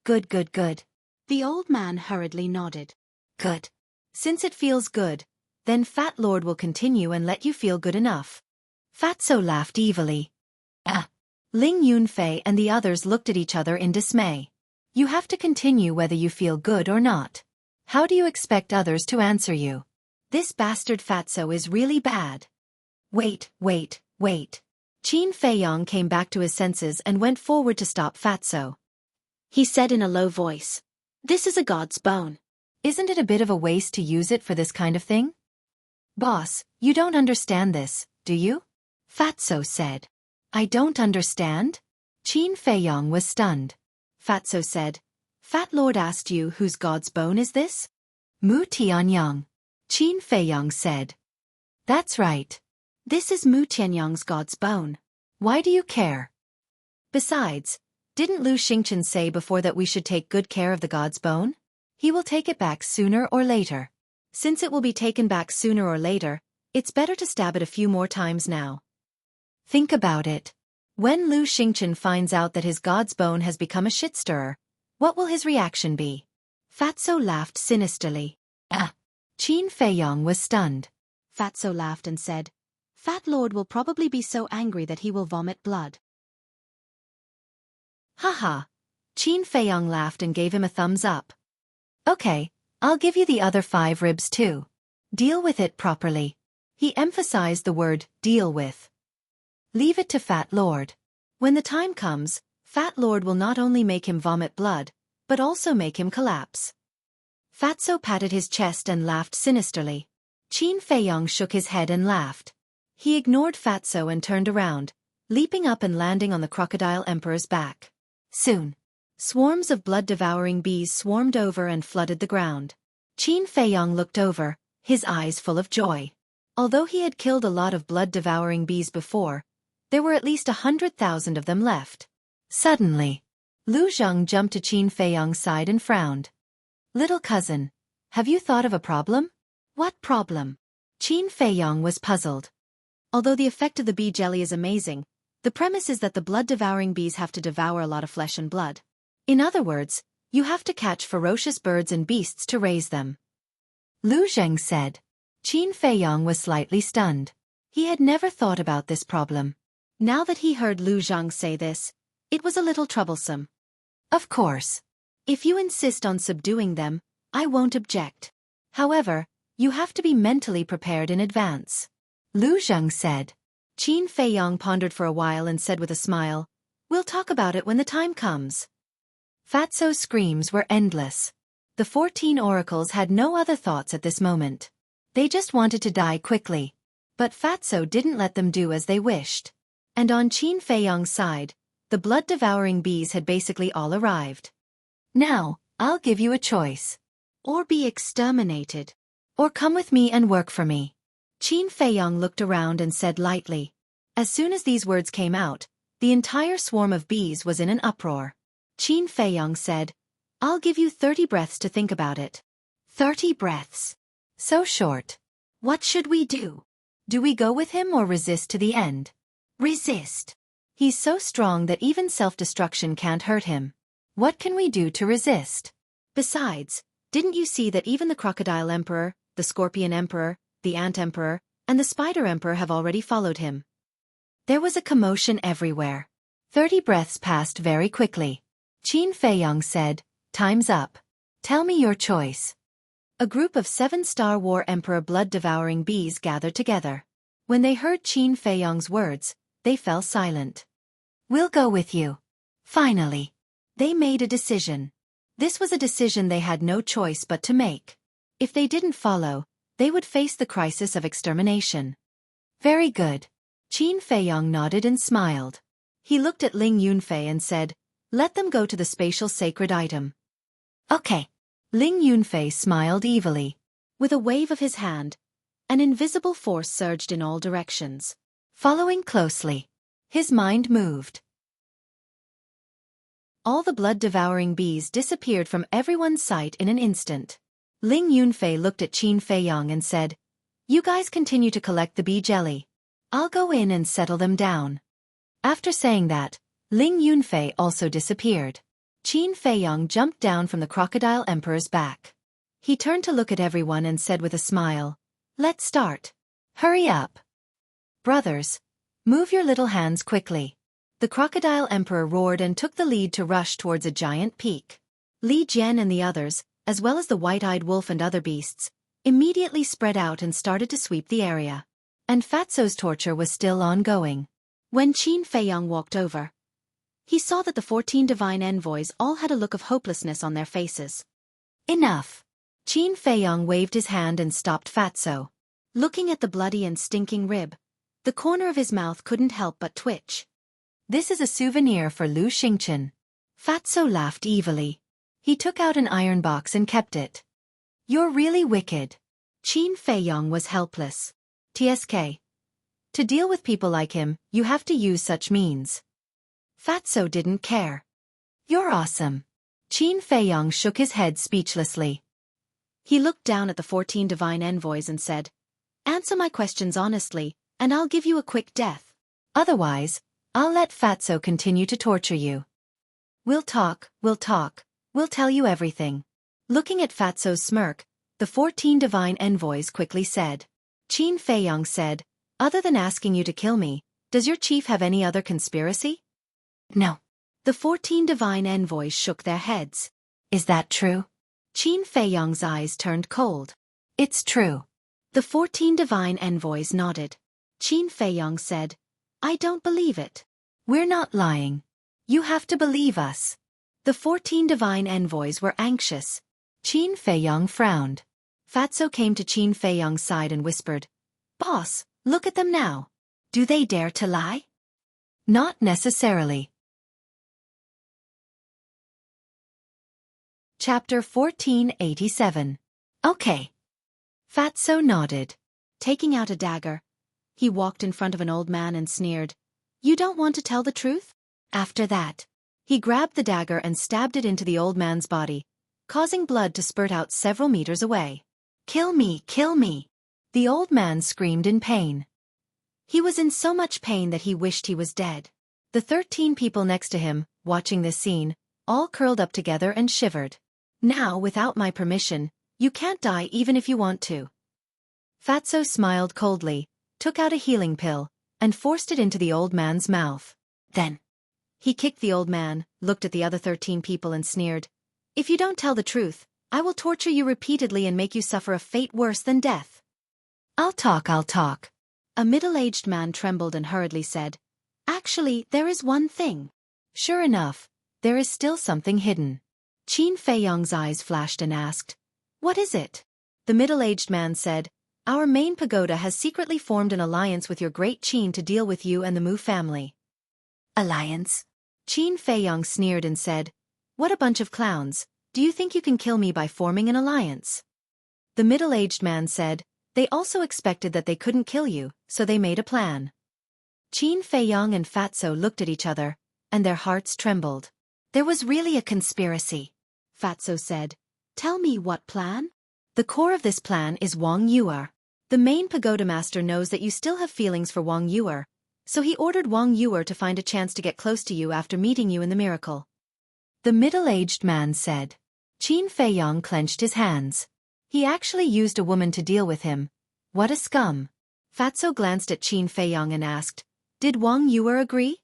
Good, good, good. The old man hurriedly nodded. Good. Since it feels good, then Fat Lord will continue and let you feel good enough. Fatso laughed evilly. Ling Yunfei and the others looked at each other in dismay. You have to continue whether you feel good or not. How do you expect others to answer you? This bastard Fatso is really bad. Wait. Qin Feiyong came back to his senses and went forward to stop Fatso. He said in a low voice, "This is a god's bone. Isn't it a bit of a waste to use it for this kind of thing?" Boss, you don't understand this, do you? Fatso said. I don't understand? Qin Feiyong was stunned. Fatso said, Fat Lord asked you whose god's bone is this? Mu Tianyang. Qin Feiyong said. That's right. This is Mu Tianyang's god's bone. Why do you care? Besides, didn't Lu Xingchen say before that we should take good care of the god's bone? He will take it back sooner or later. Since it will be taken back sooner or later, it's better to stab it a few more times now. Think about it. When Lu Xingchen finds out that his god's bone has become a shit-stirrer, what will his reaction be? Fatso laughed sinisterly. Qin Feiyong was stunned. Fatso laughed and said, Fat Lord will probably be so angry that he will vomit blood. Haha. Qin Feiyong laughed and gave him a thumbs up. Okay, I'll give you the other 5 ribs too. Deal with it properly. He emphasized the word, deal with. Leave it to Fat Lord. When the time comes, Fat Lord will not only make him vomit blood, but also make him collapse. Fatso patted his chest and laughed sinisterly. Qin Feiyong shook his head and laughed. He ignored Fatso and turned around, leaping up and landing on the Crocodile Emperor's back. Soon, swarms of blood-devouring bees swarmed over and flooded the ground. Qin Feiyong looked over, his eyes full of joy. Although he had killed a lot of blood-devouring bees before, there were at least 100,000 of them left. Suddenly, Lu Zheng jumped to Qin Feiyong's side and frowned. Little cousin, have you thought of a problem? What problem? Qin Feiyong was puzzled. Although the effect of the bee jelly is amazing, the premise is that the blood-devouring bees have to devour a lot of flesh and blood. In other words, you have to catch ferocious birds and beasts to raise them. Lu Zheng said. Qin Feiyong was slightly stunned. He had never thought about this problem. Now that he heard Lu Zheng say this, it was a little troublesome. Of course. If you insist on subduing them, I won't object. However, you have to be mentally prepared in advance. Lu Zheng said. Qin Feiyong pondered for a while and said with a smile, We'll talk about it when the time comes. Fatso's screams were endless. The 14 oracles had no other thoughts at this moment. They just wanted to die quickly. But Fatso didn't let them do as they wished. And on Qin Feiyong's side, the blood-devouring bees had basically all arrived. Now, I'll give you a choice. Or be exterminated. Or come with me and work for me. Qin Feiyong looked around and said lightly. As soon as these words came out, the entire swarm of bees was in an uproar. Qin Feiyong said, I'll give you 30 breaths to think about it. 30 breaths. So short. What should we do? Do we go with him or resist to the end? Resist. He's so strong that even self-destruction can't hurt him. What can we do to resist? Besides, didn't you see that even the Crocodile Emperor, the Scorpion Emperor, the Ant Emperor, and the Spider Emperor have already followed him. There was a commotion everywhere. 30 breaths passed very quickly. Qin Feiyong said, "Time's up. Tell me your choice." A group of 7 Star War Emperor blood-devouring bees gathered together. When they heard Qin Feiyong's words, they fell silent. "We'll go with you." Finally, they made a decision. This was a decision they had no choice but to make. If they didn't follow, they would face the crisis of extermination. Very good. Qin Feiyong nodded and smiled. He looked at Ling Yunfei and said, "Let them go to the spatial sacred item." Okay. Ling Yunfei smiled evilly. With a wave of his hand, an invisible force surged in all directions. Following closely, his mind moved. All the blood-devouring bees disappeared from everyone's sight in an instant. Ling Yunfei looked at Qin Feiyong and said, "You guys continue to collect the bee jelly. I'll go in and settle them down." After saying that, Ling Yunfei also disappeared. Qin Feiyong jumped down from the Crocodile Emperor's back. He turned to look at everyone and said with a smile, "Let's start. Hurry up. Brothers, move your little hands quickly." The Crocodile Emperor roared and took the lead to rush towards a giant peak. Li Jian and the others, as well as the white-eyed wolf and other beasts, immediately spread out and started to sweep the area. And Fatso's torture was still ongoing. When Qin Feiyong walked over, he saw that the 14 divine envoys all had a look of hopelessness on their faces. Enough. Qin Feiyong waved his hand and stopped Fatso. Looking at the bloody and stinking rib, the corner of his mouth couldn't help but twitch. "This is a souvenir for Lu Xingchen." Fatso laughed evilly. He took out an iron box and kept it. "You're really wicked." Qin Feiyong was helpless. "TSK. To deal with people like him, you have to use such means." Fatso didn't care. "You're awesome." Qin Feiyong shook his head speechlessly. He looked down at the 14 divine envoys and said, "Answer my questions honestly, and I'll give you a quick death. Otherwise, I'll let Fatso continue to torture you." We'll talk, we'll tell you everything." Looking at Fatso's smirk, the 14 divine envoys quickly said. Qin Feiyong said, "Other than asking you to kill me, does your chief have any other conspiracy?" "No." The 14 divine envoys shook their heads. "Is that true?" Qin Feiyong's eyes turned cold. "It's true." The 14 divine envoys nodded. Qin Feiyong said, "I don't believe it." "We're not lying. You have to believe us." The 14 divine envoys were anxious. Qin Feiyong frowned. Fatso came to Qin Feiyong's side and whispered, "Boss, look at them now. Do they dare to lie?" "Not necessarily." Chapter 1487. Okay. Fatso nodded. Taking out a dagger, he walked in front of an old man and sneered, "You don't want to tell the truth?" After that, he grabbed the dagger and stabbed it into the old man's body, causing blood to spurt out several meters away. "Kill me, kill me!" The old man screamed in pain. He was in so much pain that he wished he was dead. The 13 people next to him, watching this scene, all curled up together and shivered. "Now, without my permission, you can't die even if you want to." Fatso smiled coldly, took out a healing pill, and forced it into the old man's mouth. Then, he kicked the old man, looked at the other 13 people and sneered, "If you don't tell the truth, I will torture you repeatedly and make you suffer a fate worse than death." I'll talk. A middle-aged man trembled and hurriedly said, "Actually, there is one thing." Sure enough, there is still something hidden. Qin Feiyong's eyes flashed and asked, "What is it?" The middle-aged man said, "Our main pagoda has secretly formed an alliance with your great Qin to deal with you and the Mu family." "Alliance?" Qin Feiyong sneered and said, "What a bunch of clowns, do you think you can kill me by forming an alliance?" The middle-aged man said, "They also expected that they couldn't kill you, so they made a plan." Qin Feiyong and Fatso looked at each other, and their hearts trembled. "There was really a conspiracy," Fatso said. "Tell me what plan?" "The core of this plan is Wang Yuer. The main pagoda master knows that you still have feelings for Wang Yuer, so he ordered Wang Yuer to find a chance to get close to you after meeting you in the miracle." The middle-aged man said. Qin Feiyong clenched his hands. He actually used a woman to deal with him. What a scum. Fatso glanced at Qin Feiyong and asked, "Did Wang Yuer agree?"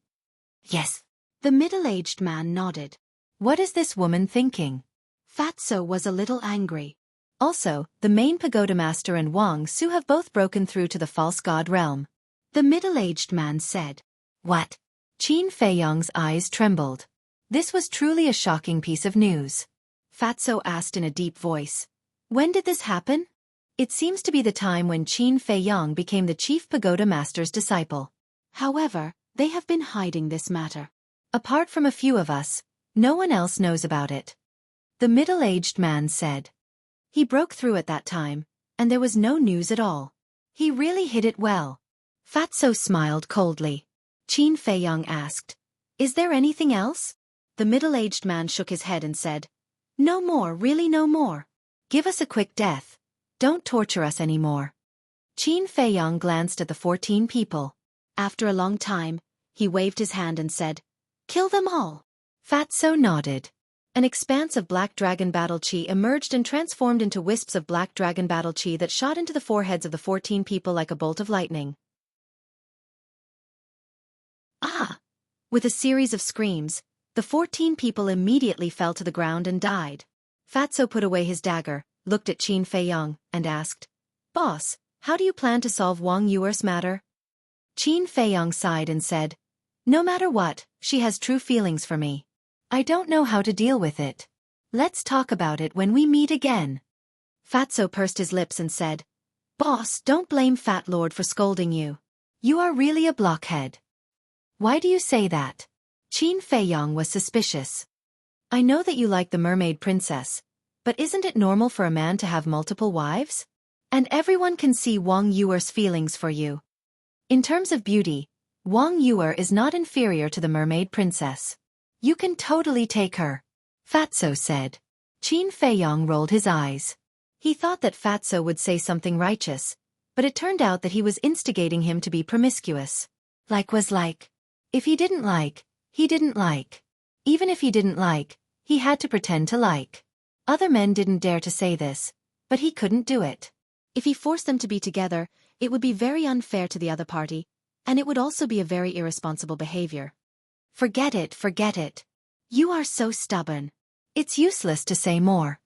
Yes. The middle-aged man nodded. What is this woman thinking? Fatso was a little angry. Also, the main pagoda master and Wang Su have both broken through to the false god realm. The middle-aged man said. What? Qin Feiyong's eyes trembled. This was truly a shocking piece of news. Fatso asked in a deep voice. When did this happen? It seems to be the time when Qin Feiyong became the chief pagoda master's disciple. However, they have been hiding this matter. Apart from a few of us, no one else knows about it. The middle-aged man said. He broke through at that time, and there was no news at all. He really hid it well. Fatso smiled coldly. Qin Feiyong asked, "Is there anything else?" The middle-aged man shook his head and said, "No more, really no more. Give us a quick death. Don't torture us anymore." Qin Feiyong glanced at the 14 people. After a long time, he waved his hand and said, "Kill them all." Fatso nodded. An expanse of black dragon battle chi emerged and transformed into wisps of black dragon battle chi that shot into the foreheads of the 14 people like a bolt of lightning. Ah! With a series of screams, the 14 people immediately fell to the ground and died. Fatso put away his dagger, looked at Qin Feiyong, and asked, "Boss, how do you plan to solve Wang Yuer's matter?" Qin Feiyong sighed and said, "No matter what, she has true feelings for me. I don't know how to deal with it. Let's talk about it when we meet again." Fatso pursed his lips and said, "Boss, don't blame Fat Lord for scolding you. You are really a blockhead." "Why do you say that?" Qin Feiyong was suspicious. "I know that you like the mermaid princess, but isn't it normal for a man to have multiple wives? And everyone can see Wang Yuer's feelings for you. In terms of beauty, Wang Yuer is not inferior to the mermaid princess. You can totally take her," Fatso said. Qin Feiyong rolled his eyes. He thought that Fatso would say something righteous, but it turned out that he was instigating him to be promiscuous. Like was like. If he didn't like, he didn't like. Even if he didn't like, he had to pretend to like. Other men didn't dare to say this, but he couldn't do it. If he forced them to be together, it would be very unfair to the other party, and it would also be a very irresponsible behavior. Forget it, forget it. You are so stubborn. It's useless to say more.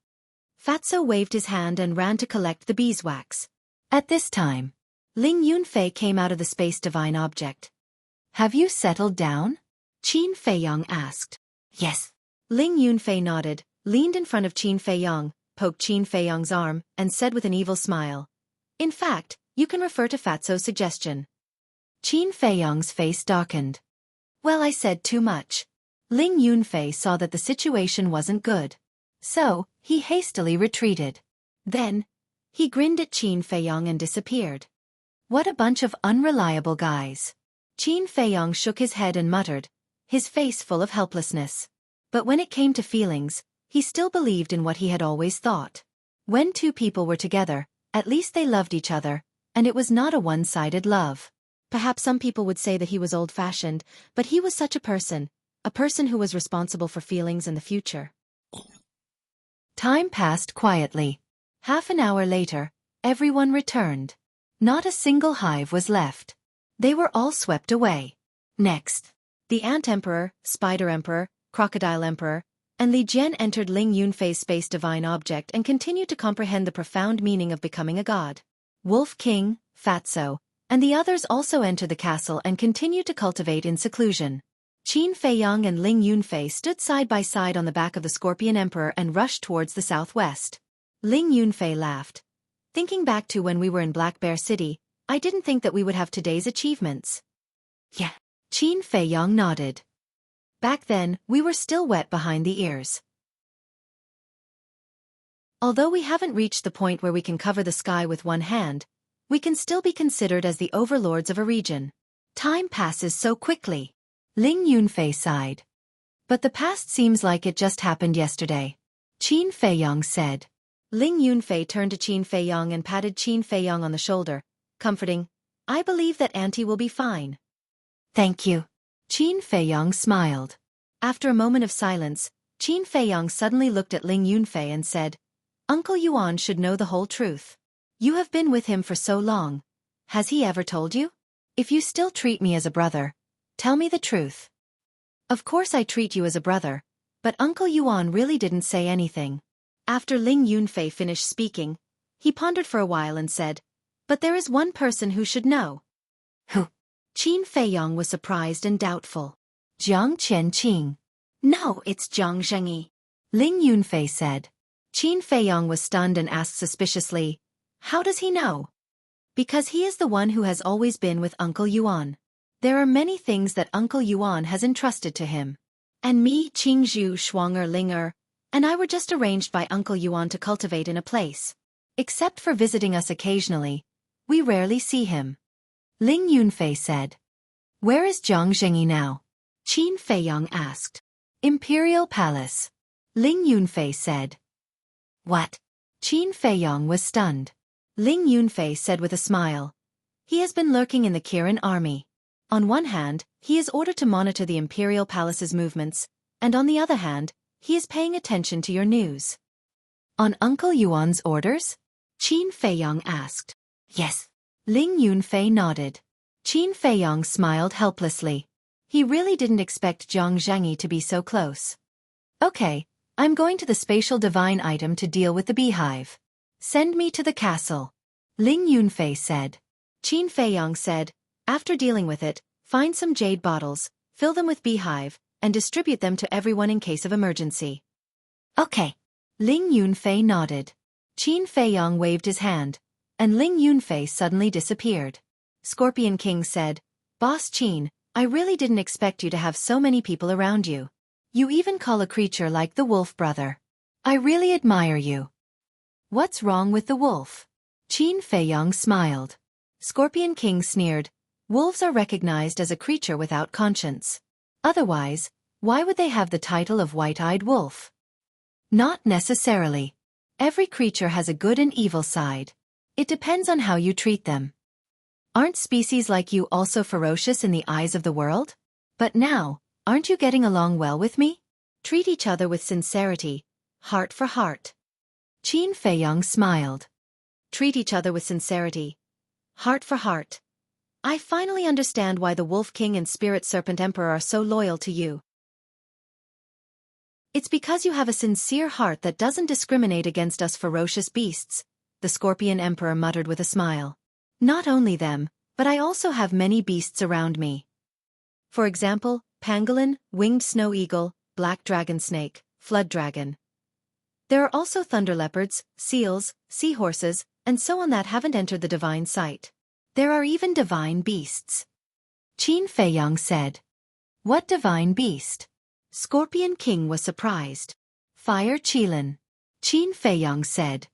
Fatso waved his hand and ran to collect the beeswax. At this time, Ling Yunfei came out of the space divine object. "Have you settled down?" Qin Feiyong asked. Yes. Ling Yunfei nodded, leaned in front of Qin Feiyong, poked Qin Feiyong's arm, and said with an evil smile, "In fact, you can refer to Fatso's suggestion." Qin Feiyong's face darkened. Well, I said too much. Ling Yunfei saw that the situation wasn't good. So, he hastily retreated. Then, he grinned at Qin Feiyong and disappeared. What a bunch of unreliable guys. Qin Feiyong shook his head and muttered, his face full of helplessness. But when it came to feelings, he still believed in what he had always thought. When two people were together, at least they loved each other, and it was not a one-sided love. Perhaps some people would say that he was old-fashioned, but he was such a person who was responsible for feelings and the future. Time passed quietly. Half an hour later, everyone returned. Not a single hive was left. They were all swept away. Next, the Ant Emperor, Spider Emperor, Crocodile Emperor, and Li Jian entered Ling Yunfei's space divine object and continued to comprehend the profound meaning of becoming a god. Wolf King, Fatso, and the others also entered the castle and continued to cultivate in seclusion. Qin Feiyong and Ling Yunfei stood side by side on the back of the Scorpion Emperor and rushed towards the southwest. Ling Yunfei laughed. Thinking back to when we were in Black Bear City, I didn't think that we would have today's achievements. Yeah. Qin Feiyong nodded. Back then, we were still wet behind the ears. Although we haven't reached the point where we can cover the sky with one hand, we can still be considered as the overlords of a region. Time passes so quickly. Ling Yunfei sighed. But the past seems like it just happened yesterday. Qin Feiyong said. Ling Yunfei turned to Qin Feiyong and patted Qin Feiyong on the shoulder, comforting, I believe that Auntie will be fine. Thank you. Qin Feiyong smiled. After a moment of silence, Qin Feiyong suddenly looked at Ling Yunfei and said, Uncle Yuan should know the whole truth. You have been with him for so long. Has he ever told you? If you still treat me as a brother, tell me the truth. Of course I treat you as a brother, but Uncle Yuan really didn't say anything. After Ling Yunfei finished speaking, he pondered for a while and said, but there is one person who should know. Who? Qin Feiyong was surprised and doubtful. Jiang Qianqing. No, it's Jiang Zhengyi. Ling Yunfei said. Qin Feiyong was stunned and asked suspiciously, how does he know? Because he is the one who has always been with Uncle Yuan. There are many things that Uncle Yuan has entrusted to him. And me, Qingzhu Shuanger Linger, and I were just arranged by Uncle Yuan to cultivate in a place. Except for visiting us occasionally, we rarely see him. Ling Yunfei said. Where is Jiang Zhengyi now? Qin Feiyong asked. Imperial Palace. Ling Yunfei said. What? Qin Feiyong was stunned. Ling Yunfei said with a smile. He has been lurking in the Kirin army. On one hand, he is ordered to monitor the Imperial Palace's movements, and on the other hand, he is paying attention to your news. On Uncle Yuan's orders? Qin Feiyong asked. Yes. Ling Yunfei nodded. Qin Feiyong smiled helplessly. He really didn't expect Jiang Zhengyi to be so close. Okay, I'm going to the spatial divine item to deal with the beehive. Send me to the castle. Ling Yunfei said. Qin Feiyong said, after dealing with it, find some jade bottles, fill them with beehive, and distribute them to everyone in case of emergency. Okay. Ling Yunfei nodded. Qin Feiyong waved his hand, and Ling Yunfei suddenly disappeared. Scorpion King said, Boss Qin, I really didn't expect you to have so many people around you. You even call a creature like the wolf brother. I really admire you. What's wrong with the wolf? Qin Feiyong smiled. Scorpion King sneered, wolves are recognized as a creature without conscience. Otherwise, why would they have the title of white-eyed wolf? Not necessarily. Every creature has a good and evil side. It depends on how you treat them. Aren't species like you also ferocious in the eyes of the world? But now, aren't you getting along well with me? Treat each other with sincerity, heart for heart. Qin Feiyong smiled. Treat each other with sincerity, heart for heart. I finally understand why the Wolf King and Spirit Serpent Emperor are so loyal to you. It's because you have a sincere heart that doesn't discriminate against us ferocious beasts, the Scorpion Emperor muttered with a smile. Not only them, but I also have many beasts around me. For example, pangolin, winged snow eagle, black dragon snake, flood dragon. There are also thunder leopards, seals, seahorses, and so on that haven't entered the divine sight. There are even divine beasts. Qin Feiyong said. What divine beast? Scorpion King was surprised. Fire Qilin. Qin Feiyong said.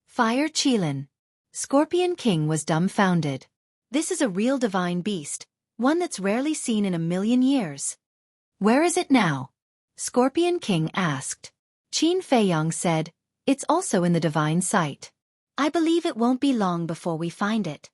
Fire Qilin. Scorpion King was dumbfounded. This is a real divine beast, one that's rarely seen in 1,000,000 years. Where is it now? Scorpion King asked. Qin Feiyong said, it's also in the divine sight. I believe it won't be long before we find it.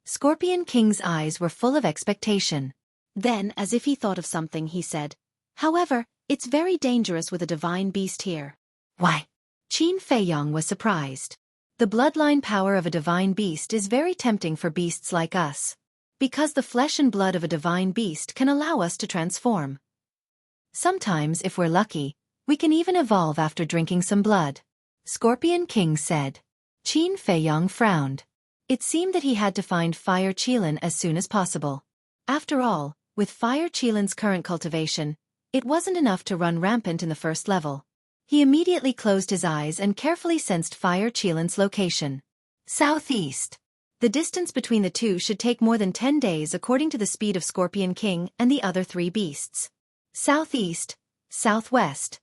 Scorpion King's eyes were full of expectation. Then, as if he thought of something, he said, however, it's very dangerous with a divine beast here. Why? Qin Feiyong was surprised. The bloodline power of a divine beast is very tempting for beasts like us. Because the flesh and blood of a divine beast can allow us to transform. Sometimes, if we're lucky, we can even evolve after drinking some blood. Scorpion King said. Qin Feiyong frowned. It seemed that he had to find Fire Qilin as soon as possible. After all, with Fire Qilin's current cultivation, it wasn't enough to run rampant in the first level. He immediately closed his eyes and carefully sensed Fire Qilin's location. Southeast. The distance between the two should take more than 10 days according to the speed of Scorpion King and the other 3 beasts. Southeast, southwest.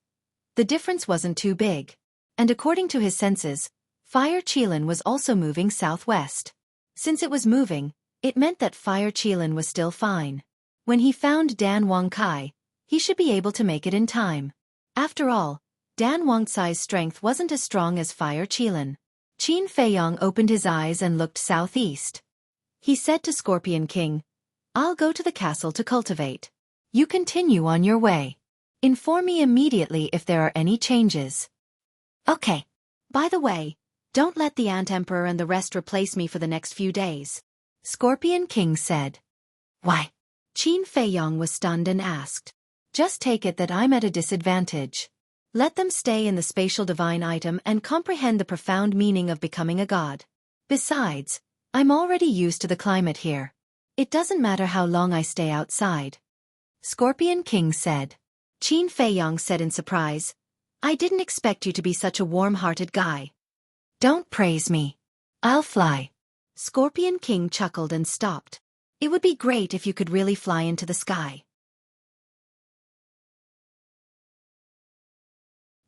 The difference wasn't too big. And according to his senses, Fire Qilin was also moving southwest. Since it was moving, it meant that Fire Qilin was still fine. When he found Dan Wang Kai, he should be able to make it in time. After all, Dan Wang Cai's strength wasn't as strong as Fire Qilin. Qin Feiyong opened his eyes and looked southeast. He said to Scorpion King, I'll go to the castle to cultivate. You continue on your way. Inform me immediately if there are any changes. Okay. By the way, don't let the Ant Emperor and the rest replace me for the next few days. Scorpion King said. Why? Qin Feiyong was stunned and asked. Just take it that I'm at a disadvantage. Let them stay in the spatial divine item and comprehend the profound meaning of becoming a god. Besides, I'm already used to the climate here. It doesn't matter how long I stay outside. Scorpion King said. Qin Feiyong said in surprise. I didn't expect you to be such a warm-hearted guy. Don't praise me. I'll fly. Scorpion King chuckled and stopped. It would be great if you could really fly into the sky.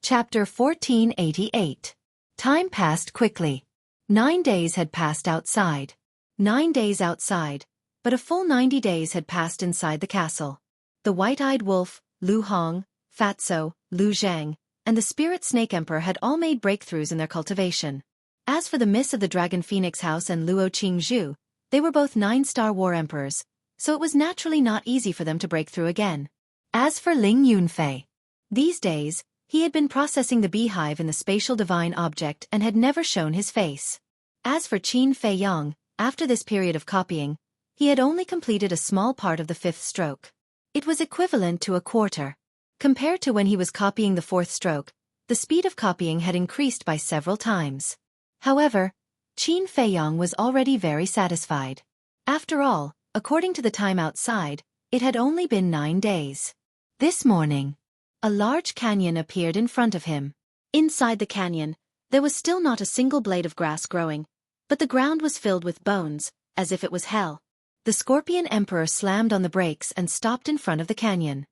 Chapter 1488. Time passed quickly. 9 days had passed outside. 9 days outside, but a full 90 days had passed inside the castle. The white-eyed wolf, Lu Hong, Fatso, Lu Zhang, and the spirit snake emperor had all made breakthroughs in their cultivation. As for the miss of the Dragon Phoenix House and Luo Qingzhu, they were both 9-star war emperors, so it was naturally not easy for them to break through again. As for Ling Yunfei, these days, he had been processing the beehive in the spatial divine object and had never shown his face. As for Qin Feiyong, after this period of copying, he had only completed a small part of the 5th stroke. It was equivalent to a quarter. Compared to when he was copying the 4th stroke, the speed of copying had increased by several times. However, Qin Feiyong was already very satisfied. After all, according to the time outside, it had only been 9 days. This morning, a large canyon appeared in front of him. Inside the canyon, there was still not a single blade of grass growing, but the ground was filled with bones, as if it was hell. The Scorpion Emperor slammed on the brakes and stopped in front of the canyon.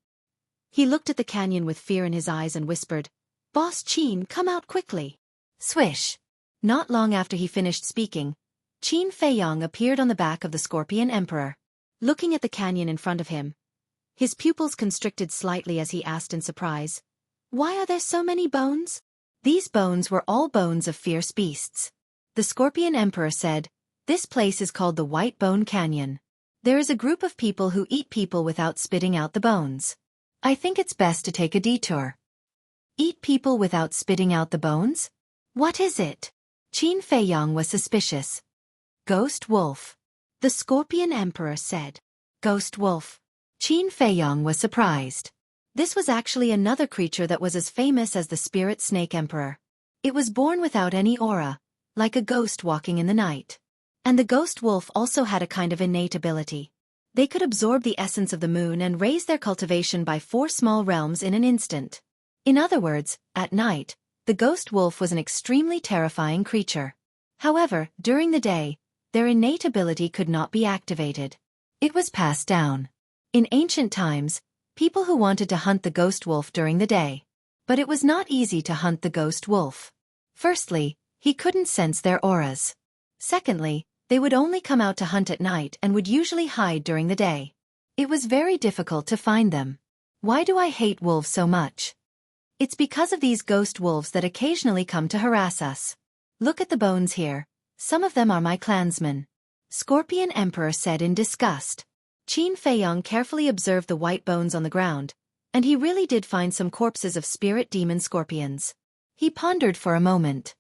He looked at the canyon with fear in his eyes and whispered, "Boss Qin, come out quickly." Swish! Not long after he finished speaking, Qin Feiyong appeared on the back of the Scorpion Emperor. Looking at the canyon in front of him, his pupils constricted slightly as he asked in surprise, "Why are there so many bones?" These bones were all bones of fierce beasts. The Scorpion Emperor said, "This place is called the White Bone Canyon. There is a group of people who eat people without spitting out the bones. I think it's best to take a detour." Eat people without spitting out the bones? What is it? Qin Feiyong was suspicious. Ghost wolf. The Scorpion Emperor said. Ghost wolf. Qin Feiyong was surprised. This was actually another creature that was as famous as the Spirit Snake Emperor. It was born without any aura, like a ghost walking in the night. And the ghost wolf also had a kind of innate ability. They could absorb the essence of the moon and raise their cultivation by 4 small realms in an instant. In other words, at night, the ghost wolf was an extremely terrifying creature. However, during the day, their innate ability could not be activated. It was passed down. In ancient times, people who wanted to hunt the ghost wolf during the day. But it was not easy to hunt the ghost wolf. Firstly, he couldn't sense their auras. Secondly, they would only come out to hunt at night and would usually hide during the day. It was very difficult to find them. Why do I hate wolves so much? It's because of these ghost wolves that occasionally come to harass us. Look at the bones here. Some of them are my clansmen. Scorpion Emperor said in disgust. Qin Feiyong carefully observed the white bones on the ground, and he really did find some corpses of spirit demon scorpions. He pondered for a moment.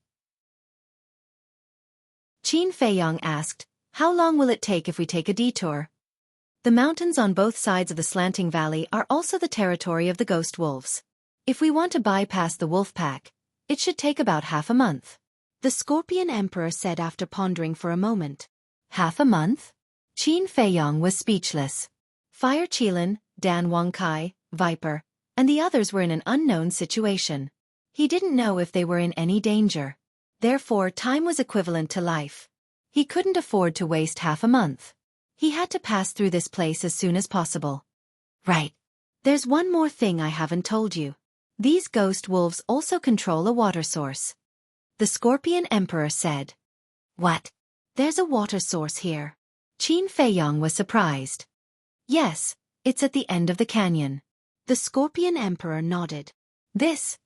Qin Feiyong asked, "How long will it take if we take a detour?" The mountains on both sides of the slanting valley are also the territory of the ghost wolves. If we want to bypass the wolf pack, it should take about half a month. The Scorpion Emperor said after pondering for a moment. Half a month? Qin Feiyong was speechless. Fire Qilin, Dan Wangkai, Viper, and the others were in an unknown situation. He didn't know if they were in any danger. Therefore, time was equivalent to life. He couldn't afford to waste half a month. He had to pass through this place as soon as possible. Right. There's one more thing I haven't told you. These ghost wolves also control a water source. The Scorpion Emperor said. What? There's a water source here. Qin Feiyong was surprised. Yes, it's at the end of the canyon. The Scorpion Emperor nodded. This?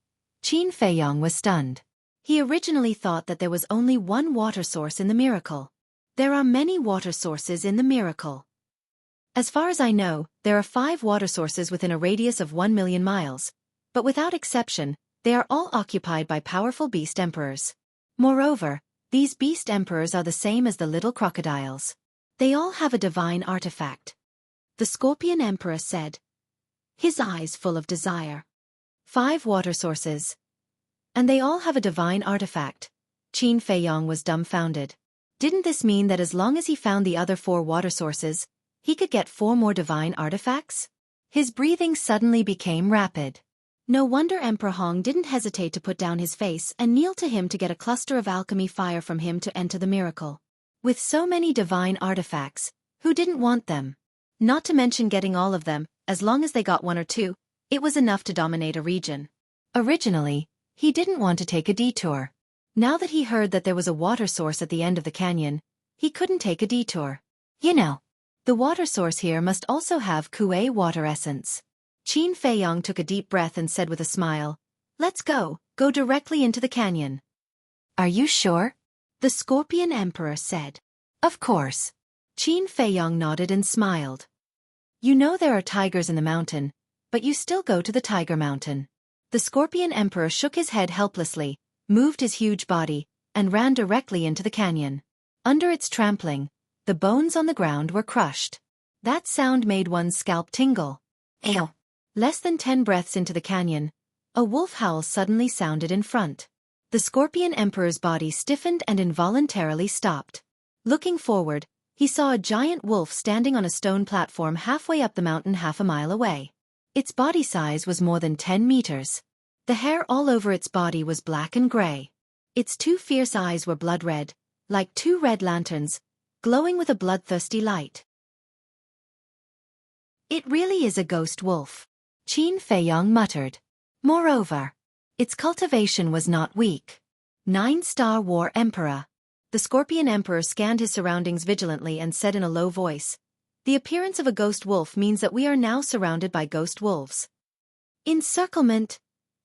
Qin Feiyong was stunned. He originally thought that there was only one water source in the miracle. There are many water sources in the miracle. As far as I know, there are 5 water sources within a radius of 1 million miles, but without exception, They are all occupied by powerful beast emperors. Moreover, these beast emperors are the same as the little crocodiles. They all have a divine artifact. The Scorpion Emperor said, his eyes full of desire. 5 water sources. And they all have a divine artifact. Qin Feiyong was dumbfounded. Didn't this mean that as long as he found the other 4 water sources, he could get 4 more divine artifacts? His breathing suddenly became rapid. No wonder Emperor Hong didn't hesitate to put down his face and kneel to him to get a cluster of alchemy fire from him to enter the miracle. With so many divine artifacts, who didn't want them? Not to mention getting all of them, as long as they got 1 or 2, it was enough to dominate a region. Originally, he didn't want to take a detour. Now that he heard that there was a water source at the end of the canyon, he couldn't take a detour. You know, the water source here must also have Xueqi water essence. Qin Feiyong took a deep breath and said with a smile, let's go directly into the canyon. Are you sure? The Scorpion Emperor said. Of course. Qin Feiyong nodded and smiled. You know there are tigers in the mountain, but you still go to the Tiger Mountain. The Scorpion Emperor shook his head helplessly, moved his huge body, and ran directly into the canyon. Under its trampling, the bones on the ground were crushed. That sound made one's scalp tingle. Ew. Less than 10 breaths into the canyon, a wolf howl suddenly sounded in front. The Scorpion Emperor's body stiffened and involuntarily stopped. Looking forward, he saw a giant wolf standing on a stone platform halfway up the mountain half a mile away. Its body size was more than 10 meters. The hair all over its body was black and gray. Its 2 fierce eyes were blood red, like 2 red lanterns, glowing with a bloodthirsty light. It really is a ghost wolf. Qin Feiyong muttered. Moreover, its cultivation was not weak. 9-star War Emperor. The Scorpion Emperor scanned his surroundings vigilantly and said in a low voice, the appearance of a ghost wolf means that we are now surrounded by ghost wolves. Encirclement,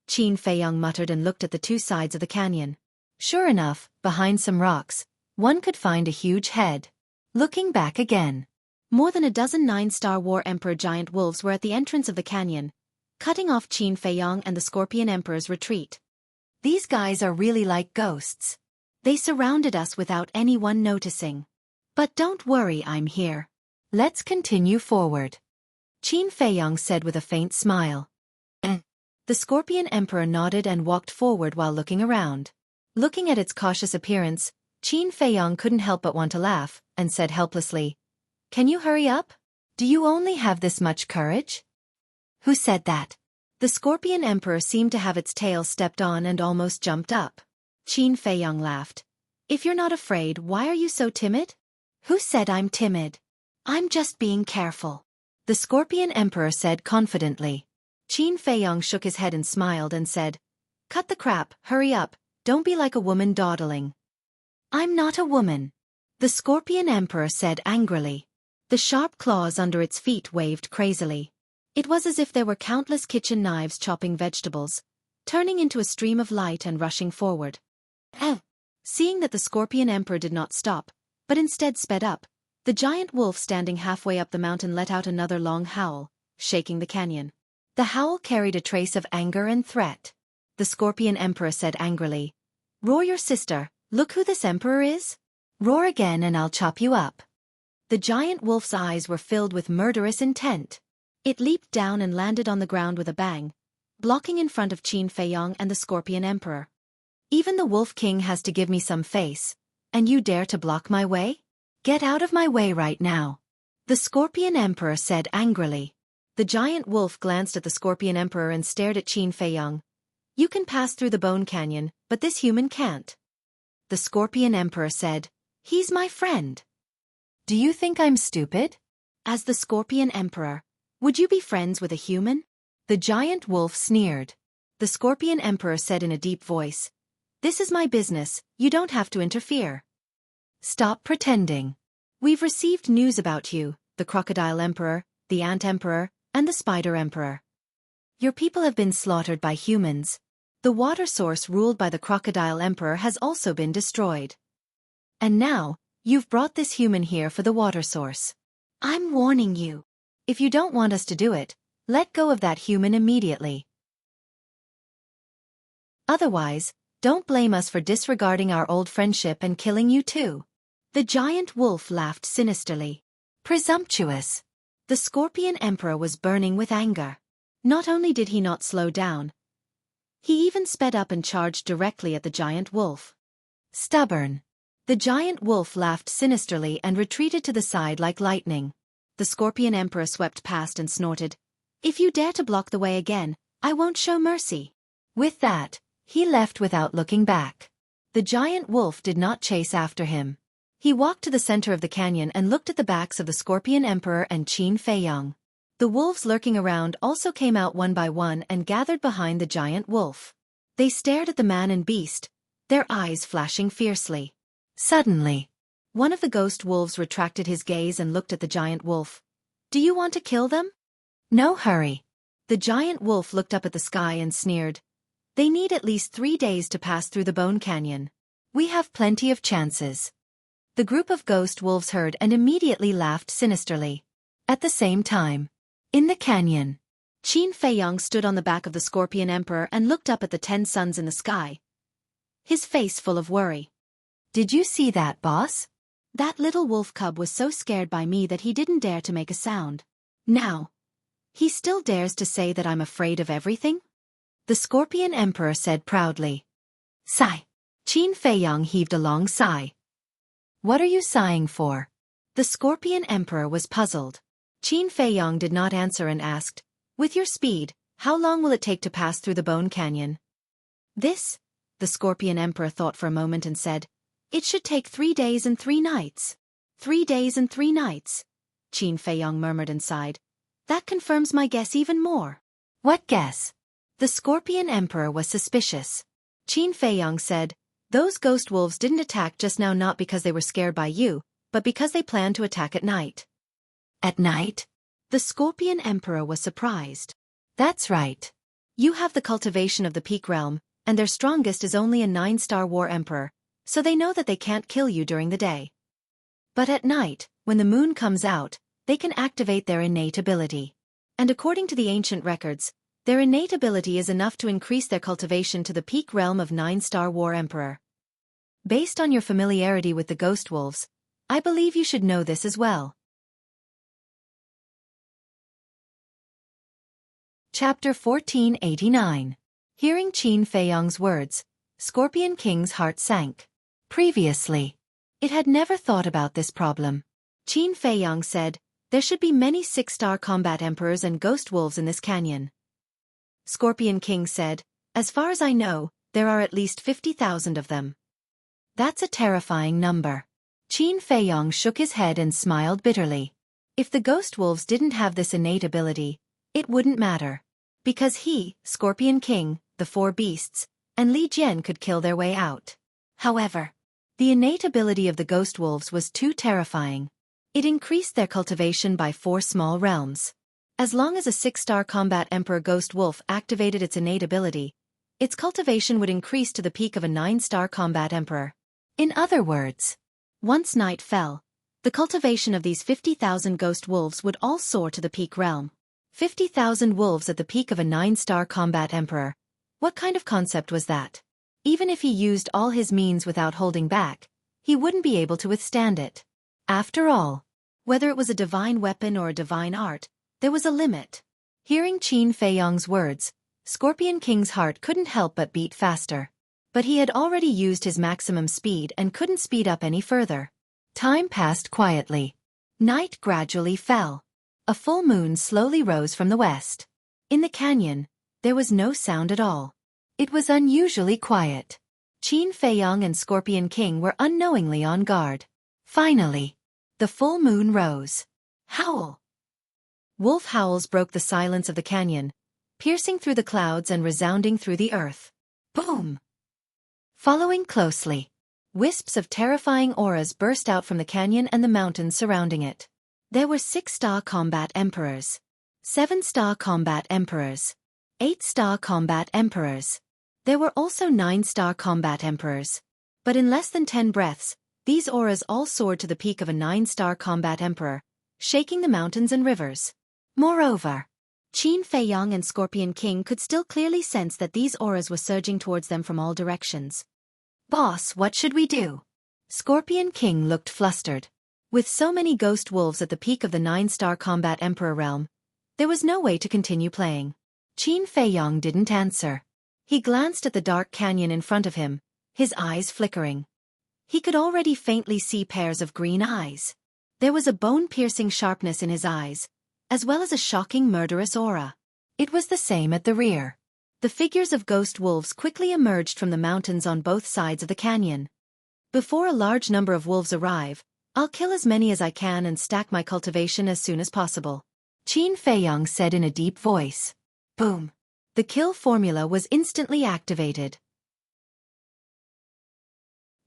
Qin Feiyong muttered and looked at the 2 sides of the canyon. Sure enough, behind some rocks, one could find a huge head. Looking back again, more than a dozen 9-star War Emperor giant wolves were at the entrance of the canyon, cutting off Qin Feiyong and the Scorpion Emperor's retreat. These guys are really like ghosts. They surrounded us without anyone noticing. But don't worry, I'm here. Let's continue forward. Qin Feiyong said with a faint smile. The Scorpion Emperor nodded and walked forward while looking around. Looking at its cautious appearance, Qin Feiyong couldn't help but want to laugh, and said helplessly, can you hurry up? Do you only have this much courage? Who said that? The Scorpion Emperor seemed to have its tail stepped on and almost jumped up. Qin Feiyong laughed. If you're not afraid, why are you so timid? Who said I'm timid? I'm just being careful. The Scorpion Emperor said confidently. Qin Feiyong shook his head and smiled and said, cut the crap, hurry up, don't be like a woman dawdling. I'm not a woman. The Scorpion Emperor said angrily. The sharp claws under its feet waved crazily. It was as if there were countless kitchen knives chopping vegetables, turning into a stream of light and rushing forward. Seeing that the Scorpion Emperor did not stop, but instead sped up, the giant wolf standing halfway up the mountain let out another long howl, shaking the canyon. The howl carried a trace of anger and threat. The Scorpion Emperor said angrily, roar your sister, look who this emperor is. Roar again and I'll chop you up. The giant wolf's eyes were filled with murderous intent. It leaped down and landed on the ground with a bang, blocking in front of Qin Feiyong and the Scorpion Emperor. Even the Wolf King has to give me some face, and you dare to block my way? Get out of my way right now. The Scorpion Emperor said angrily. The giant wolf glanced at the Scorpion Emperor and stared at Qin Feiyong. You can pass through the Bone Canyon, but this human can't. The Scorpion Emperor said, he's my friend. Do you think I'm stupid? As the Scorpion Emperor, would you be friends with a human? The giant wolf sneered. The Scorpion Emperor said in a deep voice, this is my business, you don't have to interfere. Stop pretending. We've received news about you, the Crocodile Emperor, the Ant Emperor, and the Spider Emperor. Your people have been slaughtered by humans. The water source ruled by the Crocodile Emperor has also been destroyed. And now, you've brought this human here for the water source. I'm warning you. If you don't want us to do it, let go of that human immediately. Otherwise, don't blame us for disregarding our old friendship and killing you too. The giant wolf laughed sinisterly. Presumptuous. The Scorpion Emperor was burning with anger. Not only did he not slow down, he even sped up and charged directly at the giant wolf. Stubborn. The giant wolf laughed sinisterly and retreated to the side like lightning. The Scorpion Emperor swept past and snorted, "If you dare to block the way again, I won't show mercy." With that, he left without looking back. The giant wolf did not chase after him. He walked to the center of the canyon and looked at the backs of the Scorpion Emperor and Qin Feiyang. The wolves lurking around also came out one by one and gathered behind the giant wolf. They stared at the man and beast, their eyes flashing fiercely. Suddenly, one of the ghost wolves retracted his gaze and looked at the giant wolf. "Do you want to kill them?" "No hurry." The giant wolf looked up at the sky and sneered. "They need at least 3 days to pass through the Bone Canyon. We have plenty of chances." The group of ghost wolves heard and immediately laughed sinisterly. At the same time, in the canyon, Qin Feiyang stood on the back of the Scorpion Emperor and looked up at the 10 suns in the sky, his face full of worry. "Did you see that, boss? That little wolf cub was so scared by me that he didn't dare to make a sound. Now, he still dares to say that I'm afraid of everything?" The Scorpion Emperor said proudly. "Sigh." Qin Feiyang heaved a long sigh. "What are you sighing for?" The Scorpion Emperor was puzzled. Qin Feiyang did not answer and asked, "With your speed, how long will it take to pass through the Bone Canyon?" The Scorpion Emperor thought for a moment and said, "It should take 3 days and 3 nights. 3 days and 3 nights. Qin Feiyang murmured and sighed. "That confirms my guess even more." "What guess?" The Scorpion Emperor was suspicious. Qin Feiyang said, "Those ghost wolves didn't attack just now not because they were scared by you, but because they planned to attack at night." "At night?" The Scorpion Emperor was surprised. "That's right. You have the cultivation of the Peak Realm, and their strongest is only a 9-star War Emperor, so they know that they can't kill you during the day. But at night, when the moon comes out, they can activate their innate ability. And according to the ancient records, their innate ability is enough to increase their cultivation to the peak realm of 9-star War Emperor. Based on your familiarity with the Ghost Wolves, I believe you should know this as well." Chapter 1489. Hearing Qin Feiyang's words, Scorpion King's heart sank. Previously, it had never thought about this problem. Qin Feiyang said, "There should be many 6-star combat emperors and ghost wolves in this canyon." Scorpion King said, "As far as I know, there are at least 50,000 of them." "That's a terrifying number." Qin Feiyang shook his head and smiled bitterly. If the ghost wolves didn't have this innate ability, it wouldn't matter. Because he, Scorpion King, the 4 beasts, and Li Jian could kill their way out. However, the innate ability of the ghost wolves was too terrifying. It increased their cultivation by 4 small realms. As long as a 6-star combat emperor ghost wolf activated its innate ability, its cultivation would increase to the peak of a 9-star combat emperor. In other words, once night fell, the cultivation of these 50,000 ghost wolves would all soar to the peak realm. 50,000 wolves at the peak of a 9-star combat emperor. What kind of concept was that? Even if he used all his means without holding back, he wouldn't be able to withstand it. After all, whether it was a divine weapon or a divine art, there was a limit. Hearing Qin Feiyang's words, Scorpion King's heart couldn't help but beat faster. But he had already used his maximum speed and couldn't speed up any further. Time passed quietly. Night gradually fell. A full moon slowly rose from the west. In the canyon, there was no sound at all. It was unusually quiet. Qin Feiyang and Scorpion King were unknowingly on guard. Finally, the full moon rose. Howl! Wolf howls broke the silence of the canyon, piercing through the clouds and resounding through the earth. Boom! Following closely, wisps of terrifying auras burst out from the canyon and the mountains surrounding it. There were 6-star combat emperors, 7-star combat emperors, 8-star combat emperors. There were also 9-star combat emperors. But in less than 10 breaths, these auras all soared to the peak of a 9-star combat emperor, shaking the mountains and rivers. Moreover, Qin Feiyang and Scorpion King could still clearly sense that these auras were surging towards them from all directions. Boss, what should we do? Scorpion King looked flustered. With so many ghost wolves at the peak of the 9-star combat Emperor realm, there was no way to continue playing. Qin Feiyang didn't answer. He glanced at the dark canyon in front of him, his eyes flickering. He could already faintly see pairs of green eyes. There was a bone-piercing sharpness in his eyes, as well as a shocking murderous aura. It was the same at the rear. The figures of ghost wolves quickly emerged from the mountains on both sides of the canyon. Before a large number of wolves arrive, I'll kill as many as I can and stack my cultivation as soon as possible, Qin Feiyang said in a deep voice. Boom. The kill formula was instantly activated.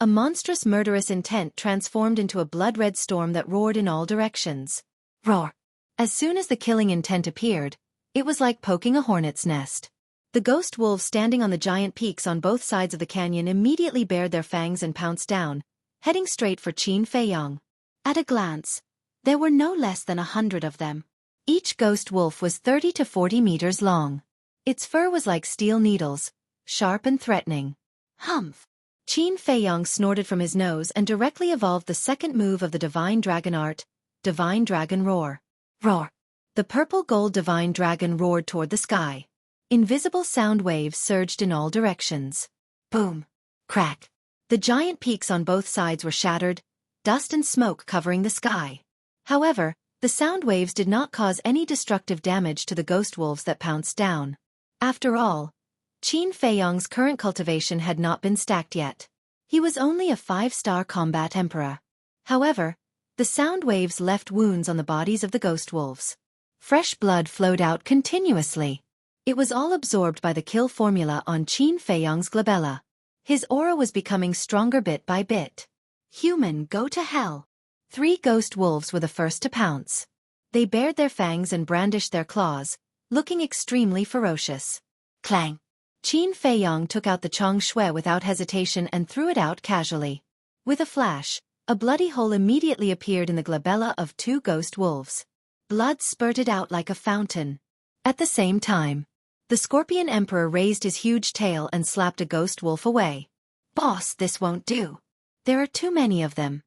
A monstrous murderous intent transformed into a blood-red storm that roared in all directions. Roar. As soon as the killing intent appeared, it was like poking a hornet's nest. The ghost wolves standing on the giant peaks on both sides of the canyon immediately bared their fangs and pounced down, heading straight for Qin Feiyang. At a glance, there were no less than 100 of them. Each ghost wolf was 30 to 40 meters long. Its fur was like steel needles, sharp and threatening. Humph! Qin Feiyang snorted from his nose and directly evolved the second move of the Divine Dragon art, Divine Dragon Roar. Roar! The purple-gold Divine Dragon roared toward the sky. Invisible sound waves surged in all directions. Boom! Crack! The giant peaks on both sides were shattered, dust and smoke covering the sky. However, the sound waves did not cause any destructive damage to the ghost wolves that pounced down. After all, Qin Feiyang's current cultivation had not been stacked yet. He was only a 5-star combat emperor. However, the sound waves left wounds on the bodies of the ghost wolves. Fresh blood flowed out continuously. It was all absorbed by the kill formula on Qin Feiyang's glabella. His aura was becoming stronger bit by bit. Human, go to hell! 3 ghost wolves were the first to pounce. They bared their fangs and brandished their claws, looking extremely ferocious. Clang! Qin Feiyang took out the Xueqi without hesitation and threw it out casually. With a flash, a bloody hole immediately appeared in the glabella of 2 ghost wolves. Blood spurted out like a fountain. At the same time, the Scorpion Emperor raised his huge tail and slapped a ghost wolf away. Boss, this won't do. There are too many of them.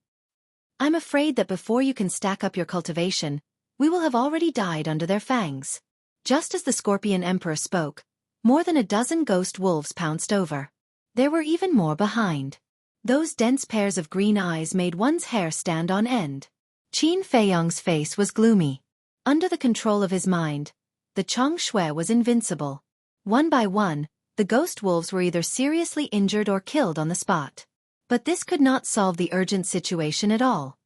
I'm afraid that before you can stack up your cultivation, we will have already died under their fangs. Just as the Scorpion Emperor spoke, more than a dozen ghost wolves pounced over. There were even more behind. Those dense pairs of green eyes made one's hair stand on end. Qin Feiyang's face was gloomy. Under the control of his mind, the Xueqi was invincible. One by one, the ghost wolves were either seriously injured or killed on the spot. But this could not solve the urgent situation at all.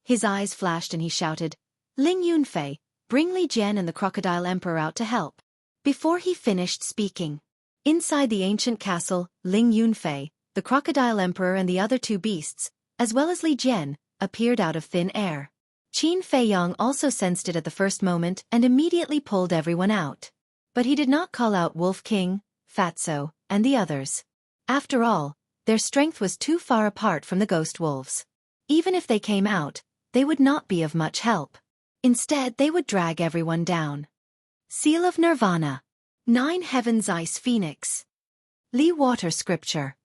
His eyes flashed and he shouted, "Ling Yunfei, bring Li Jian and the Crocodile Emperor out to help." Before he finished speaking, inside the ancient castle, Ling Yunfei, the Crocodile Emperor and the other 2 beasts, as well as Li Jian, appeared out of thin air. Qin Feiyang also sensed it at the first moment and immediately pulled everyone out. But he did not call out Wolf King, Fatso, and the others. After all, their strength was too far apart from the ghost wolves. Even if they came out, they would not be of much help. Instead, they would drag everyone down. Seal of Nirvana. 9 Heavens Ice Phoenix. Li Water Scripture.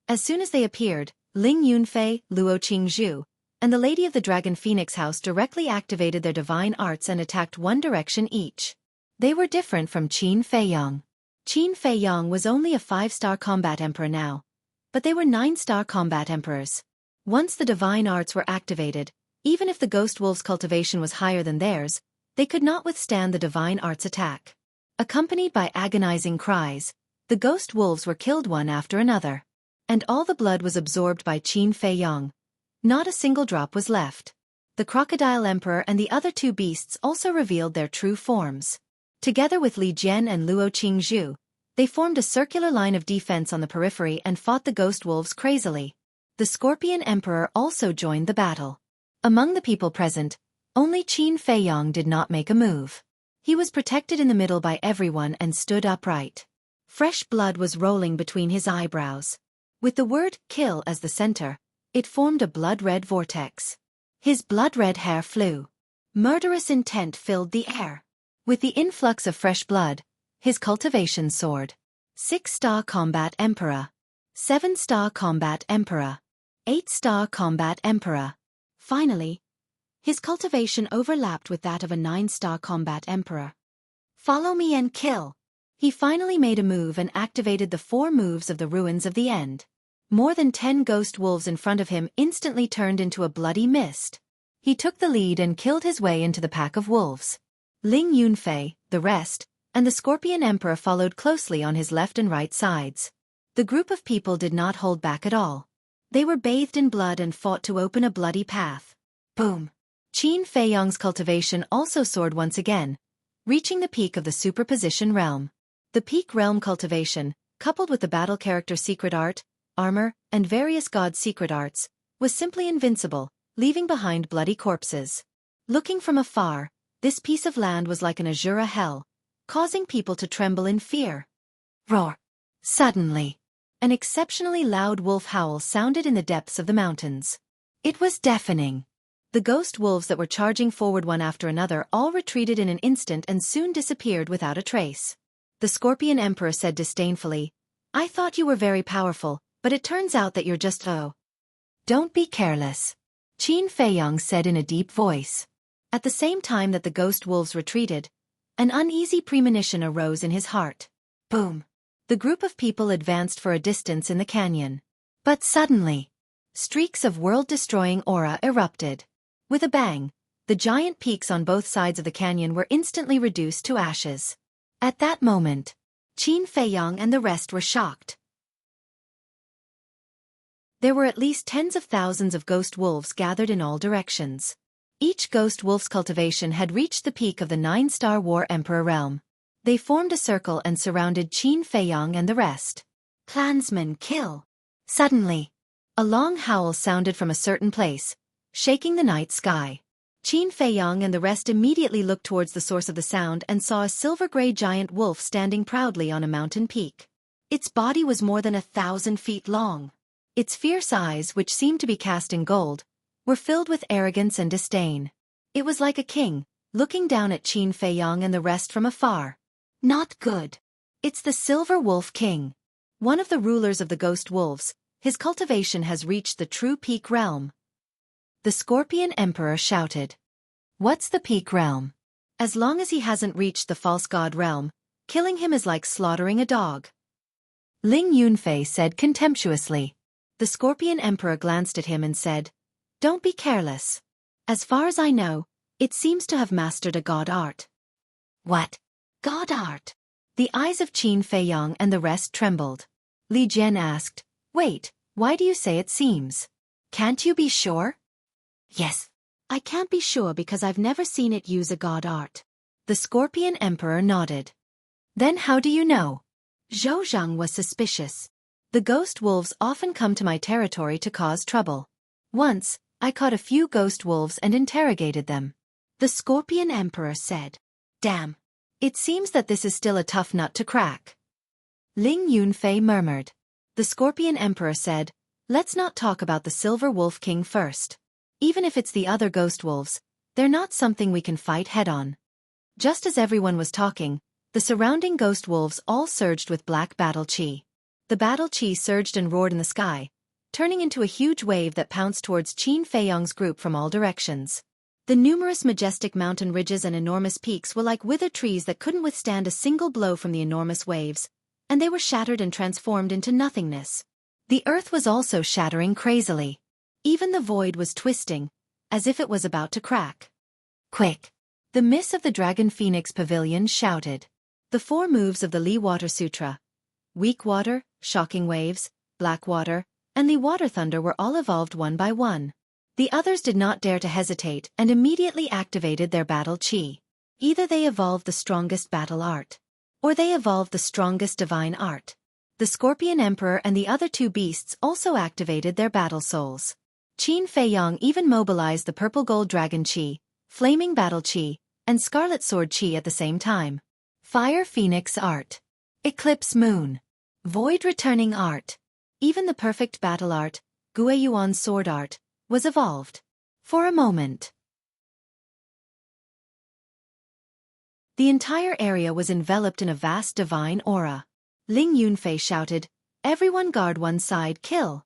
As soon as they appeared, Ling Yunfei, Luo Qingzhu, and the Lady of the Dragon Phoenix House directly activated their divine arts and attacked one direction each. They were different from Qin Feiyang. Qin Feiyang was only a 5-star combat emperor now, but they were 9-star combat emperors. Once the divine arts were activated, even if the ghost wolves' cultivation was higher than theirs, they could not withstand the divine arts attack. Accompanied by agonizing cries, the ghost wolves were killed one after another. And all the blood was absorbed by Qin Feiyang. Not a single drop was left. The Crocodile Emperor and the other 2 beasts also revealed their true forms. Together with Li Jian and Luo Qingzhu, they formed a circular line of defense on the periphery and fought the ghost wolves crazily. The Scorpion Emperor also joined the battle. Among the people present, only Qin Feiyang did not make a move. He was protected in the middle by everyone and stood upright. Fresh blood was rolling between his eyebrows. With the word kill as the center, it formed a blood-red vortex. His blood-red hair flew. Murderous intent filled the air. With the influx of fresh blood, his cultivation soared. 6-star Combat Emperor. 7-star Combat Emperor. 8-star Combat Emperor. Finally, his cultivation overlapped with that of a 9-star Combat Emperor. Follow me and kill. He finally made a move and activated the 4 moves of the Ruins of the End. More than 10 ghost wolves in front of him instantly turned into a bloody mist. He took the lead and killed his way into the pack of wolves. Ling Yunfei, the rest, and the Scorpion Emperor followed closely on his left and right sides. The group of people did not hold back at all. They were bathed in blood and fought to open a bloody path. Boom! Qin Feiyong's cultivation also soared once again, reaching the peak of the superposition realm. The peak realm cultivation, coupled with the battle character secret art, armor, and various god secret arts, was simply invincible, leaving behind bloody corpses. Looking from afar, this piece of land was like an Azura hell, causing people to tremble in fear. Roar! Suddenly, an exceptionally loud wolf howl sounded in the depths of the mountains. It was deafening. The ghost wolves that were charging forward one after another all retreated in an instant and soon disappeared without a trace. The Scorpion Emperor said disdainfully, "I thought you were very powerful, but it turns out that you're just Don't be careless," Qin Feiyong said in a deep voice. At the same time that the ghost wolves retreated, an uneasy premonition arose in his heart. Boom! The group of people advanced for a distance in the canyon. But suddenly, streaks of world-destroying aura erupted. With a bang, the giant peaks on both sides of the canyon were instantly reduced to ashes. At that moment, Qin Feiyong and the rest were shocked. There were at least tens of thousands of ghost wolves gathered in all directions. Each ghost wolf's cultivation had reached the peak of the 9-star War Emperor realm. They formed a circle and surrounded Qin Feiyong and the rest. Clansmen kill! Suddenly, a long howl sounded from a certain place, shaking the night sky. Qin Feiyong and the rest immediately looked towards the source of the sound and saw a silver-gray giant wolf standing proudly on a mountain peak. Its body was more than 1,000 feet long. Its fierce eyes, which seemed to be cast in gold, were filled with arrogance and disdain. It was like a king, looking down at Qin Feiyong and the rest from afar. Not good. It's the Silver Wolf King. One of the rulers of the Ghost Wolves. His cultivation has reached the true peak realm. The Scorpion Emperor shouted. What's the peak realm? As long as he hasn't reached the false god realm, killing him is like slaughtering a dog. Ling Yunfei said contemptuously. The Scorpion Emperor glanced at him and said, Don't be careless. As far as I know, it seems to have mastered a god art. What? God art? The eyes of Qin Feiyong and the rest trembled. Li Jian asked, Wait, why do you say it seems? Can't you be sure? Yes. I can't be sure because I've never seen it use a god art. The Scorpion Emperor nodded. Then how do you know? Zhou Zhang was suspicious. The ghost wolves often come to my territory to cause trouble. Once, I caught a few ghost wolves and interrogated them. The Scorpion Emperor said. Damn. It seems that this is still a tough nut to crack. Ling Yunfei murmured. The Scorpion Emperor said, Let's not talk about the Silver Wolf King first. Even if it's the other ghost wolves, they're not something we can fight head-on. Just as everyone was talking, the surrounding ghost wolves all surged with black battle chi. The battle chi surged and roared in the sky, turning into a huge wave that pounced towards Qin Feiyong's group from all directions. The numerous majestic mountain ridges and enormous peaks were like withered trees that couldn't withstand a single blow from the enormous waves, and they were shattered and transformed into nothingness. The earth was also shattering crazily. Even the void was twisting, as if it was about to crack. Quick! The Miss of the Dragon Phoenix Pavilion shouted. The 4 moves of the Li Water Sutra, Weak Water, Shocking Waves, Black Water, and Li Water Thunder were all evolved one by one. The others did not dare to hesitate and immediately activated their battle chi. Either they evolved the strongest battle art, or they evolved the strongest divine art. The Scorpion Emperor and the other 2 beasts also activated their battle souls. Qin Feiyong even mobilized the Purple Gold Dragon Chi, Flaming Battle Chi, and Scarlet Sword Chi at the same time. Fire Phoenix Art. Eclipse Moon. Void Returning Art. Even the Perfect Battle Art, Gueyuan Sword Art, was evolved. For a moment, The entire area was enveloped in a vast divine aura. Ling Yunfei shouted, "Everyone guard one side, kill!"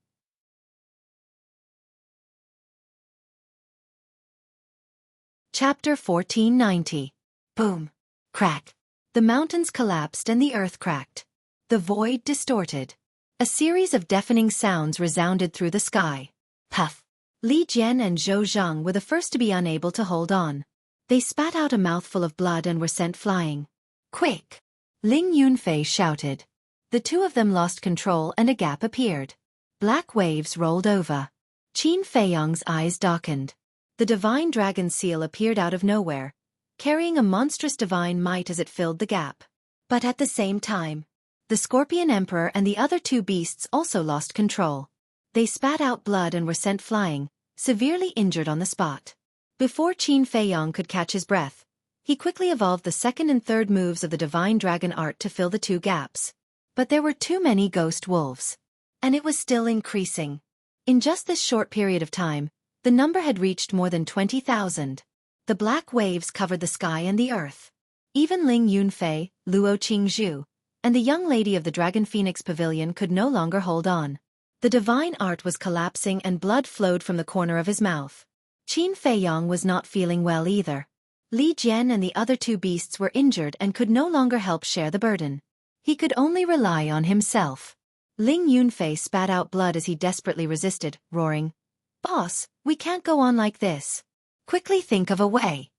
Chapter 1490. Boom. Crack. The mountains collapsed and the earth cracked. The void distorted. A series of deafening sounds resounded through the sky. Puff. Li Jian and Zhou Zhang were the first to be unable to hold on. They spat out a mouthful of blood and were sent flying. "Quick!" Ling Yunfei shouted. The two of them lost control and a gap appeared. Black waves rolled over. Qin Feiyang's eyes darkened. The divine dragon seal appeared out of nowhere, carrying a monstrous divine might as it filled the gap. But at the same time, the Scorpion Emperor and the other two beasts also lost control. They spat out blood and were sent flying, severely injured on the spot. Before Qin Feiyang could catch his breath, he quickly evolved the second and third moves of the divine dragon art to fill the two gaps. But there were too many ghost wolves. And it was still increasing. In just this short period of time, the number had reached more than 20,000. The black waves covered the sky and the earth. Even Ling Yunfei, Luo Qingzhu, and the young lady of the Dragon Phoenix Pavilion could no longer hold on. The divine art was collapsing and blood flowed from the corner of his mouth. Qin Feiyang was not feeling well either. Li Jian and the other two beasts were injured and could no longer help share the burden. He could only rely on himself. Ling Yunfei spat out blood as he desperately resisted, roaring, "Boss, we can't go on like this. Quickly think of a way."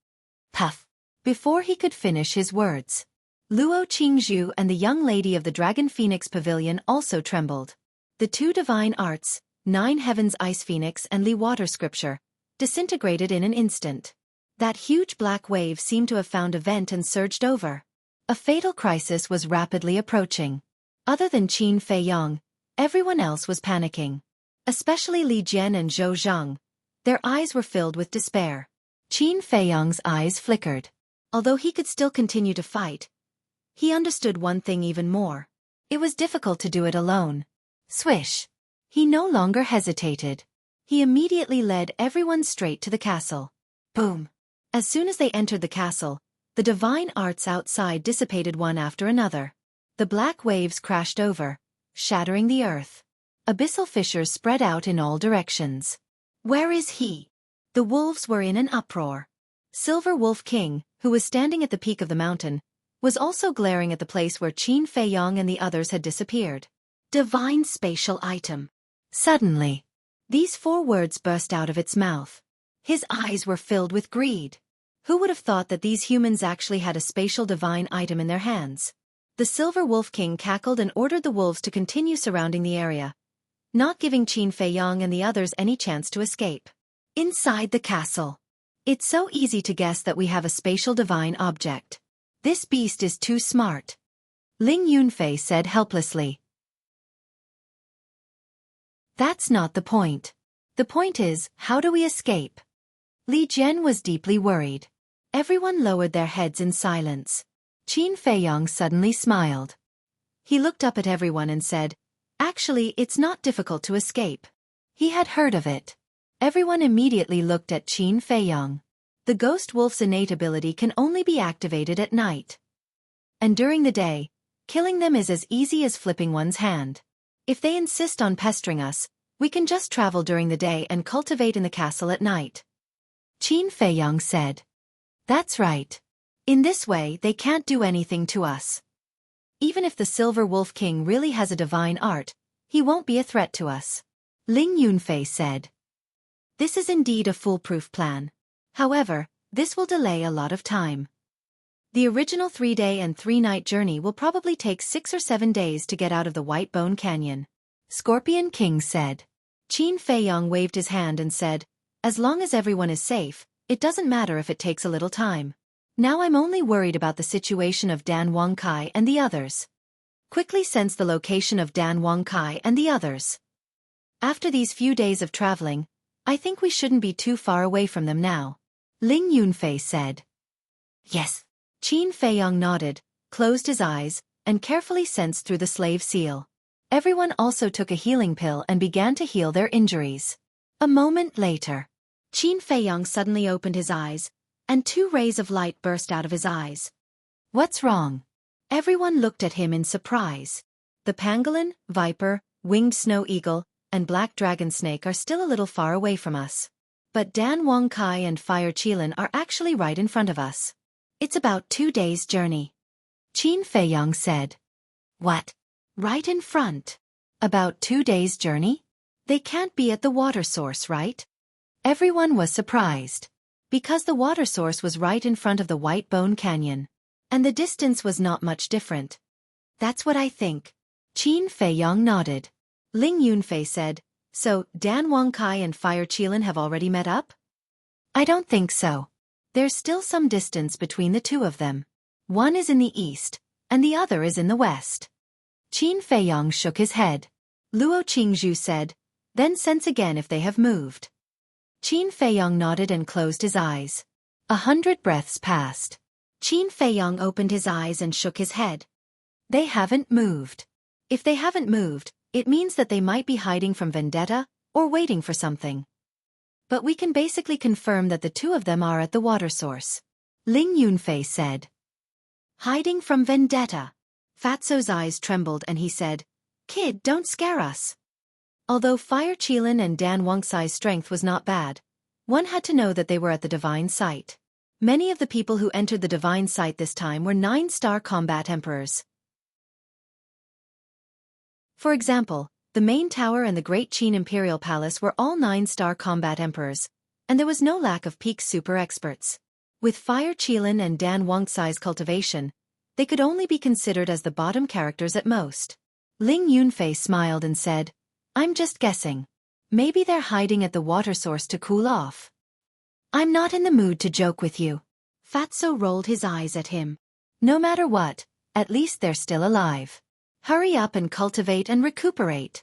Puff. Before he could finish his words, Luo Qingzhu and the young lady of the Dragon Phoenix Pavilion also trembled. The two divine arts, Nine Heavens Ice Phoenix and Li Water Scripture, disintegrated in an instant. That huge black wave seemed to have found a vent and surged over. A fatal crisis was rapidly approaching. Other than Qin Feiyang, everyone else was panicking. Especially Li Jian and Zhou Zhang. Their eyes were filled with despair. Qin Feiyang's eyes flickered. Although he could still continue to fight, he understood one thing even more. It was difficult to do it alone. Swish. He no longer hesitated. He immediately led everyone straight to the castle. Boom. As soon as they entered the castle, the divine arts outside dissipated one after another. The black waves crashed over, shattering the earth. Abyssal fissures spread out in all directions. Where is he? The wolves were in an uproar. Silver Wolf King, who was standing at the peak of the mountain, was also glaring at the place where Qin Feiyang and the others had disappeared. Divine spatial item. Suddenly, these four words burst out of its mouth. His eyes were filled with greed. Who would have thought that these humans actually had a spatial divine item in their hands? The Silver Wolf King cackled and ordered the wolves to continue surrounding the area, not giving Qin Feiyang and the others any chance to escape. Inside the castle. It's so easy to guess that we have a spatial divine object. This beast is too smart. Ling Yunfei said helplessly. That's not the point. The point is, how do we escape? Li Jian was deeply worried. Everyone lowered their heads in silence. Qin Feiyang suddenly smiled. He looked up at everyone and said, "Actually, it's not difficult to escape." He had heard of it. Everyone immediately looked at Qin Feiyang. The ghost wolf's innate ability can only be activated at night. And during the day, killing them is as easy as flipping one's hand. If they insist on pestering us, we can just travel during the day and cultivate in the castle at night. Qin Feiyang said. That's right. In this way they can't do anything to us. Even if the Silver Wolf King really has a divine art, he won't be a threat to us. Ling Yunfei said. This is indeed a foolproof plan. However, this will delay a lot of time. The original 3-day and 3-night journey will probably take 6 or 7 days to get out of the White Bone Canyon. Scorpion King said. Qin Feiyang waved his hand and said, as long as everyone is safe, it doesn't matter if it takes a little time. Now I'm only worried about the situation of Dan Wangkai and the others. Quickly sense the location of Dan Wangkai and the others. After these few days of traveling, I think we shouldn't be too far away from them now. Ling Yunfei said. Yes. Qin Feiyang nodded, closed his eyes, and carefully sensed through the slave seal. Everyone also took a healing pill and began to heal their injuries. A moment later, Qin Feiyang suddenly opened his eyes, and 2 rays of light burst out of his eyes. What's wrong? Everyone looked at him in surprise. The pangolin, viper, winged snow eagle, and black dragon snake are still a little far away from us. But Dan Wong Kai and Fire Qilin are actually right in front of us. It's about 2 days' journey. Qin Feiyang said. What? Right in front? About 2 days' journey? They can't be at the water source, right? Everyone was surprised. Because the water source was right in front of the White Bone Canyon. And the distance was not much different. That's what I think. Qin Feiyang nodded. Ling Yunfei said, so, Dan Wong Kai and Fire Qilin have already met up? I don't think so. There's still some distance between the two of them. One is in the east, and the other is in the west. Qin Feiyang shook his head. Luo Qingzhu said, then sense again if they have moved. Qin Feiyang nodded and closed his eyes. 100 breaths passed. Qin Feiyang opened his eyes and shook his head. They haven't moved. If they haven't moved, it means that they might be hiding from vendetta, or waiting for something. But we can basically confirm that the two of them are at the water source. Ling Yunfei said. Hiding from vendetta. Fatso's eyes trembled and he said, Kid, don't scare us. Although Fire Qilin and Dan Wongcai's strength was not bad, one had to know that they were at the divine site. Many of the people who entered the divine site this time were 9-star combat emperors. For example, the main tower and the Great Qin Imperial Palace were all 9-star combat emperors, and there was no lack of peak super experts. With Fire Qilin and Dan Wongcai's cultivation, they could only be considered as the bottom characters at most. Ling Yunfei smiled and said, I'm just guessing. Maybe they're hiding at the water source to cool off. I'm not in the mood to joke with you. Fatso rolled his eyes at him. No matter what, at least they're still alive. Hurry up and cultivate and recuperate.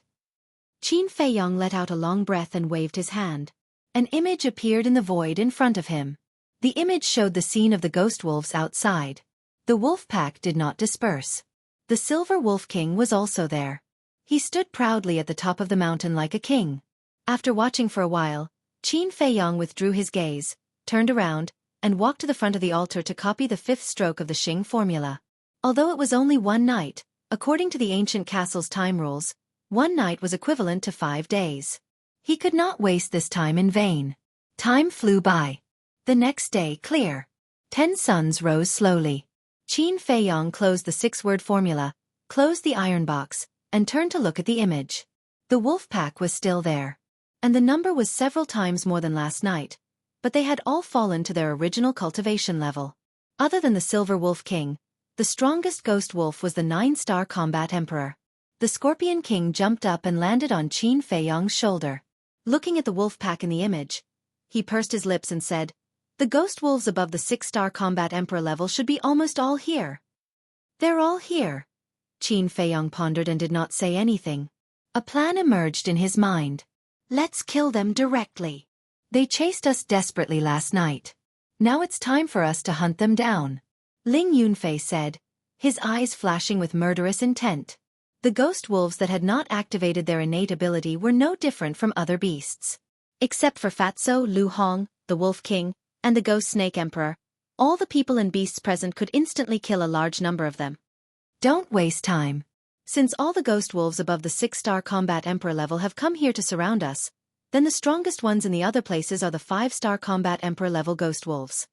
Qin Feiyang let out a long breath and waved his hand. An image appeared in the void in front of him. The image showed the scene of the ghost wolves outside. The wolf pack did not disperse. The Silver Wolf King was also there. He stood proudly at the top of the mountain like a king. After watching for a while, Qin Feiyang withdrew his gaze, turned around, and walked to the front of the altar to copy the 5th stroke of the Xing formula. Although it was only one night, according to the ancient castle's time rules, one night was equivalent to 5 days. He could not waste this time in vain. Time flew by. The next day, clear. 10 suns rose slowly. Qin Feiyang closed the 6-word formula, closed the iron box, and turned to look at the image. The wolf pack was still there. And the number was several times more than last night, but they had all fallen to their original cultivation level. Other than the Silver Wolf King, the strongest ghost wolf was the 9-star combat emperor. The Scorpion King jumped up and landed on Qin Feiyang's shoulder. Looking at the wolf pack in the image, he pursed his lips and said, the ghost wolves above the 6-star combat emperor level should be almost all here. They're all here. Qin Feiyang pondered and did not say anything. A plan emerged in his mind. Let's kill them directly. They chased us desperately last night. Now it's time for us to hunt them down. Ling Yunfei said, his eyes flashing with murderous intent. The ghost wolves that had not activated their innate ability were no different from other beasts. Except for Fatso, Lu Hong, the Wolf King, and the Ghost Snake Emperor, all the people and beasts present could instantly kill a large number of them. Don't waste time. Since all the ghost wolves above the 6-star combat emperor level have come here to surround us, then the strongest ones in the other places are the 5-star combat emperor level ghost wolves.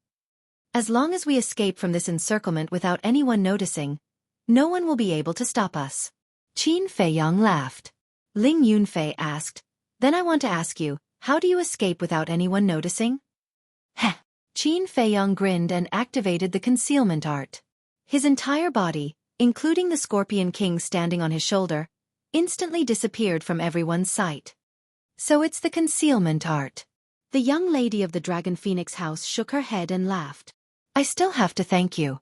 As long as we escape from this encirclement without anyone noticing, no one will be able to stop us. Qin Feiyang laughed. Ling Yunfei asked, then I want to ask you, how do you escape without anyone noticing? Heh. Qin Feiyang grinned and activated the concealment art. His entire body, including the Scorpion King standing on his shoulder, instantly disappeared from everyone's sight. So it's the concealment art. The young lady of the Dragon Phoenix house shook her head and laughed. I still have to thank you.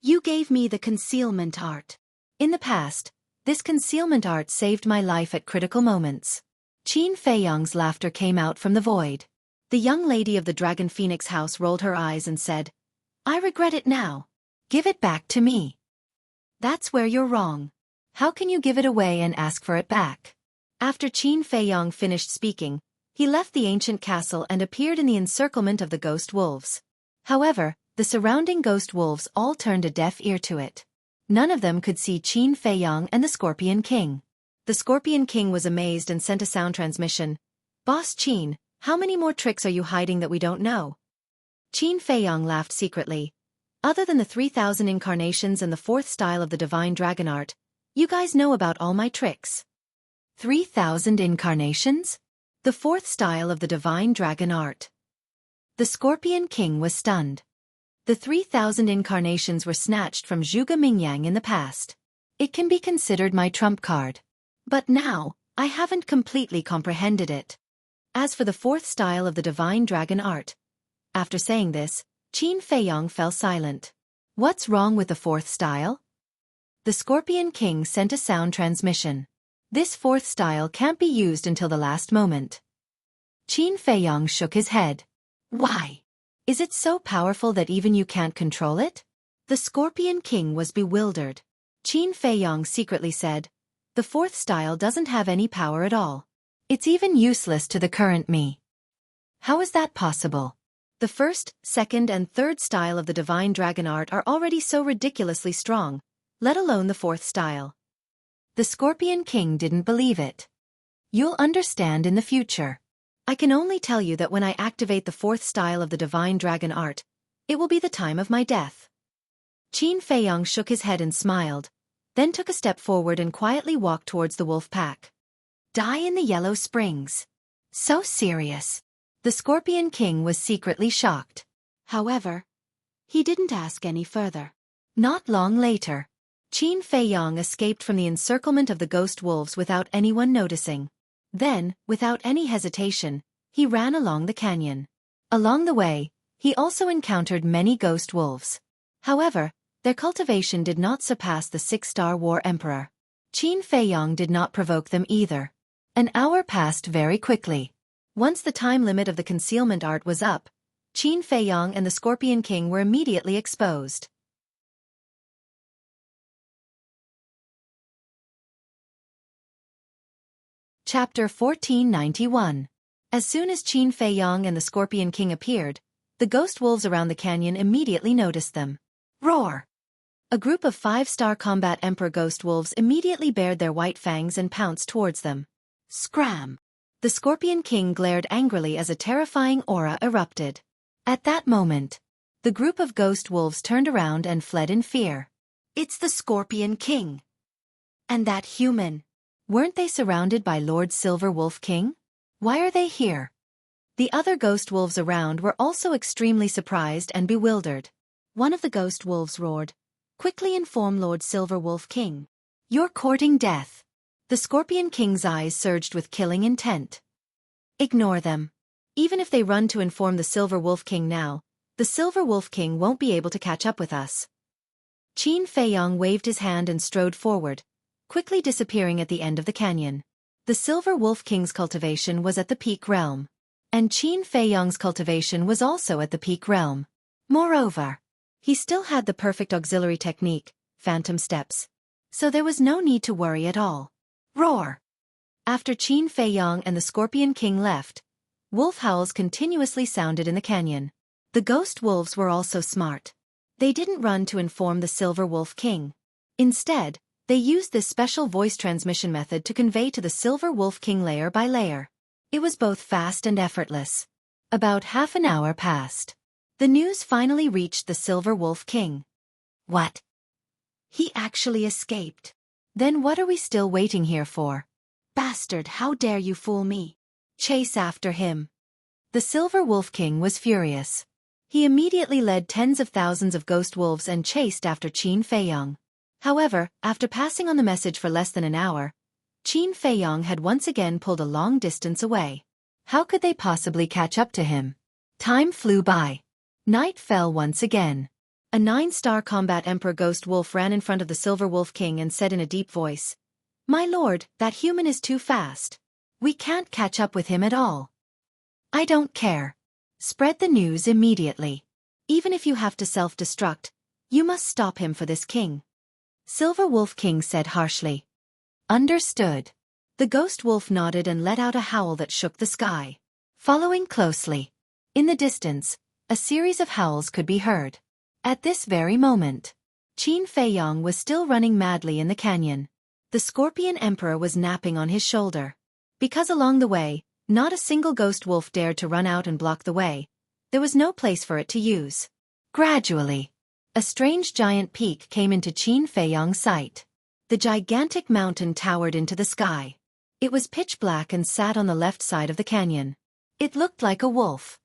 You gave me the concealment art. In the past, this concealment art saved my life at critical moments. Qin Feiyang's laughter came out from the void. The young lady of the Dragon Phoenix house rolled her eyes and said, I regret it now. Give it back to me. That's where you're wrong. How can you give it away and ask for it back? After Qin Feiyang finished speaking, he left the ancient castle and appeared in the encirclement of the ghost wolves. However, The surrounding ghost wolves all turned a deaf ear to it. None of them could see Qin Feiyang and the Scorpion King. The Scorpion King was amazed and sent a sound transmission. "Boss Qin, how many more tricks are you hiding that we don't know?" Qin Feiyang laughed secretly. "Other than the 3,000 incarnations and the fourth style of the divine dragon art, you guys know about all my tricks." 3,000 incarnations? The fourth style of the divine dragon art. The Scorpion King was stunned. The 3,000 incarnations were snatched from Zhuge Mingyang in the past. It can be considered my trump card. But now, I haven't completely comprehended it. As for the fourth style of the divine dragon art. After saying this, Qin Feiyang fell silent. What's wrong with the fourth style? The Scorpion King sent a sound transmission. This fourth style can't be used until the last moment. Qin Feiyang shook his head. Why? Is it so powerful that even you can't control it? The Scorpion King was bewildered. Qin Feiyang secretly said, "The fourth style doesn't have any power at all. It's even useless to the current me." How is that possible? The first, second and third style of the divine dragon art are already so ridiculously strong, let alone the fourth style. The Scorpion King didn't believe it. You'll understand in the future. I can only tell you that when I activate the fourth style of the divine dragon art, it will be the time of my death. Qin Feiyang shook his head and smiled, then took a step forward and quietly walked towards the wolf pack. Die in the Yellow Springs. So serious. The Scorpion King was secretly shocked. However, he didn't ask any further. Not long later, Qin Feiyang escaped from the encirclement of the ghost wolves without anyone noticing. Then, without any hesitation, he ran along the canyon. Along the way, he also encountered many ghost wolves. However, their cultivation did not surpass the 6-star War Emperor. Qin Feiyang did not provoke them either. An hour passed very quickly. Once the time limit of the concealment art was up, Qin Feiyang and the Scorpion King were immediately exposed. Chapter 1491. As soon as Qin Feiyang and the Scorpion King appeared, the ghost wolves around the canyon immediately noticed them. Roar! A group of 5-star combat emperor ghost wolves immediately bared their white fangs and pounced towards them. Scram! The Scorpion King glared angrily as a terrifying aura erupted. At that moment, the group of ghost wolves turned around and fled in fear. It's the Scorpion King! And that human! Weren't they surrounded by Lord Silver Wolf King? Why are they here? The other ghost wolves around were also extremely surprised and bewildered. One of the ghost wolves roared, "Quickly inform Lord Silver Wolf King. You're courting death." The Scorpion King's eyes surged with killing intent. Ignore them. Even if they run to inform the Silver Wolf King now, the Silver Wolf King won't be able to catch up with us. Qin Feiyang waved his hand and strode forward, quickly disappearing at the end of the canyon. The Silver Wolf King's cultivation was at the peak realm. And Qin Feiyang's cultivation was also at the peak realm. Moreover, he still had the perfect auxiliary technique, phantom steps. So there was no need to worry at all. Roar! After Qin Feiyang and the Scorpion King left, wolf howls continuously sounded in the canyon. The ghost wolves were also smart. They didn't run to inform the Silver Wolf King. Instead, they used this special voice transmission method to convey to the Silver Wolf King layer by layer. It was both fast and effortless. About half an hour passed. The news finally reached the Silver Wolf King. What? He actually escaped. Then what are we still waiting here for? Bastard, how dare you fool me? Chase after him. The Silver Wolf King was furious. He immediately led tens of thousands of ghost wolves and chased after Qin Feiyang. However, after passing on the message for less than an hour, Qin Feiyang had once again pulled a long distance away. How could they possibly catch up to him? Time flew by. Night fell once again. A 9-star combat emperor ghost wolf ran in front of the Silver Wolf King and said in a deep voice, "My lord, that human is too fast. We can't catch up with him at all." "I don't care. Spread the news immediately. Even if you have to self-destruct, you must stop him for this king." Silver Wolf King said harshly. Understood. The ghost wolf nodded and let out a howl that shook the sky. Following closely. In the distance, a series of howls could be heard. At this very moment, Qin Feiyong was still running madly in the canyon. The Scorpion Emperor was napping on his shoulder. Because along the way, not a single ghost wolf dared to run out and block the way, there was no place for it to use. Gradually, a strange giant peak came into Qin Feiyong's sight. The gigantic mountain towered into the sky. It was pitch black and sat on the left side of the canyon. It looked like a wolf.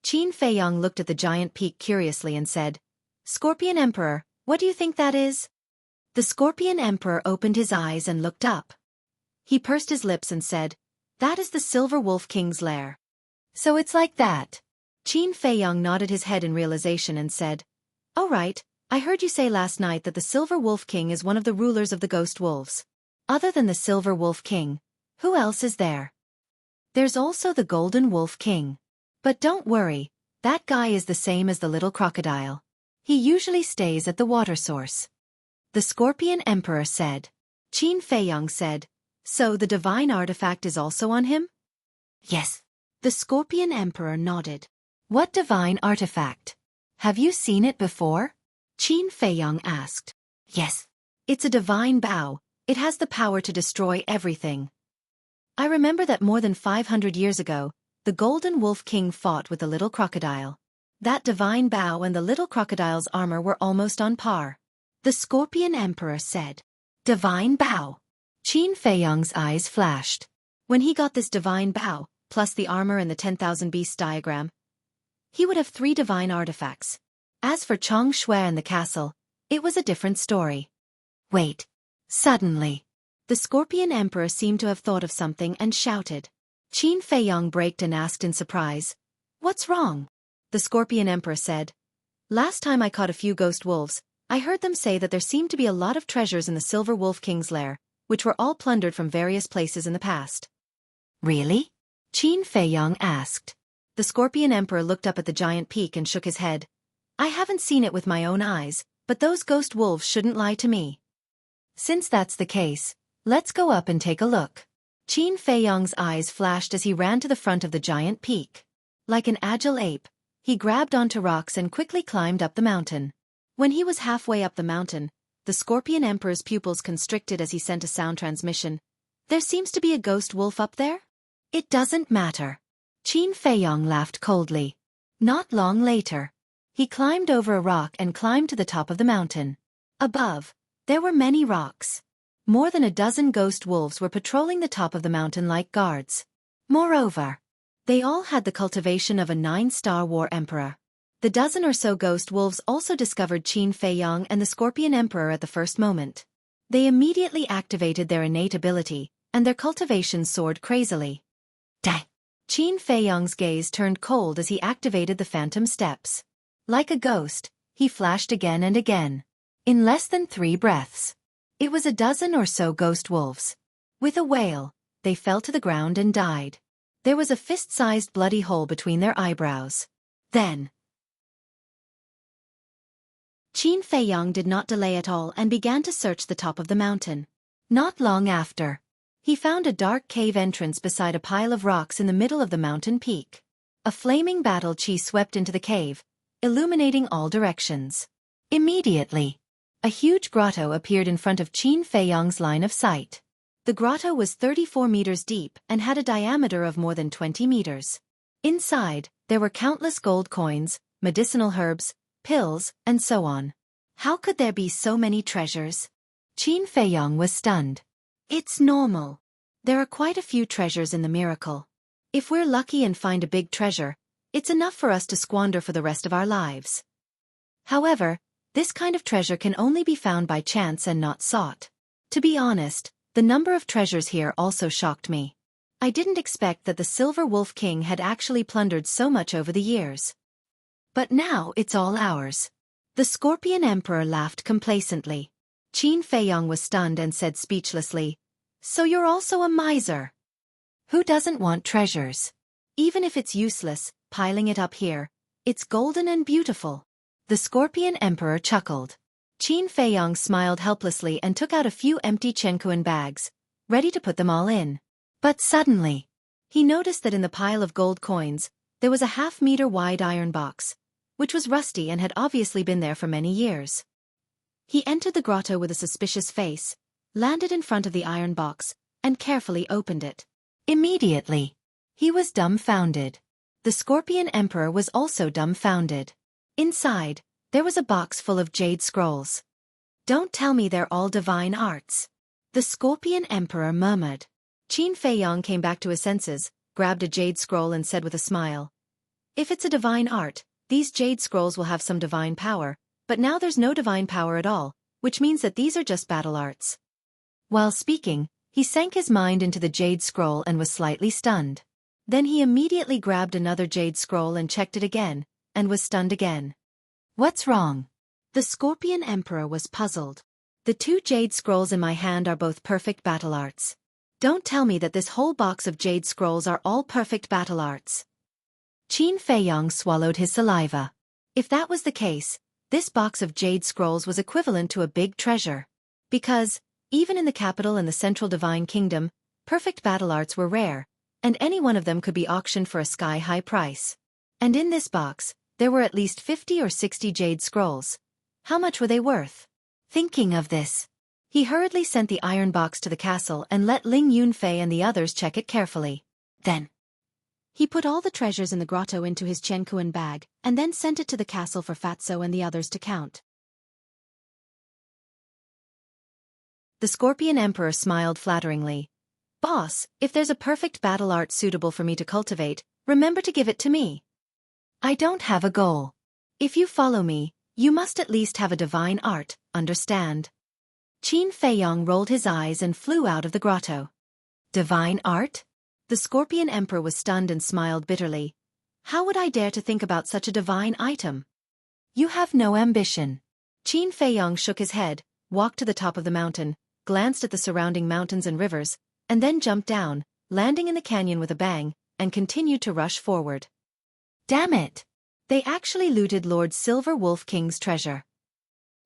Qin Feiyong looked at the giant peak curiously and said, "Scorpion Emperor, what do you think that is?" The Scorpion Emperor opened his eyes and looked up. He pursed his lips and said, "That is the Silver Wolf King's lair." "So it's like that." Qin Feiyong nodded his head in realization and said, "Oh right, I heard you say last night that the Silver Wolf King is one of the rulers of the Ghost Wolves. Other than the Silver Wolf King, who else is there?" "There's also the Golden Wolf King. But don't worry, that guy is the same as the little crocodile. He usually stays at the water source." The Scorpion Emperor said. Qin Feiyong said, "So the divine artifact is also on him?" "Yes." The Scorpion Emperor nodded. "What divine artifact? Have you seen it before?" Qin Feiyong asked. "Yes. It's a divine bow. It has the power to destroy everything. I remember that more than 500 years ago, the Golden Wolf King fought with the little crocodile. That divine bow and the little crocodile's armor were almost on par." The Scorpion Emperor said. "Divine bow." Qin Feiyong's eyes flashed. When he got this divine bow, plus the armor and the 10,000 beasts diagram, he would have 3 divine artifacts. As for Chong Shui and the castle, it was a different story. Wait. Suddenly, the Scorpion Emperor seemed to have thought of something and shouted. Qin Feiyong braked and asked in surprise, "What's wrong?" The Scorpion Emperor said, "Last time I caught a few ghost wolves, I heard them say that there seemed to be a lot of treasures in the Silver Wolf King's lair, which were all plundered from various places in the past." "Really?" Qin Feiyong asked. The Scorpion Emperor looked up at the giant peak and shook his head. "I haven't seen it with my own eyes, but those ghost wolves shouldn't lie to me. Since that's the case, let's go up and take a look." Qin Feiyong's eyes flashed as he ran to the front of the giant peak. Like an agile ape, he grabbed onto rocks and quickly climbed up the mountain. When he was halfway up the mountain, the Scorpion Emperor's pupils constricted as he sent a sound transmission. "There seems to be a ghost wolf up there?" "It doesn't matter." Qin Feiyong laughed coldly. Not long later, he climbed over a rock and climbed to the top of the mountain. Above, there were many rocks. More than a dozen ghost wolves were patrolling the top of the mountain like guards. Moreover, they all had the cultivation of a 9-star war emperor. The dozen or so ghost wolves also discovered Qin Feiyong and the Scorpion Emperor at the first moment. They immediately activated their innate ability, and their cultivation soared crazily. Dang! Qin Feiyong's gaze turned cold as he activated the phantom steps. Like a ghost, he flashed again and again. In less than 3 breaths, it was a dozen or so ghost wolves. With a wail, they fell to the ground and died. There was a fist-sized bloody hole between their eyebrows. Then, Qin Feiyong did not delay at all and began to search the top of the mountain. Not long after, he found a dark cave entrance beside a pile of rocks in the middle of the mountain peak. A flaming battle chi swept into the cave, illuminating all directions. Immediately, a huge grotto appeared in front of Qin Feiyong's line of sight. The grotto was 34 meters deep and had a diameter of more than 20 meters. Inside, there were countless gold coins, medicinal herbs, pills, and so on. How could there be so many treasures? Qin Feiyong was stunned. It's normal. There are quite a few treasures in the miracle. If we're lucky and find a big treasure, it's enough for us to squander for the rest of our lives. However, this kind of treasure can only be found by chance and not sought. To be honest, the number of treasures here also shocked me. I didn't expect that the Silver Wolf King had actually plundered so much over the years. But now it's all ours. The Scorpion Emperor laughed complacently. Qin Feiyong was stunned and said speechlessly, "So you're also a miser? Who doesn't want treasures? Even if it's useless, piling it up here, it's golden and beautiful." The Scorpion Emperor chuckled. Qin Feiyong smiled helplessly and took out a few empty Chenkuan bags, ready to put them all in. But suddenly, he noticed that in the pile of gold coins, there was a half-meter-wide iron box, which was rusty and had obviously been there for many years. He entered the grotto with a suspicious face, landed in front of the iron box, and carefully opened it. Immediately, he was dumbfounded. The Scorpion Emperor was also dumbfounded. Inside, there was a box full of jade scrolls. "Don't tell me they're all divine arts," the Scorpion Emperor murmured. Qin Feiyong came back to his senses, grabbed a jade scroll and said with a smile, "If it's a divine art, these jade scrolls will have some divine power, but now there's no divine power at all, which means that these are just battle arts." While speaking, he sank his mind into the jade scroll and was slightly stunned. Then he immediately grabbed another jade scroll and checked it again, and was stunned again. "What's wrong?" The Scorpion Emperor was puzzled. "The 2 jade scrolls in my hand are both perfect battle arts. Don't tell me that this whole box of jade scrolls are all perfect battle arts." Qin Feiyong swallowed his saliva. If that was the case, this box of jade scrolls was equivalent to a big treasure. Because, even in the capital and the central divine kingdom, perfect battle arts were rare, and any one of them could be auctioned for a sky-high price. And in this box, there were at least 50 or 60 jade scrolls. How much were they worth? Thinking of this, he hurriedly sent the iron box to the castle and let Ling Yunfei and the others check it carefully. Then, he put all the treasures in the grotto into his Qiankuan bag, and then sent it to the castle for Fatso and the others to count. The Scorpion Emperor smiled flatteringly. "Boss, if there's a perfect battle art suitable for me to cultivate, remember to give it to me. I don't have a goal. If you follow me, you must at least have a divine art, understand?" Qin Feiyong rolled his eyes and flew out of the grotto. "Divine art?" The Scorpion Emperor was stunned and smiled bitterly. "How would I dare to think about such a divine item? You have no ambition." Qin Feiyong shook his head, walked to the top of the mountain, glanced at the surrounding mountains and rivers, and then jumped down, landing in the canyon with a bang, and continued to rush forward. Damn it! They actually looted Lord Silver Wolf King's treasure.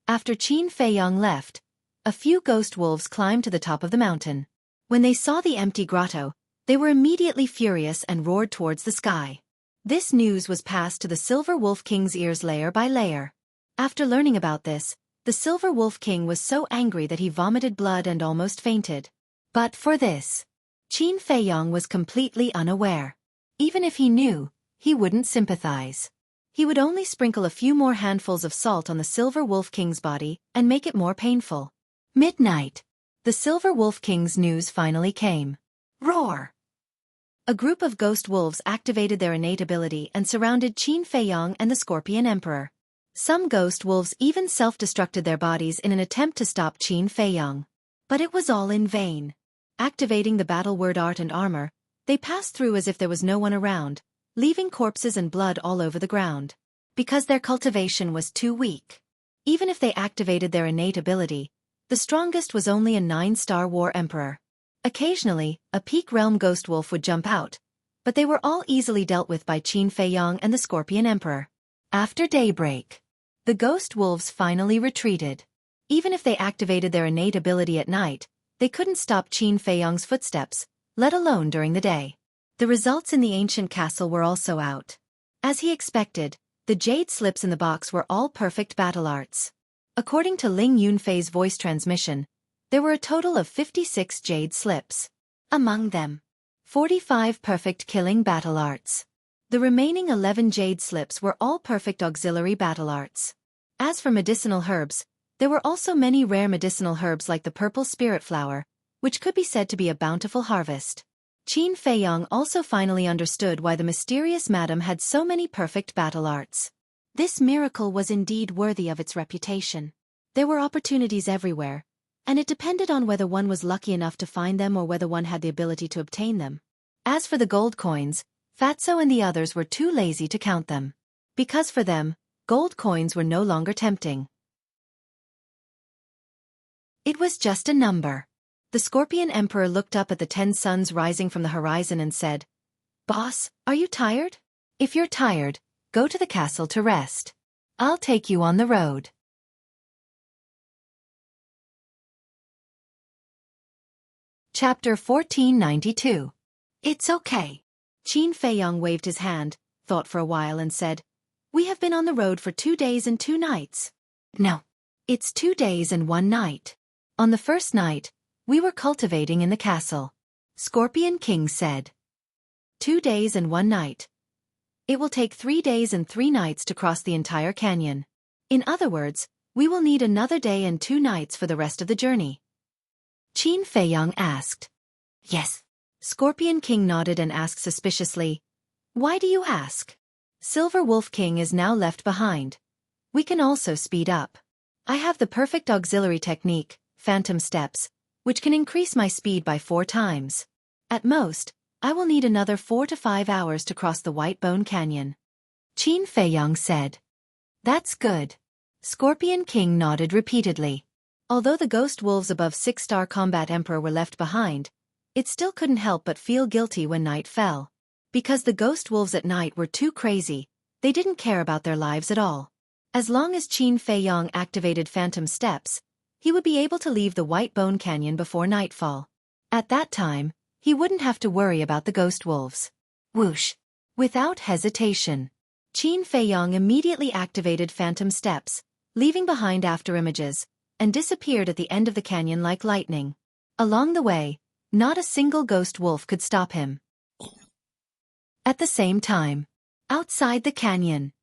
After Qin Feiyong left, a few ghost wolves climbed to the top of the mountain. When they saw the empty grotto, they were immediately furious and roared towards the sky. This news was passed to the Silver Wolf King's ears layer by layer. After learning about this, the Silver Wolf King was so angry that he vomited blood and almost fainted. But for this, Qin Feiyong was completely unaware. Even if he knew, he wouldn't sympathize. He would only sprinkle a few more handfuls of salt on the Silver Wolf King's body and make it more painful. Midnight. The Silver Wolf King's news finally came. Roar! A group of ghost wolves activated their innate ability and surrounded Qin Feiyong and the Scorpion Emperor. Some ghost wolves even self-destructed their bodies in an attempt to stop Qin Feiyong. But it was all in vain. Activating the battle word art and armor, they passed through as if there was no one around, leaving corpses and blood all over the ground. Because their cultivation was too weak. Even if they activated their innate ability, the strongest was only a 9-star war emperor. Occasionally, a peak realm ghost wolf would jump out, but they were all easily dealt with by Qin Feiyong and the Scorpion Emperor. After daybreak, the ghost wolves finally retreated. Even if they activated their innate ability at night, they couldn't stop Qin Feiyong's footsteps, let alone during the day. The results in the ancient castle were also out. As he expected, the jade slips in the box were all perfect battle arts. According to Ling Yunfei's voice transmission, there were a total of 56 jade slips. Among them, 45 perfect killing battle arts. The remaining 11 jade slips were all perfect auxiliary battle arts. As for medicinal herbs, there were also many rare medicinal herbs like the purple spirit flower, which could be said to be a bountiful harvest. Qin Feiyong also finally understood why the mysterious madam had so many perfect battle arts. This miracle was indeed worthy of its reputation. There were opportunities everywhere, and it depended on whether one was lucky enough to find them or whether one had the ability to obtain them. As for the gold coins, Fatso and the others were too lazy to count them. Because for them, gold coins were no longer tempting. It was just a number. The Scorpion Emperor looked up at the 10 suns rising from the horizon and said, "Boss, are you tired? If you're tired, go to the castle to rest. I'll take you on the road." Chapter 1492. It's okay. Qin Feiyong waved his hand, thought for a while and said, "We have been on the road for 2 days and 2 nights. No. It's 2 days and 1 night. On the first night, we were cultivating in the castle." Scorpion King said. 2 days and 1 night. It will take 3 days and 3 nights to cross the entire canyon. In other words, we will need another day and 2 nights for the rest of the journey. Qin Feiyang asked. Yes. Scorpion King nodded and asked suspiciously, "Why do you ask? Silver Wolf King is now left behind. We can also speed up. I have the perfect auxiliary technique, Phantom Steps, which can increase my speed by 4 times. At most, I will need another 4 to 5 hours to cross the White Bone Canyon." Qin Feiyang said. That's good. Scorpion King nodded repeatedly. Although the ghost wolves above 6-star Combat Emperor were left behind, it still couldn't help but feel guilty when night fell. Because the ghost wolves at night were too crazy, they didn't care about their lives at all. As long as Qin Feiyang activated Phantom Steps, he would be able to leave the White Bone Canyon before nightfall. At that time, he wouldn't have to worry about the ghost wolves. Whoosh! Without hesitation, Qin Feiyang immediately activated Phantom Steps, leaving behind after images, and disappeared at the end of the canyon like lightning. Along the way, not a single ghost wolf could stop him. At the same time, outside the canyon,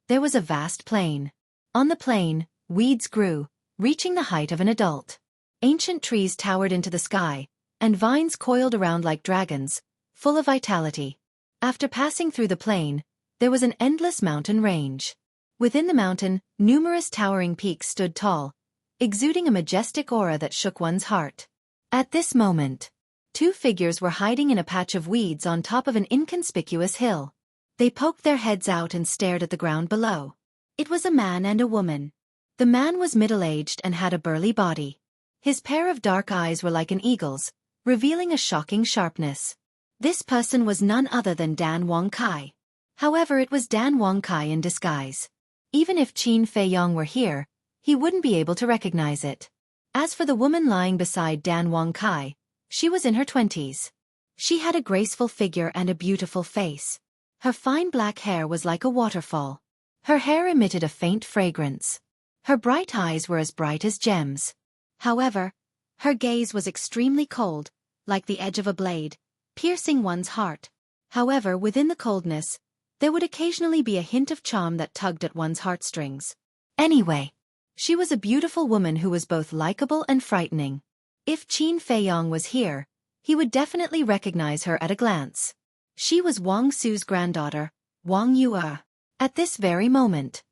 there was a vast plain. On the plain, weeds grew, reaching the height of an adult. Ancient trees towered into the sky, and vines coiled around like dragons, full of vitality. After passing through the plain, there was an endless mountain range. Within the mountain, numerous towering peaks stood tall, exuding a majestic aura that shook one's heart. At this moment, 2 figures were hiding in a patch of weeds on top of an inconspicuous hill. They poked their heads out and stared at the ground below. It was a man and a woman. The man was middle-aged and had a burly body. His pair of dark eyes were like an eagle's, revealing a shocking sharpness. This person was none other than Dan Wangkai. However, it was Dan Wangkai in disguise. Even if Qin Feiyang were here, he wouldn't be able to recognize it. As for the woman lying beside Dan Wangkai, she was in her 20s. She had a graceful figure and a beautiful face. Her fine black hair was like a waterfall. Her hair emitted a faint fragrance. Her bright eyes were as bright as gems. However, her gaze was extremely cold, like the edge of a blade, piercing one's heart. However, within the coldness, there would occasionally be a hint of charm that tugged at one's heartstrings. Anyway, she was a beautiful woman who was both likable and frightening. If Qin Feiyang was here, he would definitely recognize her at a glance. She was Wang Su's granddaughter, Wang Yue. At this very moment,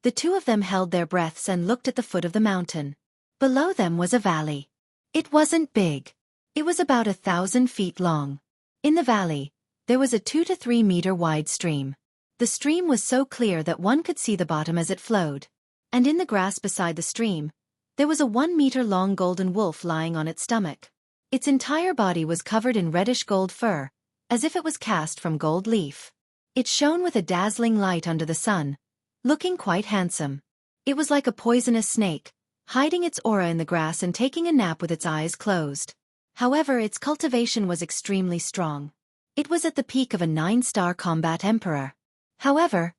the 2 of them held their breaths and looked at the foot of the mountain. Below them was a valley. It wasn't big. It was about 1,000 feet long. In the valley, there was a 2 to 3 meter wide stream. The stream was so clear that one could see the bottom as it flowed. And in the grass beside the stream, there was a 1 meter long golden wolf lying on its stomach. Its entire body was covered in reddish gold fur, as if it was cast from gold leaf. It shone with a dazzling light under the sun, looking quite handsome. It was like a poisonous snake, hiding its aura in the grass and taking a nap with its eyes closed. However, its cultivation was extremely strong. It was at the peak of a 9-star Combat Emperor. However,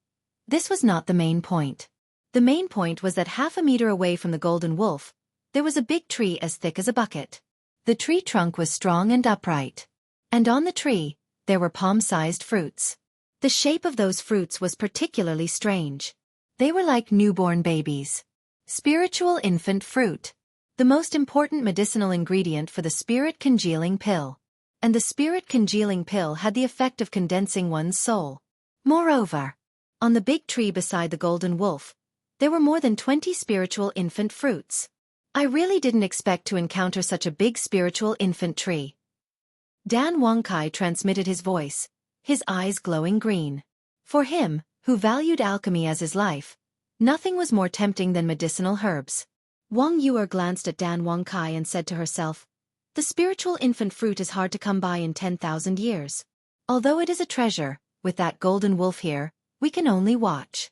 this was not the main point. The main point was that half a meter away from the golden wolf, there was a big tree as thick as a bucket. The tree trunk was strong and upright. And on the tree, there were palm-sized fruits. The shape of those fruits was particularly strange. They were like newborn babies. Spiritual infant fruit. The most important medicinal ingredient for the spirit congealing pill. And the spirit congealing pill had the effect of condensing one's soul. Moreover, on the big tree beside the golden wolf, there were more than 20 spiritual infant fruits. I really didn't expect to encounter such a big spiritual infant tree. Dan Wangkai transmitted his voice, his eyes glowing green. For him, who valued alchemy as his life, nothing was more tempting than medicinal herbs. Wang Yue glanced at Dan Wangkai and said to herself, "The spiritual infant fruit is hard to come by in 10,000 years. Although it is a treasure, with that golden wolf here, we can only watch."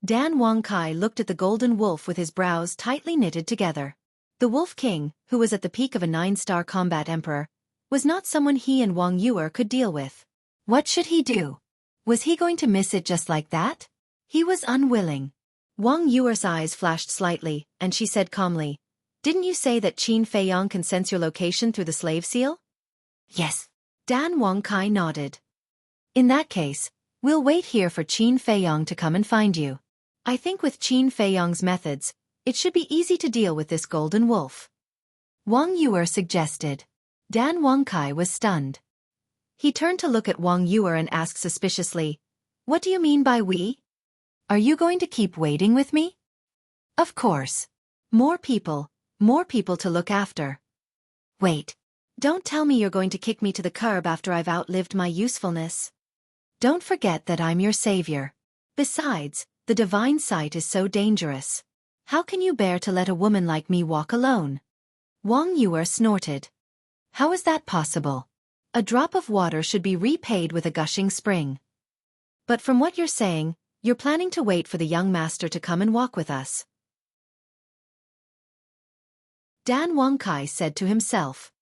Dan Wangkai looked at the golden wolf with his brows tightly knitted together. The Wolf King, who was at the peak of a 9-star Combat Emperor, was not someone he and Wang Yuer could deal with. What should he do? Was he going to miss it just like that? He was unwilling. Wang Yuer's eyes flashed slightly, and she said calmly, "Didn't you say that Qin Feiyang can sense your location through the slave seal?" "Yes." Dan Wangkai nodded. "In that case, we'll wait here for Qin Feiyang to come and find you. I think with Qin Feiyang's methods, it should be easy to deal with this golden wolf," Wang Yuer suggested. Dan Wangkai was stunned. He turned to look at Wang Yuer and asked suspiciously, "What do you mean by we? Are you going to keep waiting with me?" "Of course. More people to look after." "Wait. Don't tell me you're going to kick me to the curb after I've outlived my usefulness. Don't forget that I'm your savior. Besides, the divine sight is so dangerous. How can you bear to let a woman like me walk alone?" Wang Yuer snorted. "How is that possible? A drop of water should be repaid with a gushing spring. But from what you're saying, you're planning to wait for the young master to come and walk with us." Dan Wangkai said to himself.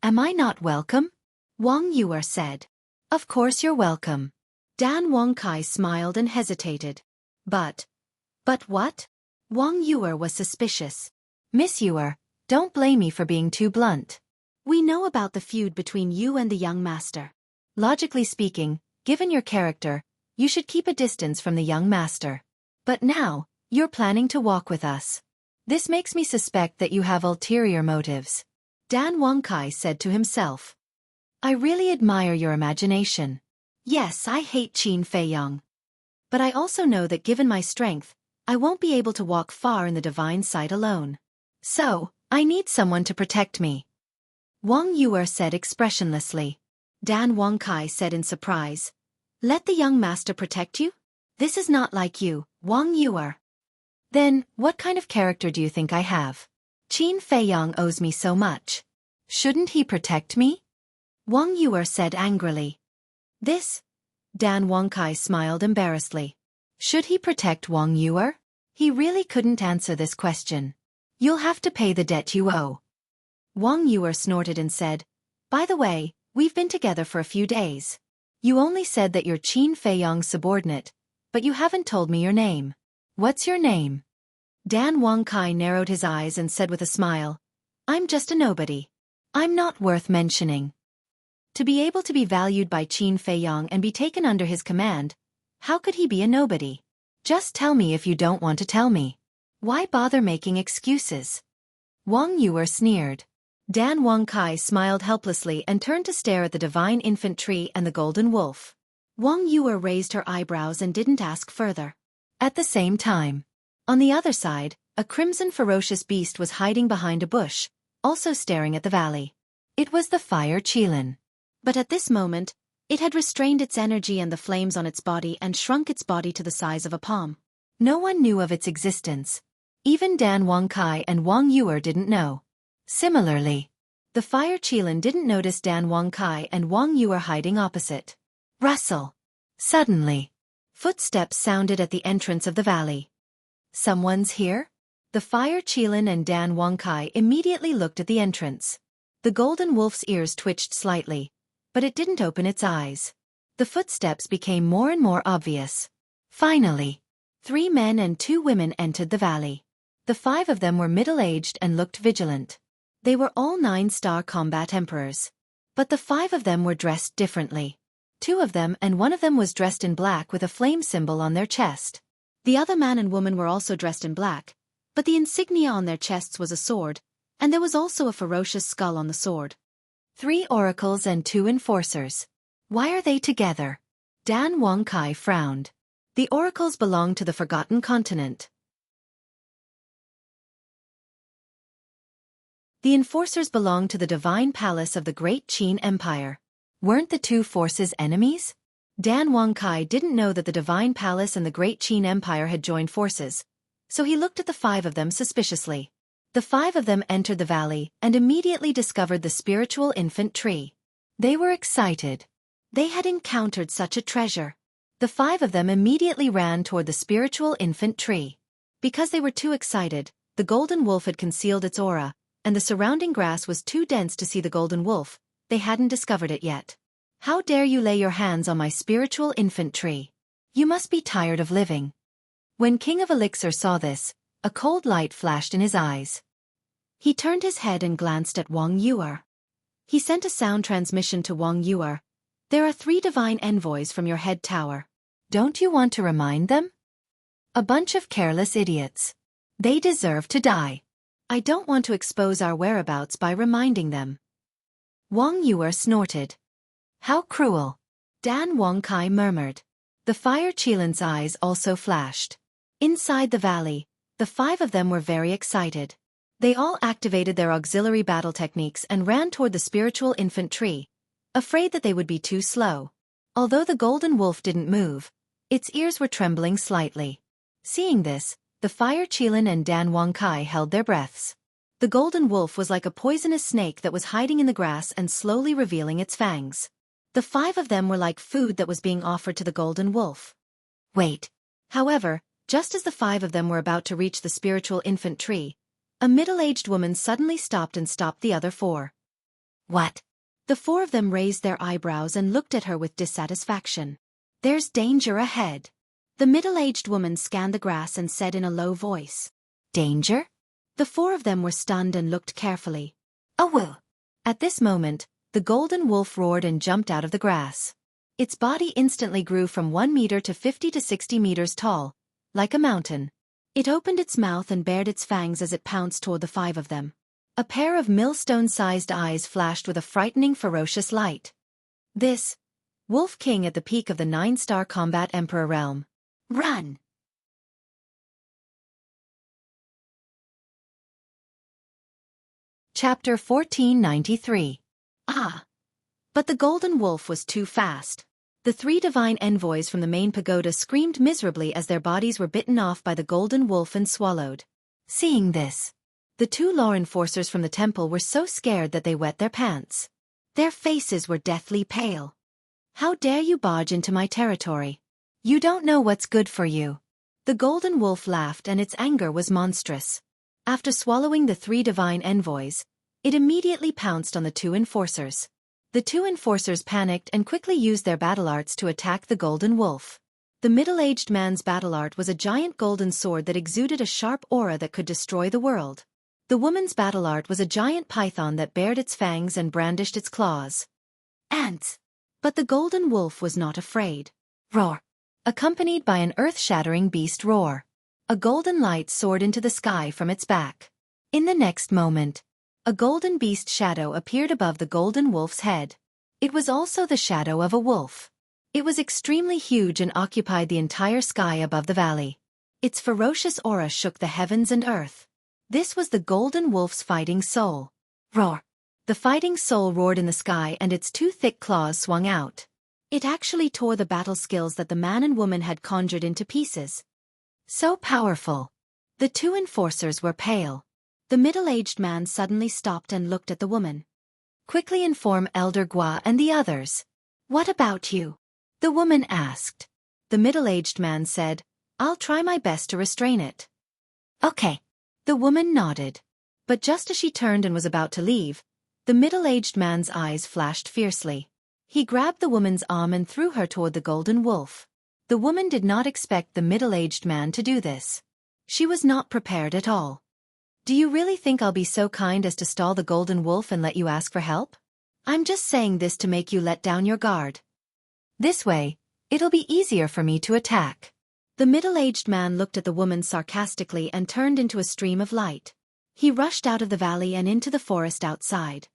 "Am I not welcome?" Wang Yuer said. "Of course you're welcome." Dan Wangkai smiled and hesitated. But what? Wang Yuer was suspicious. "Miss Yuer, don't blame me for being too blunt. We know about the feud between you and the young master. Logically speaking, given your character, you should keep a distance from the young master. But now, you're planning to walk with us. This makes me suspect that you have ulterior motives." Dan Wangkai said to himself. "I really admire your imagination. Yes, I hate Qin Feiyang. But I also know that given my strength, I won't be able to walk far in the divine sight alone. So, I need someone to protect me." Wang Yuer said expressionlessly. Dan Wangkai said in surprise, "Let the young master protect you? This is not like you, Wang Yuer." "Then, what kind of character do you think I have? Qin Feiyang owes me so much. Shouldn't he protect me?" Wang Yuer said angrily. Dan Wangkai smiled embarrassedly. Should he protect Wang Yuer? He really couldn't answer this question. "You'll have to pay the debt you owe." Wang Yuer snorted and said, "By the way, we've been together for a few days. You only said that you're Qin Feiyang's subordinate, but you haven't told me your name. What's your name?" Dan Wangkai narrowed his eyes and said with a smile, "I'm just a nobody. I'm not worth mentioning." To be able to be valued by Qin Feiyang and be taken under his command, how could he be a nobody? "Just tell me if you don't want to tell me. Why bother making excuses?" Wang Yuer sneered. Dan Wangkai smiled helplessly and turned to stare at the divine infant tree and the golden wolf. Wang Yuer raised her eyebrows and didn't ask further. At the same time, on the other side, a crimson ferocious beast was hiding behind a bush, also staring at the valley. It was the fire Qilin. But at this moment, it had restrained its energy and the flames on its body and shrunk its body to the size of a palm. No one knew of its existence. Even Dan Wangkai and Wang Yuer didn't know. Similarly, the fire Qilin didn't notice Dan Wangkai and Wang Yuer hiding opposite. Rustle. Suddenly, footsteps sounded at the entrance of the valley. "Someone's here?" The fire Qilin and Dan Wangkai immediately looked at the entrance. The golden wolf's ears twitched slightly, but it didn't open its eyes. The footsteps became more and more obvious. Finally, 3 men and 2 women entered the valley. The 5 of them were middle-aged and looked vigilant. They were all 9-star combat emperors. But the 5 of them were dressed differently. 2 of them and 1 of them was dressed in black with a flame symbol on their chest. The other man and woman were also dressed in black, but the insignia on their chests was a sword, and there was also a ferocious skull on the sword. 3 oracles and 2 enforcers. Why are they together? Dan Wangkai frowned. The oracles belonged to the Forgotten Continent. The enforcers belonged to the divine palace of the Great Qin Empire. Weren't the 2 forces enemies? Dan Wangkai didn't know that the divine palace and the Great Qin Empire had joined forces, so he looked at the 5 of them suspiciously. The 5 of them entered the valley and immediately discovered the spiritual infant tree. They were excited. They had encountered such a treasure. The 5 of them immediately ran toward the spiritual infant tree. Because they were too excited, the golden wolf had concealed its aura, and the surrounding grass was too dense to see the golden wolf, they hadn't discovered it yet. How dare you lay your hands on my spiritual infant tree? You must be tired of living. When King of Elixir saw this, a cold light flashed in his eyes. He turned his head and glanced at Wang Yuer. He sent a sound transmission to Wang Yuer. There are 3 divine envoys from your head tower. Don't you want to remind them? A bunch of careless idiots. They deserve to die. I don't want to expose our whereabouts by reminding them. Wang Yuer snorted. How cruel. Dan Wangkai murmured. The fire Qilin's eyes also flashed. Inside the valley, the 5 of them were very excited. They all activated their auxiliary battle techniques and ran toward the spiritual infant tree, afraid that they would be too slow. Although the golden wolf didn't move, its ears were trembling slightly. Seeing this, the fire Qilin and Dan Wangkai held their breaths. The golden wolf was like a poisonous snake that was hiding in the grass and slowly revealing its fangs. The 5 of them were like food that was being offered to the golden wolf. Wait. However, just as the 5 of them were about to reach the spiritual infant tree, a middle-aged woman suddenly stopped and stopped the other 4. What? The 4 of them raised their eyebrows and looked at her with dissatisfaction. There's danger ahead. The middle-aged woman scanned the grass and said in a low voice. Danger? The 4 of them were stunned and looked carefully. Oh well. At this moment, the golden wolf roared and jumped out of the grass. Its body instantly grew from 1 meter to 50 to 60 meters tall, like a mountain. It opened its mouth and bared its fangs as it pounced toward the 5 of them. A pair of millstone-sized eyes flashed with a frightening, ferocious light. This, Wolf King at the peak of the 9-star combat Emperor realm. Run! Chapter 1493. Ah! But the golden wolf was too fast. The 3 divine envoys from the main pagoda screamed miserably as their bodies were bitten off by the golden wolf and swallowed. Seeing this, the 2 law enforcers from the temple were so scared that they wet their pants. Their faces were deathly pale. How dare you barge into my territory? You don't know what's good for you. The golden wolf laughed and its anger was monstrous. After swallowing the 3 divine envoys, it immediately pounced on the 2 enforcers. The 2 enforcers panicked and quickly used their battle arts to attack the golden wolf. The middle-aged man's battle art was a giant golden sword that exuded a sharp aura that could destroy the world. The woman's battle art was a giant python that bared its fangs and brandished its claws. Ants! But the golden wolf was not afraid. Roar! Accompanied by an earth-shattering beast roar. A golden light soared into the sky from its back. In the next moment, a golden beast shadow appeared above the golden wolf's head. It was also the shadow of a wolf. It was extremely huge and occupied the entire sky above the valley. Its ferocious aura shook the heavens and earth. This was the golden wolf's fighting soul. Roar! The fighting soul roared in the sky and its 2 thick claws swung out. It actually tore the battle skills that the man and woman had conjured into pieces. So powerful. The 2 enforcers were pale. The middle-aged man suddenly stopped and looked at the woman. Quickly inform Elder Gua and the others. What about you? The woman asked. The middle-aged man said, I'll try my best to restrain it. Okay. The woman nodded. But just as she turned and was about to leave, the middle-aged man's eyes flashed fiercely. He grabbed the woman's arm and threw her toward the golden wolf. The woman did not expect the middle-aged man to do this. She was not prepared at all. Do you really think I'll be so kind as to stall the golden wolf and let you ask for help? I'm just saying this to make you let down your guard. This way, it'll be easier for me to attack. The middle-aged man looked at the woman sarcastically and turned into a stream of light. He rushed out of the valley and into the forest outside.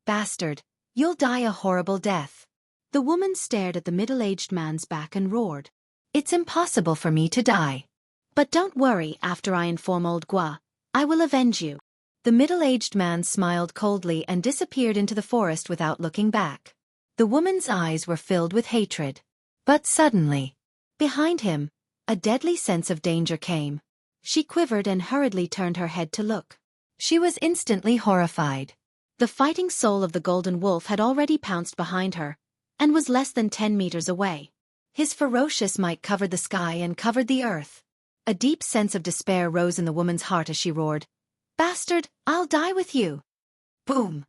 Bastard, you'll die a horrible death. The woman stared at the middle-aged man's back and roared. It's impossible for me to die. But don't worry, after I inform old Gua, I will avenge you. The middle-aged man smiled coldly and disappeared into the forest without looking back. The woman's eyes were filled with hatred. But suddenly, behind him, a deadly sense of danger came. She quivered and hurriedly turned her head to look. She was instantly horrified. The fighting soul of the golden wolf had already pounced behind her, and was less than 10 meters away. His ferocious might covered the sky and covered the earth. A deep sense of despair rose in the woman's heart as she roared, Bastard, I'll die with you! Boom!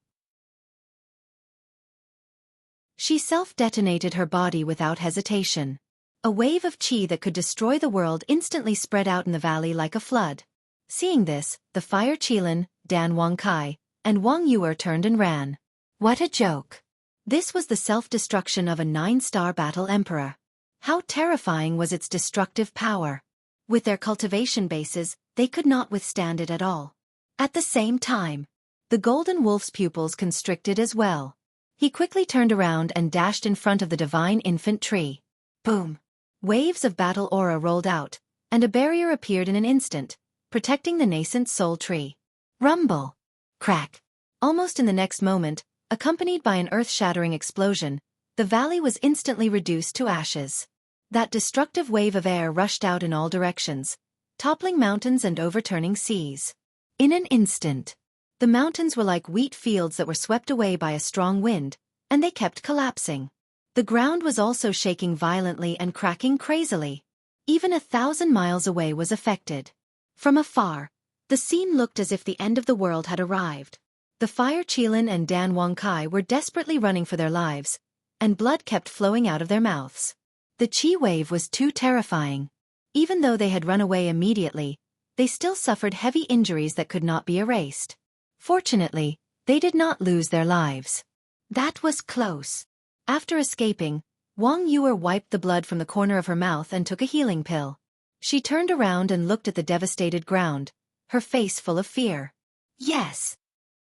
She self-detonated her body without hesitation. A wave of qi that could destroy the world instantly spread out in the valley like a flood. Seeing this, the Fire Qilin, Dan Wangkai, and Wang Yuer turned and ran. What a joke! This was the self-destruction of a 9-star battle emperor. How terrifying was its destructive power! With their cultivation bases, they could not withstand it at all. At the same time, the Golden Wolf's pupils constricted as well. He quickly turned around and dashed in front of the divine infant tree. Boom! Waves of battle aura rolled out, and a barrier appeared in an instant, protecting the nascent soul tree. Rumble! Crack! Almost in the next moment, accompanied by an earth-shattering explosion, the valley was instantly reduced to ashes. That destructive wave of air rushed out in all directions, toppling mountains and overturning seas. In an instant, the mountains were like wheat fields that were swept away by a strong wind, and they kept collapsing. The ground was also shaking violently and cracking crazily. Even 1,000 miles away was affected. From afar, the scene looked as if the end of the world had arrived. The Fire Qilin and Dan Wangkai were desperately running for their lives, and blood kept flowing out of their mouths. The qi wave was too terrifying. Even though they had run away immediately, they still suffered heavy injuries that could not be erased. Fortunately, they did not lose their lives. That was close. After escaping, Wang Yuer wiped the blood from the corner of her mouth and took a healing pill. She turned around and looked at the devastated ground, her face full of fear. Yes.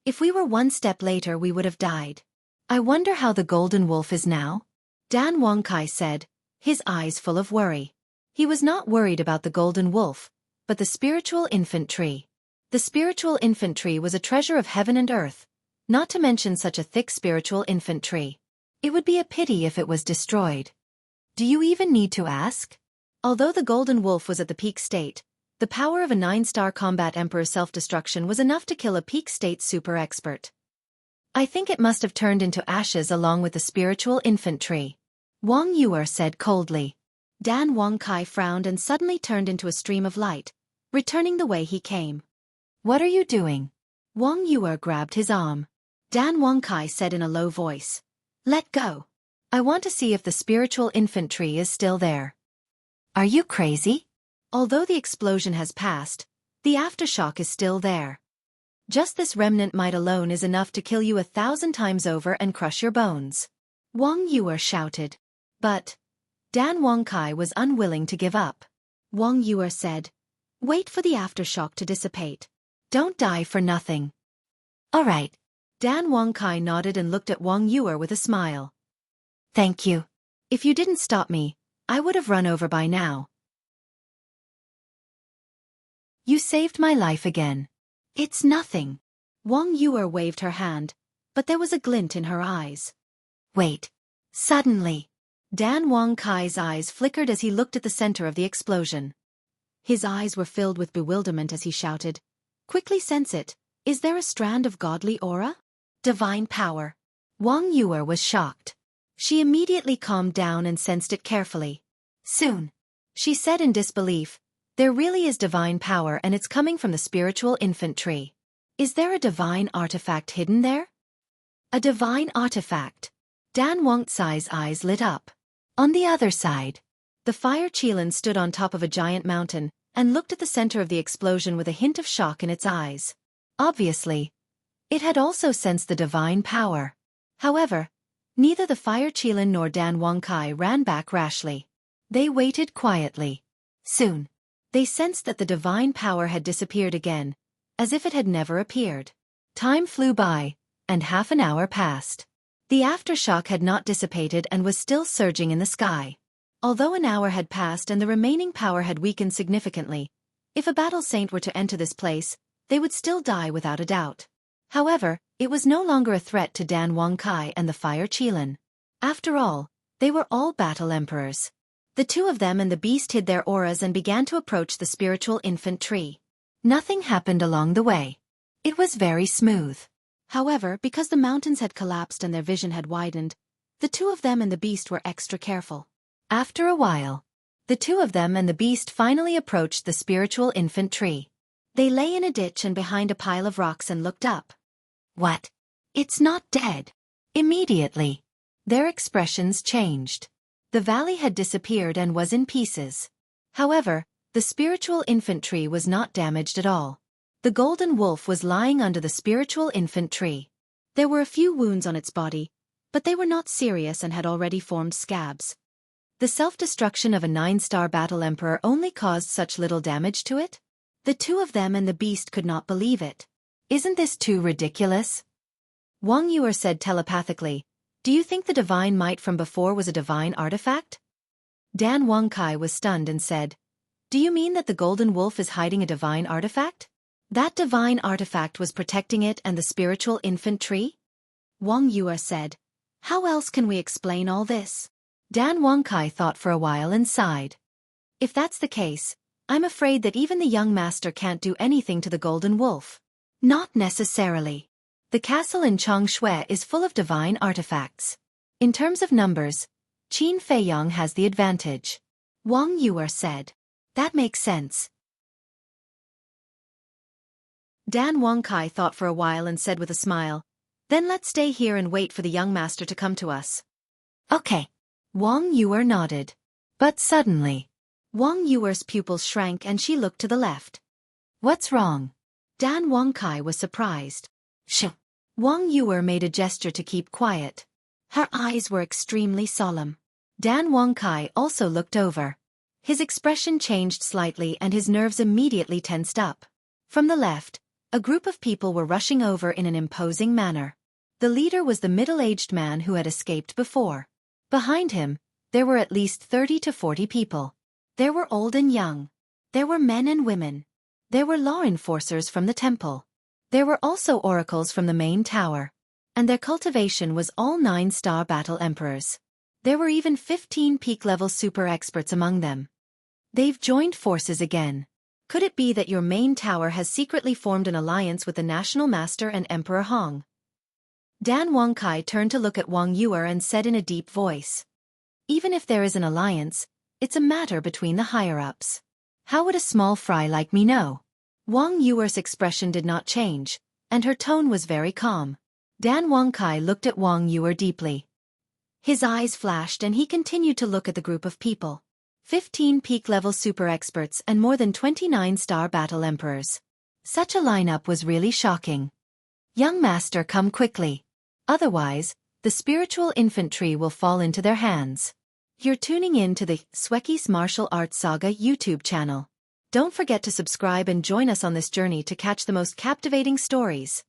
If we were one step later we would have died. I wonder how the Golden Wolf is now? Dan Wangkai said, his eyes full of worry. He was not worried about the Golden Wolf, but the spiritual infant tree. The spiritual infant tree was a treasure of heaven and earth, not to mention such a thick spiritual infant tree. It would be a pity if it was destroyed. Do you even need to ask? Although the Golden Wolf was at the peak state, the power of a 9-star combat emperor's self-destruction was enough to kill a peak state super expert. I think it must have turned into ashes along with the spiritual infant tree. Wang Yuer said coldly. Dan Wangkai frowned and suddenly turned into a stream of light, returning the way he came. What are you doing? Wang Yuer grabbed his arm. Dan Wangkai said in a low voice. Let go. I want to see if the spiritual infant tree is still there. Are you crazy? Although the explosion has passed, the aftershock is still there. Just this remnant might alone is enough to kill you 1,000 times over and crush your bones. Wang Yuer shouted. But Dan Wangkai was unwilling to give up. Wang Yuer said, wait for the aftershock to dissipate. Don't die for nothing. All right. Dan Wangkai nodded and looked at Wang Yuer with a smile. Thank you. If you didn't stop me, I would have run over by now. You saved my life again. It's nothing. Wang Yuer waved her hand, but there was a glint in her eyes. Wait. Suddenly, Dan Wangkai's eyes flickered as he looked at the center of the explosion. His eyes were filled with bewilderment as he shouted, quickly sense it. Is there a strand of godly aura? Divine power. Wang Yuer was shocked. She immediately calmed down and sensed it carefully. Soon, she said in disbelief, there really is divine power and it's coming from the spiritual infant tree. Is there a divine artifact hidden there? A divine artifact. Dan Wangkai's eyes lit up. On the other side, the Fire Qilin stood on top of a giant mountain and looked at the center of the explosion with a hint of shock in its eyes. Obviously, it had also sensed the divine power. However, neither the Fire Qilin nor Dan Wangkai ran back rashly. They waited quietly. Soon, they sensed that the divine power had disappeared again, as if it had never appeared. Time flew by, and half an hour passed. The aftershock had not dissipated and was still surging in the sky. Although an hour had passed and the remaining power had weakened significantly, if a battle saint were to enter this place, they would still die without a doubt. However, it was no longer a threat to Dan Wangkai and the Fire Qilin. After all, they were all battle emperors. The two of them and the beast hid their auras and began to approach the spiritual infant tree. Nothing happened along the way. It was very smooth. However, because the mountains had collapsed and their vision had widened, the two of them and the beast were extra careful. After a while, the two of them and the beast finally approached the spiritual infant tree. They lay in a ditch and behind a pile of rocks and looked up. What? It's not dead. Immediately, Their expressions changed. The valley had disappeared and was in pieces. However, the spiritual infant tree was not damaged at all. The golden wolf was lying under the spiritual infant tree. There were a few wounds on its body, but they were not serious and had already formed scabs. The self-destruction of a 9-star battle emperor only caused such little damage to it? The two of them and the beast could not believe it. Isn't this too ridiculous? Wang Yuer said telepathically, "Do you think the divine might from before was a divine artifact?" Dan Wangkai was stunned and said, "Do you mean that the golden wolf is hiding a divine artifact? That divine artifact was protecting it and the spiritual infant tree?" Wang Yuer said, "How else can we explain all this?" Dan Wangkai thought for a while and sighed. "If that's the case, I'm afraid that even the young master can't do anything to the golden wolf." "Not necessarily. The castle in Changshui is full of divine artifacts. In terms of numbers, Qin Feiyang has the advantage." Wang Yuer said. "That makes sense." Dan Wangkai thought for a while and said with a smile, "Then let's stay here and wait for the young master to come to us." "Okay." Wang Yuer nodded. But suddenly, Wang Yuer's pupils shrank and she looked to the left. "What's wrong?" Dan Wangkai was surprised. "Shh." Wang Yuer made a gesture to keep quiet. Her eyes were extremely solemn. Dan Wangkai also looked over. His expression changed slightly and his nerves immediately tensed up. From the left, a group of people were rushing over in an imposing manner. The leader was the middle-aged man who had escaped before. Behind him, there were at least 30 to 40 people. There were old and young. There were men and women. There were law enforcers from the temple. There were also oracles from the main tower. And their cultivation was all 9-star battle emperors. There were even 15 peak-level super experts among them. They've joined forces again. Could it be that your main tower has secretly formed an alliance with the National Master and Emperor Hong? Dan Wangkai turned to look at Wang Yuer and said in a deep voice, "Even if there is an alliance, it's a matter between the higher-ups. How would a small fry like me know?" Wang Yuer's expression did not change, and her tone was very calm. Dan Wangkai looked at Wang Yuer deeply. His eyes flashed and he continued to look at the group of people. 15 peak-level super experts and more than 29-star battle emperors. Such a lineup was really shocking. "Young master, come quickly. Otherwise, the spiritual infantry will fall into their hands." You're tuning in to the Xueqi's Martial Arts Saga YouTube channel. Don't forget to subscribe and join us on this journey to catch the most captivating stories.